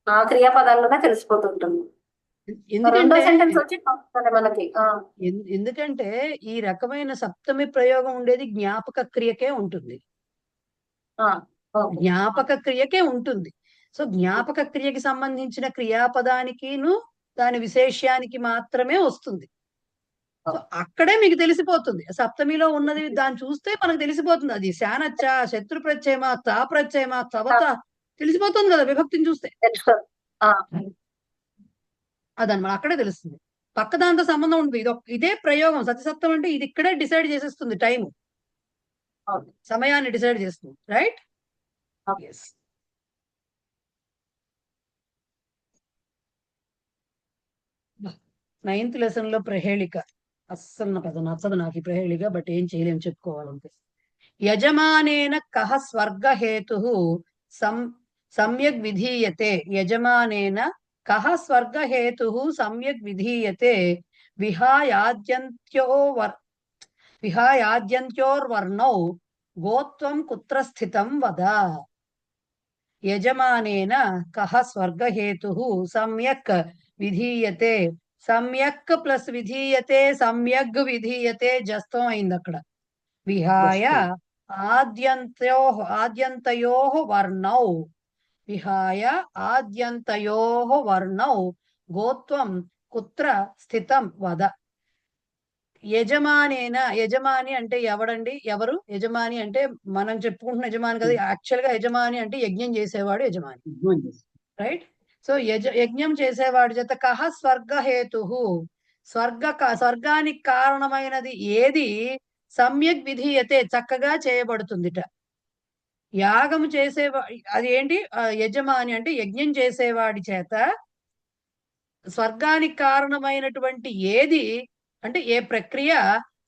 ఆ క్రియాపదాల్లోనే తెలిసిపోతుంటుంది. రెండో ఎందుకంటే సెంటెన్స్ వచ్చి మనకి ఎందుకంటే ఈ రకమైన సప్తమి ప్రయోగం ఉండేది జ్ఞాపక క్రియకే ఉంటుంది. జ్ఞాపక క్రియకే ఉంటుంది. సో జ్ఞాపక క్రియకి సంబంధించిన క్రియాపదానికిను దాని విశేష్యానికి మాత్రమే వస్తుంది. సో అక్కడే మీకు తెలిసిపోతుంది. సప్తమిలో ఉన్నది దాన్ని చూస్తే మనకు తెలిసిపోతుంది. అది శానచ్చ, శత్రు ప్రత్యయమా, తా ప్రత్యయమా, తవత తెలిసిపోతుంది కదా విభక్తిని చూస్తే. అదనమాట, అక్కడే తెలుస్తుంది. పక్క దాంతో సంబంధం ఉంటుంది. ఇదే ప్రయోగం. సత్యసప్తం అంటే ఇది ఇక్కడే డిసైడ్ చేసేస్తుంది, టైము సమయాన్ని డిసైడ్ చేస్తుంది. రైట్? ఎస్. నైన్త్ లెసన్ లో ప్రహేళిక అస్సలు నాకు నచ్చదు, నాకు ఈ ప్రహేళిక. బట్ ఏం చేయలేము, చెప్పుకోవాలంటే. యజమానేన కహ స్వర్గహేతు సమ్యక్ విధీయతే. యజమానేన కహ స్వర్గహేతు సమ్యక్ విధీయతే విహాయాద్యంత్యోర్వర్ణౌ గోత్వం కుత్ర స్థితం వద. యజమానేన కహ స్వర్గహేతు సమ్యక్ విధీయతే. సమ్యక్ ప్లస్ విధీయతే, సమ్యగ్ విధీయతే, జస్తం అయింది అక్కడ. విహాయ ఆద్యంతయోః వర్ణౌ. విహాయ ఆద్యంతయోః వర్ణౌ గోత్వం కుత్ర స్థితం వద. యజమానేన, యజమాని అంటే ఎవడండి? ఎవరు యజమాని అంటే? మనం చెప్పుకుంటున్న యజమాని కదా, యాక్చువల్ గా యజమాని అంటే యజ్ఞం చేసేవాడు యజమాని. రైట్? సో యజ్ఞం చేసేవాడి చేత కహ స్వర్గహేతు, స్వర్గానికి కారణమైనది ఏది సమ్యక్ విధీయతే చక్కగా చేయబడుతుందిట. యాగం అది ఏంటి? యజమాని అంటే యజ్ఞం చేసేవాడి చేత స్వర్గానికి కారణమైనటువంటి ఏది అంటే ఏ ప్రక్రియ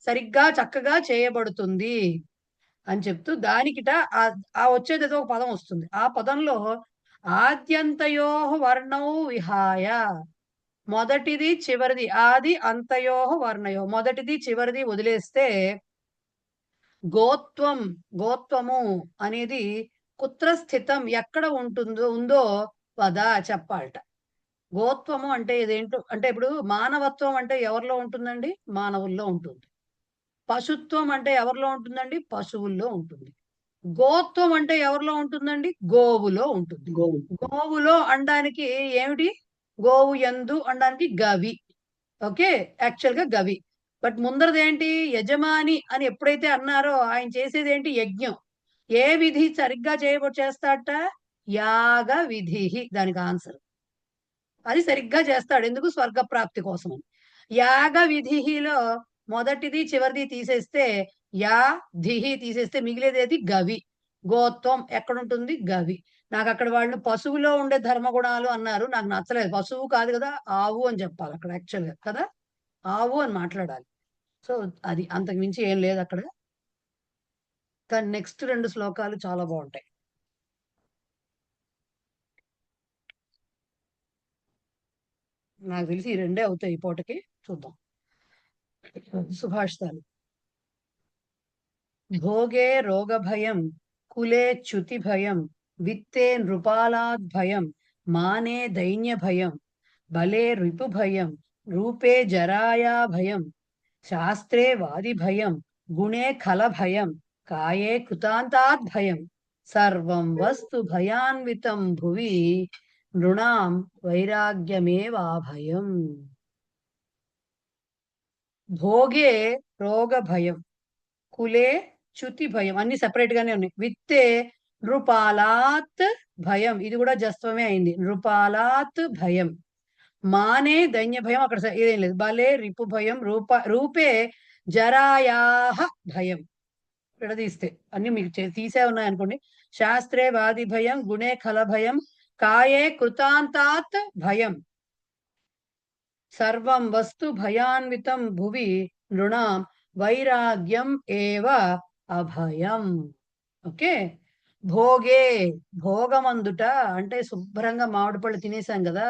సరిగ్గా చక్కగా చేయబడుతుంది అని చెప్తూ దానికిట ఆ వచ్చేది ఏదో ఒక పదం వస్తుంది. ఆ పదంలో ఆద్యంతయోః వర్ణౌ విహాయ, మొదటిది చివరిది, ఆది అంతయోః వర్ణయో, మొదటిది చివరిది వదిలేస్తే గోత్వము అనేది కుత్ర స్థితం ఎక్కడ ఉందో వద చెప్పాలట. గోత్వము అంటే ఇదేంటో అంటే, ఇప్పుడు మానవత్వం అంటే ఎవరిలో ఉంటుందండి? మానవుల్లో ఉంటుంది. పశుత్వం అంటే ఎవరిలో ఉంటుందండి? పశువుల్లో ఉంటుంది. గోత్వం అంటే ఎవరిలో ఉంటుందండి? గోవులో ఉంటుంది. గోవులో అనడానికి ఏమిటి? గోవు యందు అనడానికి గవి. ఓకే, యాక్చువల్ గా గవి. బట్ ముందరది ఏంటి? యజమాని అని ఎప్పుడైతే అన్నారో ఆయన చేసేది ఏంటి? యజ్ఞం. ఏ విధి సరిగ్గా చేస్తాడట? యాగ విధి. దానికి ఆన్సర్ అది సరిగ్గా చేస్తాడు. ఎందుకు? స్వర్గ ప్రాప్తి కోసం. యాగ విధిలో మొదటిది చివరిది తీసేస్తే, యా ధిహి తీసేస్తే మిగిలేదేది? గవి. గోత్వం ఎక్కడ ఉంటుంది? గవి. నాకు అక్కడ వాళ్ళు పశువులో ఉండే ధర్మగుణాలు అన్నారు, నాకు నచ్చలేదు. పశువు కాదు కదా, ఆవు అని చెప్పాలి అక్కడ యాక్చువల్గా కదా, ఆవు అని మాట్లాడాలి. సో అది అంతకు మించి ఏం లేదు అక్కడ. కానీ నెక్స్ట్ 2 శ్లోకాలు చాలా బాగుంటాయి. నాకు తెలిసి ఈ 2 అవుతాయి ఈ పూటకి. చూద్దాం. సుభాషితాలు. భోగే రోగ భయం, కులే చ్యుతి భయం, విత్తే నృపాలాద్ భయం, మానే దైన్య భయం, బలే రిపు భయం, రూపే జరాయా భయం, శాస్త్రే వాది భయం, గుణే ఖల భయం, కాయే కృతాంతాత్ భయం, సర్వం వస్తు భయాన్వితం భువి, నృణాం వైరాగ్యమేవా భయం. భోగే రోగ భయం, కులే చ్యుతి భయం, అన్ని సెపరేట్ గానే ఉన్నాయి. విత్తే నృపాలాత్ భయం, ఇది కూడా జస్వమే అయింది. నృపాలాత్ భయం. మానే దైన్య భయం, అక్కడ ఇదేం లేదు. బలే రిపు భయం, రూపే జరాయాహ భయం. విడదీస్తే అన్ని మీకు తీసే ఉన్నాయి అనుకోండి. శాస్త్రే వాది భయం, గుణే ఖల భయం, కాయే కృతాంతాత్ భయం, సర్వం వస్తు భయాన్వితం భువి, నృణాం వైరాగ్యం ఏవ అభయం. ఓకే. భోగే, భోగమందుట అంటే శుభ్రంగా మామిడి పళ్ళు తినేసాం కదా,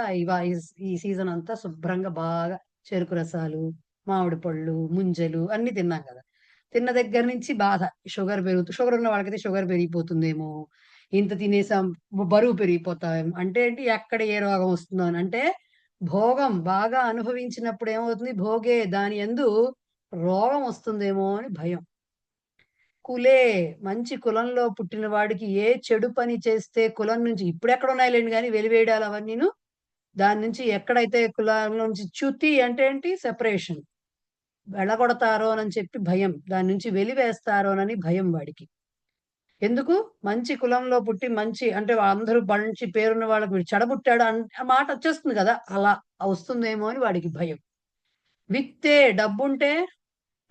ఈ సీజన్ అంతా శుభ్రంగా బాగా చెరుకు రసాలు, మామిడి పళ్ళు, ముంజలు అన్ని తిన్నాం కదా. తిన్న దగ్గర నుంచి బాధ, షుగర్ షుగర్ ఉన్న వాళ్ళకైతే షుగర్ పెరిగిపోతుందేమో, ఇంత తినేసాం బరువు పెరిగిపోతామేమో. అంటే ఏంటి, ఎక్కడ ఏ రోగం వస్తుందో అని. అంటే భోగం బాగా అనుభవించినప్పుడు ఏమవుతుంది, భోగే దాని యందు రోగం వస్తుందేమో అని భయం. కులే, మంచి కులంలో పుట్టిన వాడికి ఏ చెడు పని చేస్తే కులం నుంచి, ఇప్పుడు ఎక్కడ ఉన్నాయిలేండి కానీ వెలివేయడాలు అవన్నీను, దాని నుంచి ఎక్కడైతే కులం నుంచి, చ్యుతి అంటే ఏంటి, సెపరేషన్, వెళ్ళగొడతారో అని చెప్పి భయం, దాని నుంచి వెలివేస్తారోనని భయం వాడికి. ఎందుకు, మంచి కులంలో పుట్టి మంచి అంటే అందరూ మంచి పేరున్న వాళ్ళకి వీడు చెడబుట్టాడు ఆ మాట వచ్చేస్తుంది కదా, అలా వస్తుందేమో అని వాడికి భయం. విత్తే, డబ్బుంటే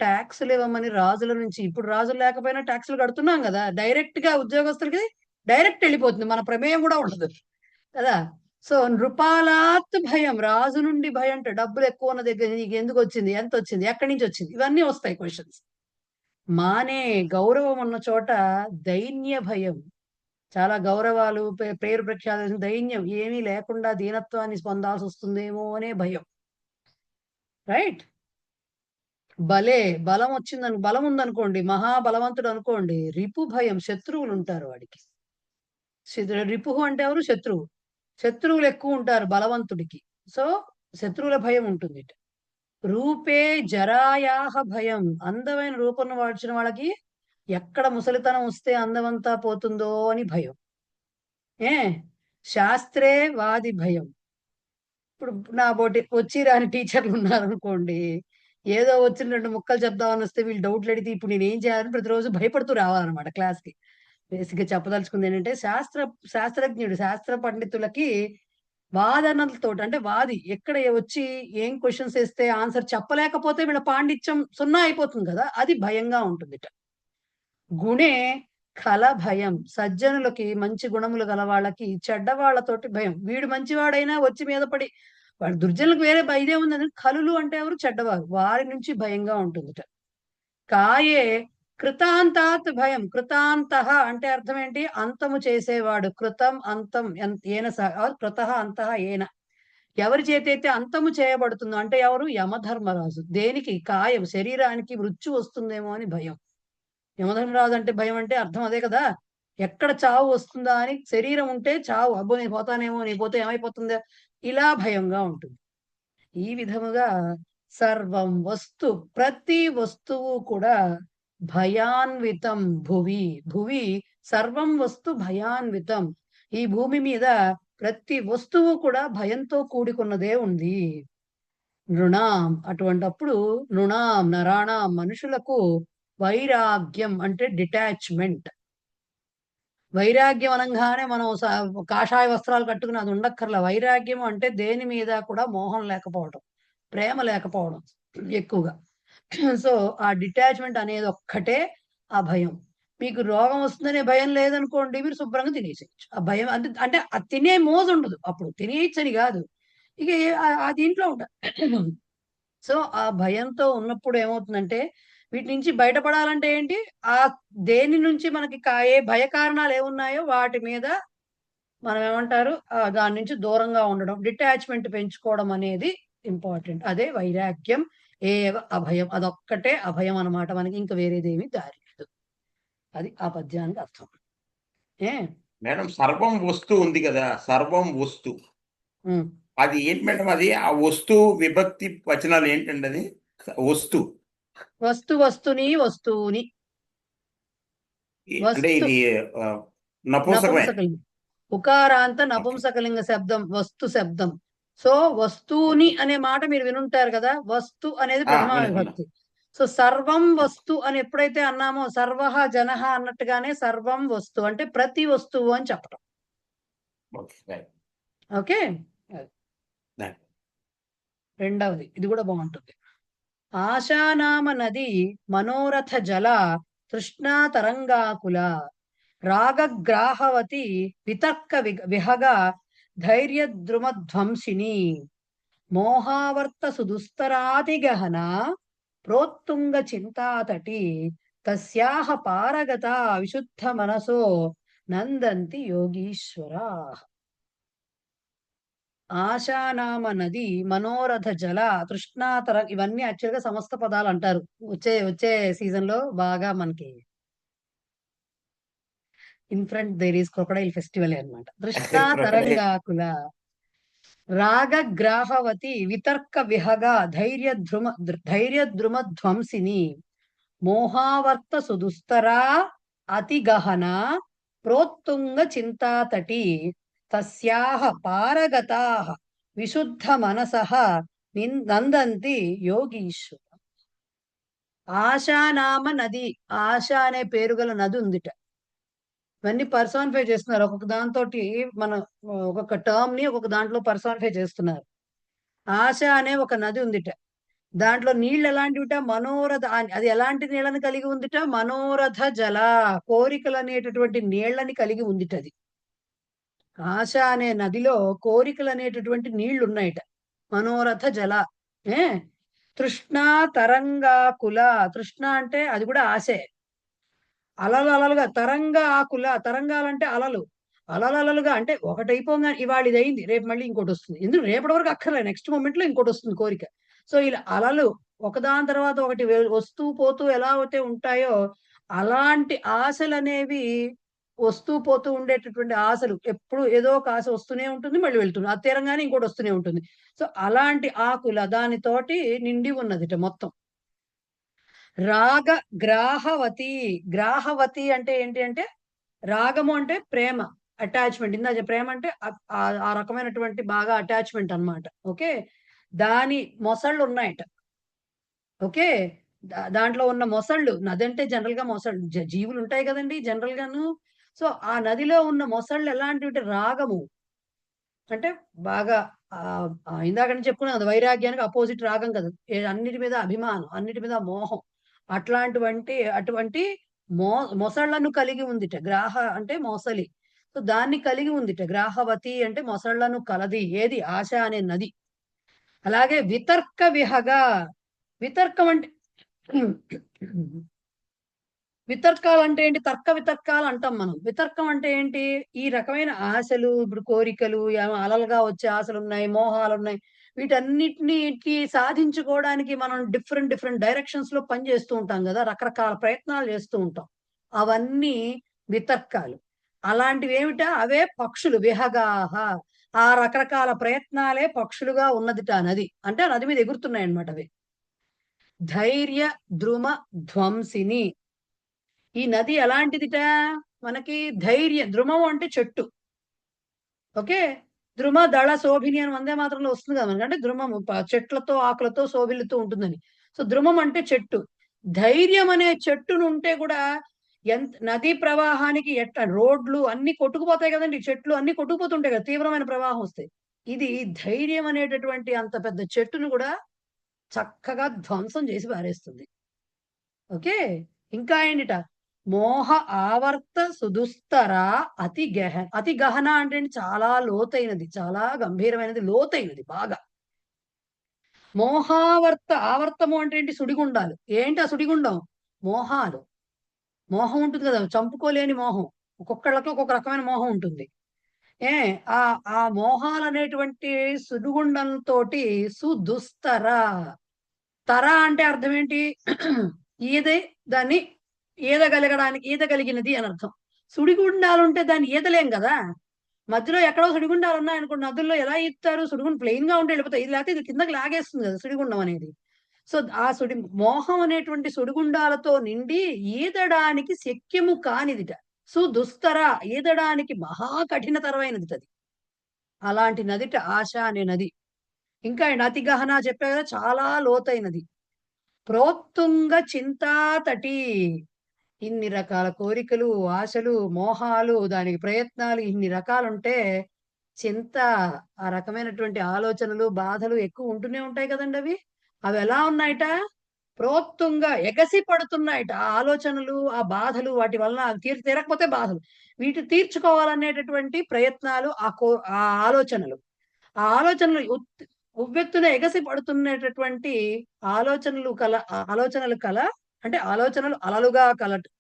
ట్యాక్సులు ఇవ్వమని రాజుల నుంచి, ఇప్పుడు రాజులు లేకపోయినా ట్యాక్సులు కడుతున్నాం కదా, డైరెక్ట్ గా ఉద్యోగస్తులకి డైరెక్ట్ వెళ్ళిపోతుంది, మన ప్రమేయం కూడా ఉండదు కదా. సో నృపాలాత్ భయం, రాజు నుండి భయం. అంటే డబ్బులు ఎక్కువ ఉన్న దగ్గర నీకు ఎందుకు వచ్చింది, ఎంత వచ్చింది, ఎక్కడి నుంచి వచ్చింది, ఇవన్నీ వస్తాయి క్వశ్చన్స్. మానే, గౌరవం ఉన్న చోట దైన్య భయం, చాలా గౌరవాలు పేరు ప్రఖ్యాత, దైన్యం ఏమీ లేకుండా దీనత్వాన్ని పొందాల్సి వస్తుందేమో అనే భయం. రైట్. బలే, బలం వచ్చిందని, బలం ఉందనుకోండి, మహాబలవంతుడు అనుకోండి, రిపు భయం, శత్రువులు ఉంటారు వాడికి. రిపుహు అంటే ఎవరు, శత్రువు. శత్రువులు ఎక్కువ ఉంటారు బలవంతుడికి, సో శత్రువుల భయం ఉంటుంది. రూపే జరాయాహ భయం, అందమైన రూపం వాడిచిన వాళ్ళకి ఎక్కడ ముసలితనం వస్తే అందమంతా పోతుందో అని భయం. శాస్త్రే వాది భయం, ఇప్పుడు నా బోటి వచ్చి రాని టీచర్లు ఉన్నారనుకోండి, ఏదో వచ్చిన 2 ముక్కలు చెప్దామని వస్తే వీళ్ళు డౌట్లు అడిగితే ఇప్పుడు నేను ఏం చేయాలని ప్రతిరోజు భయపడుతూ రావాలన్నమాట క్లాస్కి. బేసిక్గా చెప్పదలుచుకుంది ఏంటంటే, శాస్త్రజ్ఞుడు, శాస్త్ర పండితులకి వాదనలతో, అంటే వాది ఎక్కడ వచ్చి ఏం క్వశ్చన్స్ వేస్తే ఆన్సర్ చెప్పలేకపోతే వీళ్ళ పాండిత్యం 0 అయిపోతుంది కదా, అది భయంగా ఉంటుంది. గుణే ఖల భయం, సజ్జనులకి, మంచి గుణములు గల వాళ్ళకి చెడ్డ వాళ్ళతోటి భయం. వీడు మంచివాడైనా వచ్చి మీద పడి, వాడు దుర్జనులకు వేరే ఇదే ఉందని, ఖలులు అంటే ఎవరు, చెడ్డవారు, వారి నుంచి భయంగా ఉంటుంది. కాయే కృతాంతాత్ భయం, కృతాంత అంటే అర్థం ఏంటి, అంతము చేసేవాడు. కృతం అంతం, ఏన కృత అంత ఏన, ఎవరి చేతైతే అంతము చేయబడుతుందో, అంటే ఎవరు, యమధర్మరాజు. దేనికి, కాయం, శరీరానికి మృత్యు వస్తుందేమో అని భయం. యమధర్మరాజు అంటే భయం అంటే అర్థం అదే కదా, ఎక్కడ చావు వస్తుందా అని. శరీరం ఉంటే చావు, అబ్బో నేను పోతానేమో, నీ పోతే ఏమైపోతుందా, ఇలా భయంగా ఉంటుంది. ఈ విధముగా సర్వం వస్తు, ప్రతి వస్తువు కూడా భయాన్వితం భువి, భువి సర్వం వస్తు భయాన్వితం, ఈ భూమి మీద ప్రతి వస్తువు కూడా భయంతో కూడుకున్నదే ఉంది. నృణాం, అటువంటప్పుడు నృణాం, నరాణాం, మనుషులకు వైరాగ్యం అంటే డిటాచ్మెంట్. వైరాగ్యం అనగానే మనం కాషాయ వస్త్రాలు కట్టుకుని అది ఉండక్కర్లా. వైరాగ్యం అంటే దేని మీద కూడా మోహం లేకపోవడం, ప్రేమ లేకపోవడం ఎక్కువగా. సో ఆ డిటాచ్మెంట్ అనేది ఒక్కటే ఆ భయం. మీకు రోగం వస్తుందనే భయం లేదనుకోండి, మీరు శుభ్రంగా తినేసేయచ్చు. ఆ భయం అంటే అంటే ఆ తినే మోజు ఉండదు. అప్పుడు తినేయచ్చని కాదు. ఇక ఆ దీంట్లో ఉంటా. సో ఆ భయంతో ఉన్నప్పుడు ఏమవుతుందంటే, వీటి నుంచి బయటపడాలంటే ఏంటి? ఆ దేని నుంచి మనకి ఏ భయ కారణాలు ఏమున్నాయో వాటి మీద మనం ఏమంటారు? దాని నుంచి దూరంగా ఉండడం, డిటాచ్‌మెంట్ పెంచుకోవడం అనేది ఇంపార్టెంట్. అదే వైరాగ్యం ఏవ అభయం. అదొక్కటే అభయం అన్నమాట. మనకి ఇంక వేరేదేమీ దారి లేదు. అది ఆ పద్యానికి అర్థం. ఏ? మేడం సర్వం వస్తు ఉంది కదా, సర్వం వస్తు. హ్మ్. అది ఏంటి మేడం? అది ఆ వస్తు విభక్తి వచనాలు ఏంటండి అది? వస్తు వస్తుని వస్తువుని. అంటే వస్తు ఇది నపుంసకమే. నపుంసకలింగం. ఉకారాంత ఓకే. నపుంసకలింగ శబ్దం వస్తు శబ్దం. సో వస్తువుని ఓకే. అనే మాట మీరు వినుంటారు కదా! వస్తు అనేది ప్రథమా విన్నాను. విభక్తి. సో సర్వం వస్తు అని ఎప్పుడైతే అన్నామో సర్వః జనః అన్నట్టుగానే సర్వం వస్తు అంటే ప్రతి వస్తువు అని చెప్పటం. ఓకే. రైట్. ఓకే. అది. రైట్. రెండవది ఇది కూడా బాగుంటుంది. ఆశానామ నది మనోరథ జల తృష్ణా తరంగాకుల రాగగ్రాహవతి వితర్క విహగ ధైర్యద్రుమధ్వంసిని మోహావర్త సుదుస్తరాతిగహన ప్రోత్తుంగ చింతాతటి తస్యాహ పారగత విశుద్ధ మనసో నందంతి యోగీశ్వరా. ఆశానామ నది మనోరథ జల తృష్ణాతర ఇవన్నీ యాక్చువల్ గా సమస్త పదాలు అంటారు. వచ్చే వచ్చే సీజన్ లో బాగా మనకి in front there is crocodile festival అన్నమాట. తృష్ణా తరంగాకుల రాగగ్రాహవతి వితర్క విహగ ధైర్యద్రుమ ధ్వంసిని మోహావర్త సుదుస్తరా అతిగహన ప్రోత్తుంగ చింతాతటి తస్యాహ పారగతాః విశుద్ధ మనసః నందంతి యోగీశ్వర. ఆశానామ నది. ఆశ అనే పేరు గల నది ఉందిట. ఇవన్నీ పర్సానిఫై చేస్తున్నారు. ఒక్కొక్క దాంతో మన ఒక్కొక్క టర్మ్ ని ఒక్కొక్క దాంట్లో పర్సానిఫై చేస్తున్నారు. ఆశ అనే ఒక నది ఉందిట. దాంట్లో నీళ్ళు ఎలాంటివిట? మనోరథ అది ఎలాంటి నీళ్ళని కలిగి ఉందిట? మనోరథ జల కోరికలు అనేటటువంటి నీళ్ళని కలిగి ఉందిట అది. ఆశ అనే నదిలో కోరికలు అనేటటువంటి నీళ్లు ఉన్నాయట. మనోరథ జల. ఏ తృష్ణ తరంగాకుల. తృష్ణ అంటే అది కూడా ఆశే. అలలు అలలుగా తరంగా ఆకుల. తరంగాలంటే అలలు. అలలలలుగా అంటే ఒకటైపోగా ఇవాళ ఇది అయింది, రేపు మళ్ళీ ఇంకోటి వస్తుంది. ఎందుకు రేపటి వరకు అక్కర్లే, నెక్స్ట్ మూమెంట్ లో ఇంకోటి వస్తుంది కోరిక. సో ఇలా అలలు ఒకదాని తర్వాత ఒకటి వస్తూ పోతూ ఎలా అయితే ఉంటాయో అలాంటి ఆశలు అనేవి వస్తూ పోతూ ఉండేటటువంటి ఆశలు. ఎప్పుడు ఏదో ఒక ఆశ వస్తూనే ఉంటుంది, మళ్ళీ వెళ్తుంది. అది తీరంగానే ఇంకోటి వస్తూనే ఉంటుంది. సో అలాంటి ఆకుల దానితోటి నిండి ఉన్నదిట మొత్తం. రాగ గ్రాహవతి. గ్రాహవతి అంటే ఏంటి అంటే రాగము అంటే ప్రేమ, అటాచ్మెంట్. ఇందాక ప్రేమ అంటే ఆ రకమైనటువంటి బాగా అటాచ్మెంట్ అన్నమాట. ఓకే. దాని మొసళ్ళు ఉన్నాయట. ఓకే. దాంట్లో ఉన్న మొసళ్ళు, నది అంటే జనరల్ గా మొసళ్ళు జీవులు ఉంటాయి కదండి జనరల్ గాను. సో ఆ నదిలో ఉన్న మొసళ్ళు ఎలాంటివి? రాగము అంటే బాగా ఇందాక నుంచి చెప్పుకున్నాం కదా, వైరాగ్యానికి అపోజిట్ రాగం కదా. అన్నిటి మీద అభిమానం, అన్నిటి మీద మోహం. అటువంటి మొసళ్లను కలిగి ఉందిట. గ్రాహ అంటే మొసలి. సో దాన్ని కలిగి ఉందిట. గ్రాహవతి అంటే మొసళ్లను కలది. ఏది? ఆశ అనే నది. అలాగే వితర్క విహగ. వితర్కం అంటే వితర్కాలు అంటే ఏంటి? తర్క వితర్కాలు అంటాం మనం. వితర్కం అంటే ఏంటి? ఈ రకమైన ఆశలు, ఇప్పుడు కోరికలు, అలలుగా వచ్చే ఆశలు ఉన్నాయి, మోహాలు ఉన్నాయి. వీటన్నిటిని సాధించుకోవడానికి మనం డిఫరెంట్ డిఫరెంట్ డైరెక్షన్స్ లో పని చేస్తూ ఉంటాం కదా, రకరకాల ప్రయత్నాలు చేస్తూ ఉంటాం. అవన్నీ వితర్కాలు. అలాంటివి ఏమిటా? అవే పక్షులు. విహగాహ. ఆ రకరకాల ప్రయత్నాలే పక్షులుగా ఉన్నదిట నది. అంటే ఆ నది మీద ఎగురుతున్నాయి అన్నమాట అవి. ధైర్య ద్రుమ ధ్వంసిని. ఈ నది ఎలాంటిదిట? మనకి ద్రుమం అంటే చెట్టు. ఓకే. ద్రుమ దళ శోభిని అని వందే మాత్రంలో వస్తుంది కదా మనకి. అంటే ద్రుమము చెట్లతో ఆకులతో శోభిల్లుతూ ఉంటుందని. సో ద్రుమం అంటే చెట్టు. ధైర్యం అనే చెట్టును ఉంటే కూడా నదీ ప్రవాహానికి రోడ్లు అన్ని కొట్టుకుపోతాయి కదండి, చెట్లు అన్ని కొట్టుకుపోతుంటాయి కదా తీవ్రమైన ప్రవాహం వస్తే. ఇది ధైర్యం అనేటటువంటి అంత పెద్ద చెట్టును కూడా చక్కగా ధ్వంసం చేసి పారేస్తుంది. ఓకే. ఇంకా ఏంటిట? మోహ ఆవర్త సుదుస్తర అతి గహన అంటే చాలా లోతైనది, చాలా గంభీరమైనది, లోతైనది బాగా. ఆవర్తము అంటే ఏంటి? సుడిగుండాలు. ఏంటి ఆ సుడిగుండం? మోహాలు. మోహం ఉంటుంది కదా, చంపుకోలేని మోహం. ఒక్కొక్కళ్ళకి ఒక్కొక్క రకమైన మోహం ఉంటుంది. ఏ ఆ ఆ మోహాలనేటువంటి సుడిగుండంతోటి సుదుస్తర. తర అంటే అర్థం ఏంటి? ఈదే దాన్ని ఈదగలిగినది అని అర్థం. సుడిగుండాలు ఉంటే దాన్ని ఈదలేం కదా. మధ్యలో ఎక్కడో సుడిగుండాలు ఉన్నాయనుకోండి, నదుల్లో ఎలా ఈదుతారు? సుడిగుండం ప్లెయిన్ గా ఉంటే వెళ్ళిపోతాయి. ఇది లేకపోతే ఇది కిందకి లాగేస్తుంది కదా సుడిగుండం అనేది. సో ఆ మోహం అనేటువంటి సుడిగుండాలతో నిండి ఈదడానికి శక్యము కానిదిట. సుదుస్తర, ఈదడానికి మహా కఠినతరమైనది అది. అలాంటి నదిట ఆశ అనే నది. ఇంకా అతి గహన చెప్పా కదా, చాలా లోతైనది. ప్రోత్తుంగ చింతాతటి. ఇన్ని రకాల కోరికలు, ఆశలు, మోహాలు, దానికి ప్రయత్నాలు ఇన్ని రకాలుంటే చింత, ఆ రకమైనటువంటి ఆలోచనలు, బాధలు ఎక్కువ ఉంటూనే ఉంటాయి కదండి. అవి ఎలా ఉన్నాయట? ప్రోత్తుంగా ఎగసి పడుతున్నాయట. ఆ ఆలోచనలు, ఆ బాధలు, వాటి వలన తీరకపోతే బాధలు, వీటి తీర్చుకోవాలనేటటువంటి ప్రయత్నాలు, ఆ ఆలోచనలు, ఆ ఆలోచనలు ఉవ్వెత్తున ఎగసి పడుతున్నటువంటి ఆలోచనలు కల అంటే ఆలోచనలు అలలుగా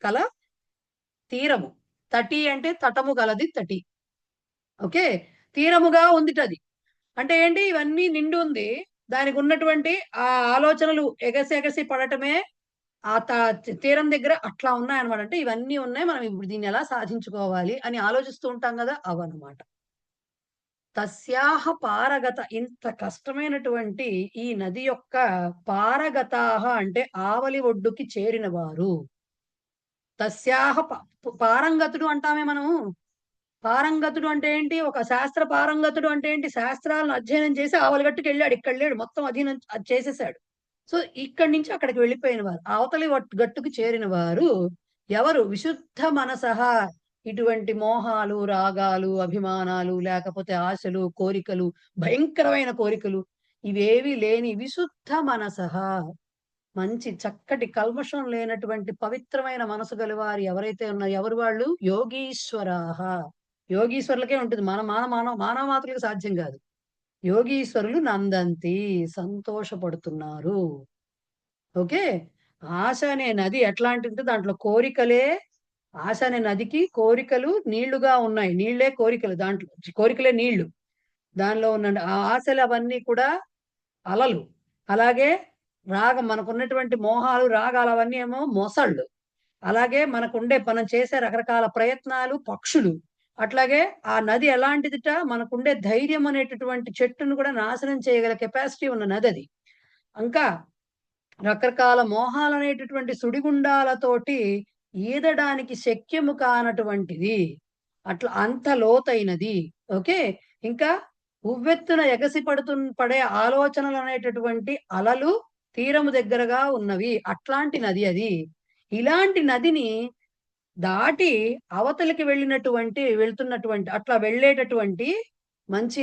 కల తీరము. తటి అంటే తటము గలది తటి. ఓకే, తీరముగా ఉందిటది. అంటే ఏంటి? ఇవన్నీ నిండి ఉంది. దానికి ఉన్నటువంటి ఆ ఆలోచనలు ఎగసి పడటమే ఆ తీరం దగ్గర అట్లా ఉన్నాయన్నమాట. అంటే ఇవన్నీ ఉన్నాయి, మనం ఇప్పుడు దీన్ని ఎలా సాధించుకోవాలి అని ఆలోచిస్తూ ఉంటాం కదా, అవన్నమాట. తస్యాహ పారగత, ఇంత కష్టమైనటువంటి ఈ నది యొక్క పారగతాహ అంటే ఆవలి ఒడ్డుకి చేరిన వారు. తస్యాహ పారంగతుడు అంటామే మనము. పారంగతుడు అంటే ఏంటి? ఒక శాస్త్ర పారంగతుడు అంటే ఏంటి? శాస్త్రాలను అధ్యయనం చేసి ఆవలిగట్టుకు వెళ్ళాడు, ఇక్కడ లేడు, మొత్తం అధీనం చేసేసాడు. సో ఇక్కడి నుంచి అక్కడికి వెళ్ళిపోయిన వారు, అవతలి గట్టుకు చేరిన వారు ఎవరు? విశుద్ధ మనసహ. ఇటువంటి మోహాలు, రాగాలు, అభిమానాలు, లేకపోతే ఆశలు, కోరికలు, భయంకరమైన కోరికలు ఇవేవి లేని విశుద్ధ మనసహ, మంచి చక్కటి కల్మషం లేనటువంటి పవిత్రమైన మనసు గలవారు ఎవరైతే ఉన్నారో ఎవరు వాళ్ళు? యోగీశ్వరాహ. యోగీశ్వరులకే ఉంటుంది, మానవ మాత్రులకు సాధ్యం కాదు. యోగీశ్వరులు నందంతి, సంతోషపడుతున్నారు. ఓకే, ఆశ అనే నది ఎట్లాంటిది? దాంట్లో కోరికలే, ఆశ అనే నదికి కోరికలు నీళ్లుగా ఉన్నాయి. నీళ్లే కోరికలు, దాంట్లో కోరికలే నీళ్లు. దానిలో ఉన్న ఆ ఆశలు అవన్నీ కూడా అలలు. అలాగే మనకున్నటువంటి మోహాలు, రాగాలు అవన్నీ ఏమో మొసళ్ళు. అలాగే మనం చేసే రకరకాల ప్రయత్నాలు పక్షులు. అట్లాగే ఆ నది ఎలాంటిదిట? మనకుండే ధైర్యం అనేటటువంటి చెట్టును కూడా నాశనం చేయగల కెపాసిటీ ఉన్న నది అది. ఇంకా రకరకాల మోహాలు అనేటటువంటి సుడిగుండాలతోటి ఈదడానికి శక్యము కానటువంటిది. అట్లా అంత లోతైనది. ఓకే, ఇంకా ఉవ్వెత్తున ఎగసి పడే ఆలోచనలు అనేటటువంటి అలలు తీరము దగ్గరగా ఉన్నవి. అట్లాంటి నది అది. ఇలాంటి నదిని దాటి అవతలికి వెళ్తున్నటువంటి అట్లా వెళ్ళేటటువంటి మంచి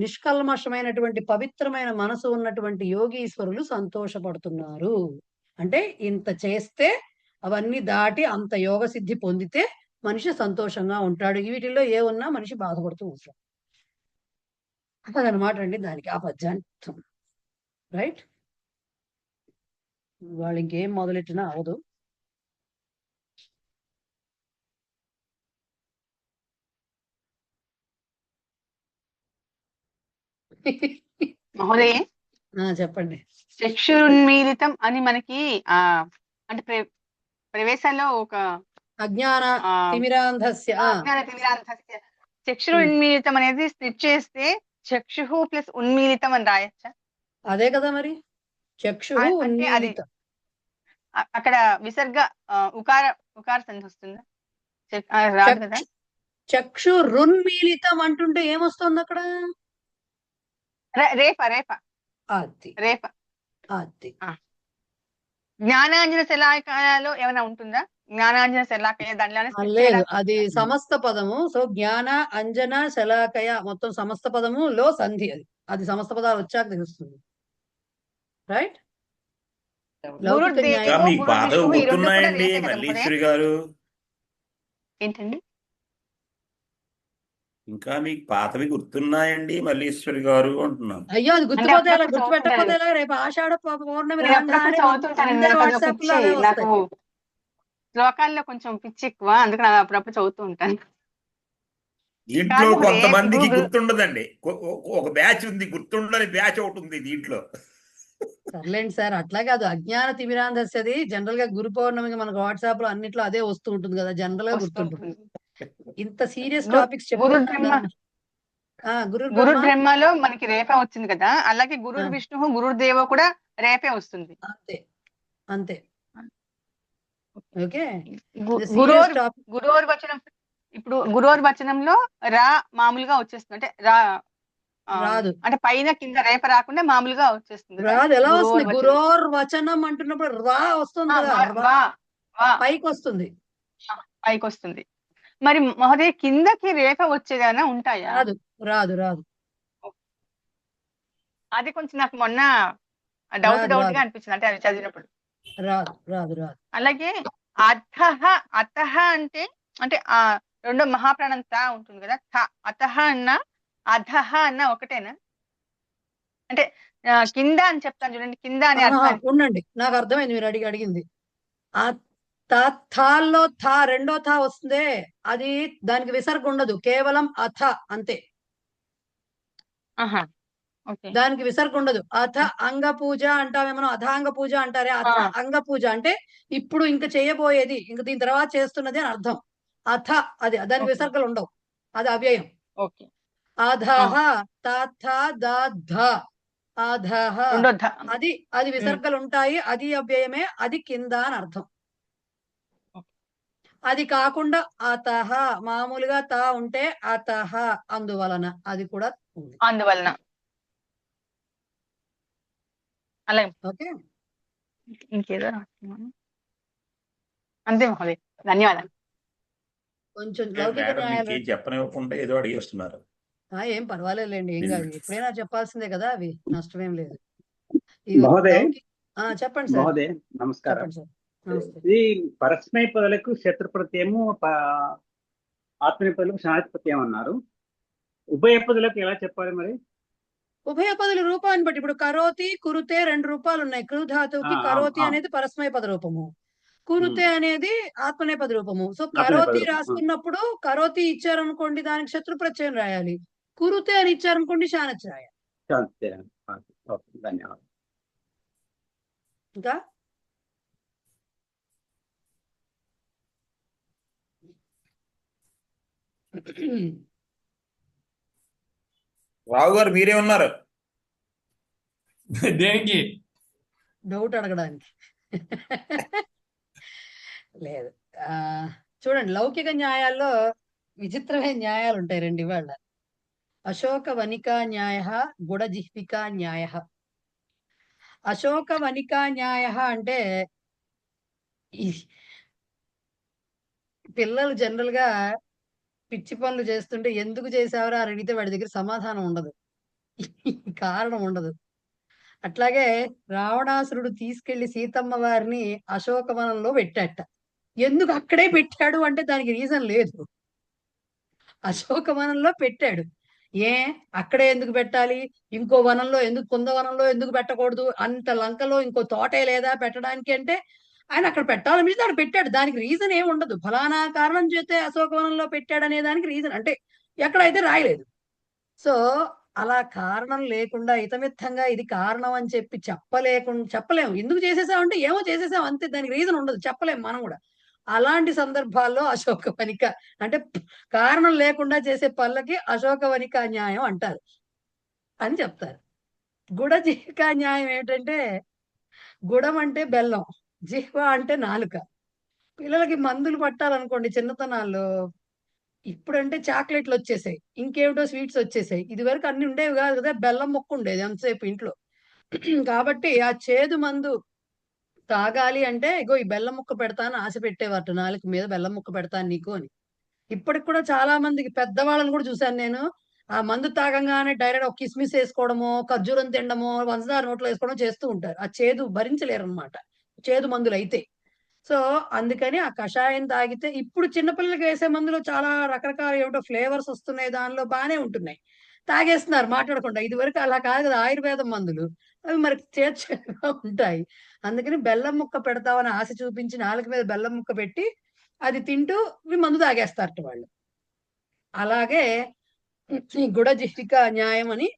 నిష్కల్మషమైనటువంటి పవిత్రమైన మనసు ఉన్నటువంటి యోగీశ్వరులు సంతోషపడుతున్నారు. అంటే ఇంత చేస్తే, అవన్నీ దాటి అంత యోగ సిద్ధి పొందితే మనిషి సంతోషంగా ఉంటాడు. వీటిల్లో ఏ ఉన్నా మనిషి బాధపడుతూ ఉంటాడు. అదనమాట అండి దానికి ఆ పద్యార్థం. రైట్, వాళ్ళు ఇంకేం మొదలెట్టినా అవదు. మహోదయ, చెప్పండి. చక్షురున్మీలితం అని మనకి అంటే ప్రవేశాల్లో ఒక అజ్ఞాన తిమిరాంధస్య. చక్షురున్మీలితం అనేది స్ప్లిట్ చేస్తే చక్షు ప్లస్ ఉన్మీలితం అని రాయచ్చా? అదే కదా మరి, చక్షు ఉన్మీలితం. అక్కడ విసర్గ ఉకార సంధి వస్తుందా? రాదు కదా. చక్షు రున్మీలితం అంటుంటే ఏమొస్తుంది అక్కడ? రేప జ్ఞానాంజన శలాకలో ఏమైనా ఉంటుందా? జ్ఞానాంజన శలాకయ దానిలోనే లేదు, అది సమస్త పదము. సో జ్ఞాన అంజన శలాకయ మొత్తం సమస్త పదములో సంధి. అది సమస్త పదాలు వచ్చాక తెలుస్తుంది. రైట్. గురు లౌకిక దేవో న్యాయం మీకు గురు పాతవి విష్ణువు ఈ రెండు కూడా గుర్తున్నాయండి రేపే కదా మహోదయ? మల్లీశ్వరి గారు? ఏంటండి? ఇంకా మీకు పాతవి గుర్తున్నాయండి మల్లీశ్వరి గారు అంటున్నాను. అయ్యో అది అంటే గుర్తుపోతే ఎలా, అప్పుడప్పుడు గుర్తుపెట్టకపోతే చదువుతుంటాను. ఎలా? రేపు ఆషాఢ పౌర్ణమి నేను అప్పుడప్పుడు రాగానే చదువుతుంటానండి. అందరి నాకు అదొక వాట్సాప్ లో పిచ్చి. అవే నాకు వస్తాయి. శ్లోకాల్లో కొంచెం పిచ్చి ఎక్కువ, అందుకని అలా అప్పుడప్పుడు చదువుతూ ఉంటాను. దీంట్లో కాదు మహోదయ, కొంతమందికి ఇప్పుడు గుర్తుండదండి. ఒక బ్యాచ్ ఉంది, గుర్తుండని బ్యాచ్ ఒకటి ఉంది దీంట్లో. సర్లేండి సార్, అట్లా కాదు. అజ్ఞాన తిమిరాంధస్యది జనరల్ గా గురు పౌర్ణమికి మనకు వాట్సాప్ లో అన్నిట్లో అదే వస్తూ ఉంటుంది కదా, జనరల్ గా గుర్తుంటుంది. వస్తుంటుంది. ఇంత సీరియస్ గు- టాపిక్స్ గురు చెప్పుకుంటాం బ్రహ్మ కదా. గురు గురు బ్రహ్మ బ్రహ్మలో మనకి రేపే వచ్చింది కదా, అలాగే ఆ, గురు విష్ణువు గురు దేవో కూడా రేపే వస్తుంది. అంతే అంతే. ఓకే, గు- సీరియస్ గురోర్ టాపిక్. గురోర్ వచనం, ఇప్పుడు గురోర్ వచనంలో రా మామూలుగా వచ్చేస్తుంది. అంటే రా రాదు అంటే పైన కింద రేప రాకుండా మామూలుగా వచ్చేస్తుంది కదా రాదు. ఎలా గురోర్ వస్తుంది? వచనం. గురోర్ వచనం అంటున్నప్పుడు రా వస్తుంది కదా, రా వా వా పైకి వస్తుంది. పైకి వస్తుంది. మరి మహోదయ కిందకి రేఖ వచ్చేదైనా ఉంటాయా? రాదు రాదు రాదు అది కొంచెం నాకు మొన్న డౌట్ రాదు గా రాదు అనిపించింది, అంటే అది చదివినప్పుడు. రాదు రాదు రాదు. అలాగే అథహ, అతహ అంటే అంటే ఆ రెండో మహాప్రాణం తా ఉంటుంది కదా, థ అతహ అన్న అధహ అన్న ఒకటేనా? అంటే కింద అని చెప్తాను చూడండి, కింద అనే అర్థానికి. ఉండండి, నాకు అర్థమైంది మీరు అడిగింది. ఆ థాల్లో థా రెండో థా వస్తుందే, అది దానికి విసర్గ ఉండదు, కేవలం అథ అంతే. ఆహా, ఓకే. దానికి విసర్గ ఉండదు. అథ అంగ పూజ అంటామేమో, అథాంగ పూజ అంటారే, అథ అంగ పూజ అంటే ఇప్పుడు ఇంక చేయబోయేది, ఇంక దీని తర్వాత చేస్తున్నది అని అర్థం. అథ అది, దానికి ఓకే. విసర్గలు ఉండవు, అది అవ్యయం. ఓకే. అధహ తథ దధ అధహ, రెండో అది అది విసర్గలు ఉంటాయి, అది అవ్యయమే, అది కింద అని అర్థం. అది కాకుండా అతహ, మామూలుగా తా ఉంటే అతహ, అందువలన, అది కూడా ఉంది. అందువలన. అలాగే ఓకే, ఇంకేదో రాస్తున్నాను. అంతే మహోదయ్, ధన్యవాదాలు. కొంచెం లౌకిక మేడం న్యాయాలు. మీకేం చెప్పనివ్వకుండా ఏదో అడిగేస్తున్నారు. ఏం పర్వాలేదులేండి, ఏం కాదు, ఎప్పుడైనా చెప్పాల్సిందే కదా, అవి నష్టమేం లేదు. మహోదయ్, చెప్పండి సార్. మహోదయ్ నమస్కారం. చెప్పండి సార్. నమస్తే. ఈ పరస్మై పదులకు శత్రు ప్రత్యయము, ఆత్మీయ పదులకు శాంతి ప్రత్యయం అన్నారు. ఉభయ పదులకు ఎలా చెప్పాలి మరి? ఉభయ పదుల రూపాన్ని బట్టి, ఇప్పుడు కరోతి కురుతే రెండు రూపాలు ఉన్నాయి. కృ ధాతువుకి కరోతి అనేది పరస్మయ పద రూపము, కురుతే అనేది ఆత్మనేపద రూపము. సో కరోతి రాసుకున్నప్పుడు కరోతి ఇచ్చారనుకోండి, దానికి శత్రు ప్రత్యయం రాయాలి. కురుతే అని ఇచ్చారనుకోండి, శానచ్ రాయాలి. ధన్యవాదాలు. ఇంకా రావు గారు మీరే ఉన్నారు. దేనికి? డౌట్ అడగడానికి. లేదు. చూడండి, లౌకిక న్యాయాల్లో విచిత్రమైన న్యాయాలు ఉంటాయి రెండు ఇవాళ. అశోక వనికా న్యాయ, గుడజిహ్వికా న్యాయ. అశోక వనికా న్యాయ అంటే ఈ పిల్లలు జనరల్ గా పిచ్చి పనులు చేస్తుంటే ఎందుకు చేసావరా అని అడిగితే వాడి దగ్గర సమాధానం ఉండదు, కారణం ఉండదు. అట్లాగే రావణాసురుడు తీసుకెళ్లి సీతమ్మ వారిని అశోకవనంలో పెట్టాట. ఎందుకు అక్కడే పెట్టాడు అంటే దానికి రీజన్ లేదు. అశోకవనంలో పెట్టాడు, అక్కడే ఎందుకు పెట్టాలి, ఇంకో వనంలో ఎందుకు, కుందవనంలో ఎందుకు పెట్టకూడదు, అంత లంకలో ఇంకో తోటే లేదా పెట్టడానికి అంటే ఆయన అక్కడ పెట్టాలనిపించి అక్కడ పెట్టాడు. దానికి రీజన్ ఏమి ఉండదు. ఫలానా కారణం చేస్తే అశోకవనంలో పెట్టాడు అనే దానికి రీజన్ అంటే ఎక్కడైతే రాయలేదు. సో అలా కారణం లేకుండా ఇతమిత్తంగా ఇది కారణం అని చెప్పి చెప్పలేము. ఎందుకు చేసేసామంటే ఏమో చేసేసాం అంతే, దానికి రీజన్ ఉండదు, చెప్పలేము మనం కూడా. అలాంటి సందర్భాల్లో అశోక వనిక అంటే కారణం లేకుండా చేసే పనులకి అశోక వనిక న్యాయం అంటారు అని చెప్తారు. గుడ జిహ్కా న్యాయం ఏమిటంటే, గుడం అంటే బెల్లం, జిహ్వ అంటే నాలుక. పిల్లలకి మందులు పట్టాలనుకోండి చిన్నతనాల్లో, ఇప్పుడంటే చాక్లెట్లు వచ్చేసాయి, ఇంకేమిటో స్వీట్స్ వచ్చేసాయి. ఇది వరకు అన్ని ఉండేవి కాదు కదా, బెల్లం ముక్క ఉండేది ఎంతసేపు ఇంట్లో. కాబట్టి ఆ చేదు మందు తాగాలి అంటే ఇగో ఈ బెల్లం ముక్క పెడతాను ఆశ పెట్టేవారు, నాలుగు మీద బెల్లం ముక్క పెడతాను నీకు అని. ఇప్పటికి కూడా చాలా మందికి పెద్దవాళ్ళని కూడా చూశాను నేను, ఆ మందు తాగంగానే డైరెక్ట్ ఒక కిస్మిస్ వేసుకోవడమో, ఖర్జూరం తినడమో, పంచదార నోట్లో వేసుకోవడం చేస్తూ ఉంటారు. ఆ చేదు భరించలేరు అనమాట. చేదు మందులు అయితే. సో అందుకని ఆ కషాయం తాగితే ఇప్పుడు చిన్నపిల్లలకి వేసే మందులు చాలా రకరకాల ఏమిటో ఫ్లేవర్స్ వస్తున్నాయి, దానిలో బానే ఉంటున్నాయి, తాగేస్తున్నారు మాట్లాడకుండా. ఇది వరకు అలా కాదు కదా ఆయుర్వేదం మందులు, అవి మరి చేదుగా ఉంటాయి. అందుకని బెల్లం ముక్క పెడతామని ఆశ చూపించి నాలుగు మీద బెల్లం ముక్క పెట్టి అది తింటూ ఈ మందు తాగేస్తారట వాళ్ళు. అలాగే ఈ గుడజిహ్విక న్యాయం అని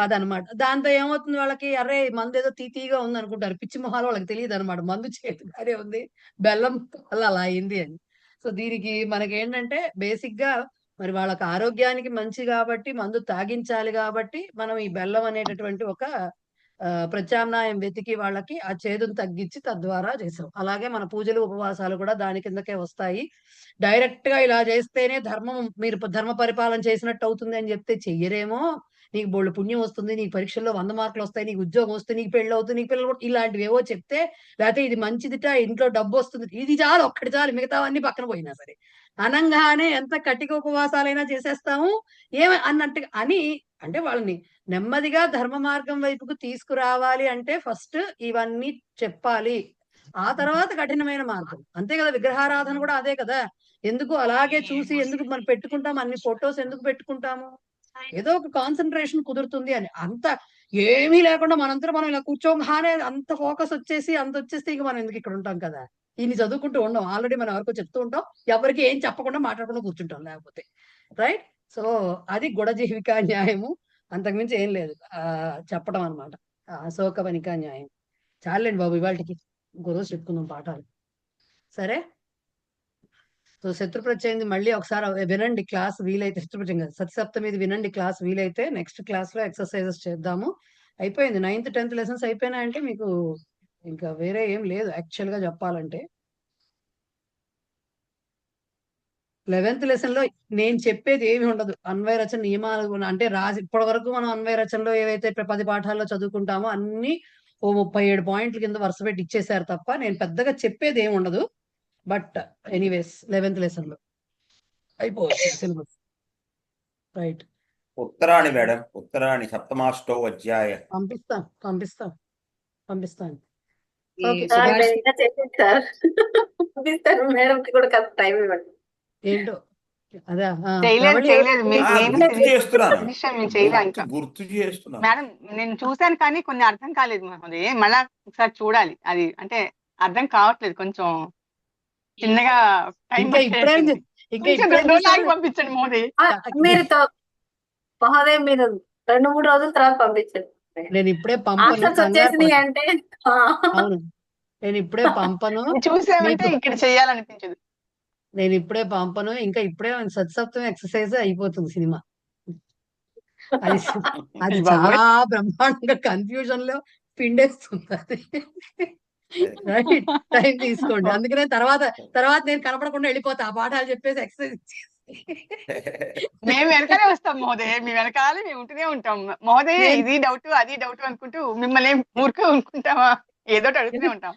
అదనమాట. దాంతో ఏమవుతుంది వాళ్ళకి, అరే మందు ఏదో తీగా ఉంది అనుకుంటారు, పిచ్చి మొహాలు, వాళ్ళకి తెలియదు అనమాట మందు చేతిగానే ఉంది, బెల్లం వల్ల అలా అయింది అని. సో దీనికి మనకేంటంటే బేసిక్ గా మరి వాళ్ళకి ఆరోగ్యానికి మంచి కాబట్టి మందు తాగించాలి కాబట్టి మనం ఈ బెల్లం అనేటటువంటి ఒక ప్రత్యామ్నాయం వెతికి వాళ్ళకి ఆ చేదును తగ్గించి తద్వారా చేసాం. అలాగే మన పూజలు ఉపవాసాలు కూడా దాని కిందకే వస్తాయి. డైరెక్ట్ గా ఇలా చేస్తేనే ధర్మం, మీరు ధర్మ పరిపాలన చేసినట్టు అవుతుంది అని చెప్తే చెయ్యరేమో, నీకు బోళ్ళు పుణ్యం వస్తుంది, నీకు పరీక్షల్లో 100 మార్కులు వస్తాయి, నీకు ఉద్యోగం వస్తుంది, నీకు పెళ్ళి అవుతుంది, నీకు పిల్లలు ఇలాంటివి ఏవో చెప్తే, లేకపోతే ఇది మంచిదిట, ఇంట్లో డబ్బు వస్తుంది, ఇది చాలు, ఒక్కటి చాలు, మిగతావన్నీ పక్కన పోయినా సరే అనంగానే ఎంత కటిక ఉపవాసాలైనా చేసేస్తాము అన్నట్టుగా అని. అంటే వాళ్ళని నెమ్మదిగా ధర్మ మార్గం వైపుకు తీసుకురావాలి అంటే ఫస్ట్ ఇవన్నీ చెప్పాలి, ఆ తర్వాత కఠినమైన మార్గం. అంతే కదా, విగ్రహారాధన కూడా అదే కదా. ఎందుకు అలాగే చూసి ఎందుకు మనం పెట్టుకుంటాం, అన్ని ఫొటోస్ ఎందుకు పెట్టుకుంటాము, ఏదో ఒక కాన్సన్ట్రేషన్ కుదురుతుంది అని. అంత ఏమీ లేకుండా మనంతా మనం ఇలా కూర్చోగానే అంత ఫోకస్ వచ్చేసి అంత వచ్చేస్తే ఇక మనం ఎందుకు ఇక్కడ ఉంటాం కదా, ఇన్ని చదువుకుంటూ ఉండం, ఆల్రెడీ మనం ఎవరికో చెప్తూ ఉంటాం, ఎవరికి ఏం చెప్పకుండా మాట్లాడకుండా కూర్చుంటాం లేకపోతే, రైట్. సో అది గుడజిహ్విక న్యాయము, అంతకుమించి ఏం లేదు చెప్పడం అనమాట. అశోకవనికా న్యాయం. చాలండి బాబు ఇవాళకి, ఇంకో రోజు చెప్పుకుందాం పాఠాలు, సరే. సో శత్రు ప్రత్యయింది మళ్ళీ ఒకసారి వినండి క్లాస్ వీలైతే, శత్రు ప్రత్యయం కాదు, సతసప్తమిది వినండి క్లాస్ వీలైతే. నెక్స్ట్ క్లాస్ లో ఎక్సర్సైజెస్ చేద్దాము. అయిపోయింది 9th 10th లెసన్స్ అయిపోయినాయంటే మీకు ఇంకా వేరే ఏం లేదు యాక్చువల్ గా చెప్పాలంటే. 11th లెసన్ లో నేను చెప్పేది ఏమి ఉండదు, అన్వయ రచన నియమాలు అంటే రాసి ఇప్పటి వరకు మనం అన్వయ రచనలో ఏవైతే 10 పాఠాల్లో చదువుకుంటామో అన్ని ఓ 37 పాయింట్ల కింద వరుస పెట్టి ఇచ్చేసారు తప్ప నేను పెద్దగా చెప్పేది ఏమి ఉండదు. బట్ ఎనీవేస్ 11th లెసన్ లో అయిపోవచ్చు సిలబస్, రైట్. ఉత్తరాణి మేడం, ఉత్తరాణి సప్తమాష్టో అధ్యాయ పంపిస్తాను. ఈ ఓకే సార్ సుభాష్ నేను ఇంకా చేసేది సార్ పంపిస్తాను, మేడం కి కూడా కాస్త టైం ఇవ్వండి. ఏంటో అదే చేయలేదు గుర్తు చేస్తున్నాను, గుర్తు చేస్తున్నాను మేడం, నేను చూసాను కానీ కొన్ని అర్థం కాలేదు మహోదయ, మళ్ళా ఒకసారి చూడాలి. అది అంటే అర్థం కావట్లేదు, కొంచెం చిన్నగా టైం ఇంకా ఇప్పుడే పంపించండి మహోదయ. మీరు మహోదయ మీరు 2-3 రోజుల తర్వాత పంపించండి. నేను ఇప్పుడే ఆన్సర్స్ వచ్చేసినాయి అంటే అవును, నేను ఇప్పుడే పంపను, చూసామంటే ఇక్కడ చేయాలనిపించదు. నేను ఇప్పుడే పంపను, ఇంకా ఇప్పుడే సత్సప్తమి ఎక్సర్సైజ్ అయిపోతుంది సినిమా. అది చాలా బ్రహ్మాండంగా కన్ఫ్యూజన్ లో పిండేస్తుంది అది, రైట్. టైం తీసుకోండి, అందుకనే తర్వాత నేను కనపడకుండా వెళ్ళిపోతా, ఆ పాఠాలు చెప్పేసి ఎక్సర్సైజ్ మేము వెనకాలే వస్తాం మహోదయ, మీ వెనకాలే మేము ఉంటూనే ఉంటాం మహోదయ. ఇది డౌట్ అది డౌట్ అనుకుంటూ మిమ్మల్ని ఊరుకో అనుకుంటామా, ఏదో అడుగుతూనే ఉంటాం.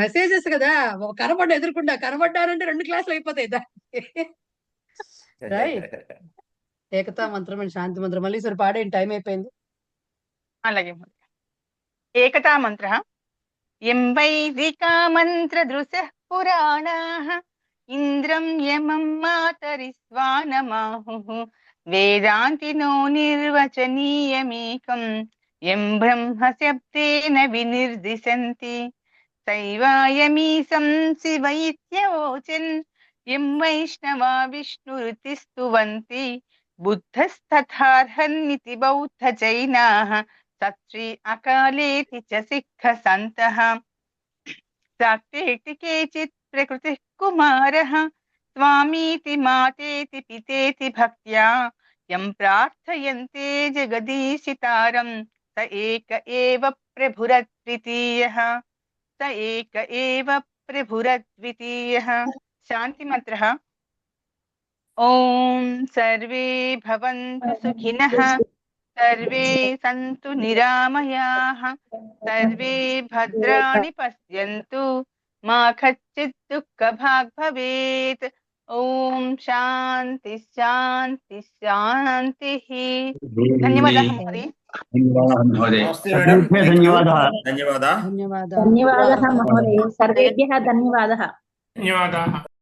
మెసేజెస్ కదా, కనబడ్డారంటే 2 క్లాసులు అయిపోతాయి. రైట్. ఏకతా మంత్రం అండ్ శాంతి మంత్రం మళ్ళీ సరి పాడేయండి, టైం అయిపోయింది. అలాగే ఏకతా మంత్ర యం వైదికా మంత్ర దృశ పురాణాః ఇంద్రం యమం మాతరిస్వానమాహుః వేదాంతినో నిర్వచనీయమేకం యం బ్రహ్మ శబ్దేన వినిర్దిశంతి సైవాయమీశం శివ ఇత్యవోచన్ యం వైష్ణవా విష్ణురుతిస్తువంతి బుద్ధస్తథార్హన్నితి బౌద్ధ జైనాః సత్శ్రీ అకాలేతి చ సిద్ధ సంతః సాక్తేతి కేచిత్ ప్రకృతి కుమారః స్వామీతి మాతేతి పితేతి భక్త్యా యం ప్రార్థయంతే జగదీశితారం స ఏక ఏవ ప్రభురద్వితీయః శాంతి మంత్రః ఓం సర్వే భవంతు సుఖినః సర్వే సంతు నిరామయాః సర్వే భద్రాణి పశ్యంతు మా కచ్చిత్ దుఃఖభాగ్ భవేత్. ఓం శాంతి శాంతి శాంతి. ధన్యవాదాలు మహోదయ. నమస్తే మేడం. ధన్యవాదాः. ధన్యవాదాలు. ధన్యవాదాలు. ధన్యవాదాः మహోదయ. సర్వేభ్యः ధన్యవాదాः. ధన్యవాదాः.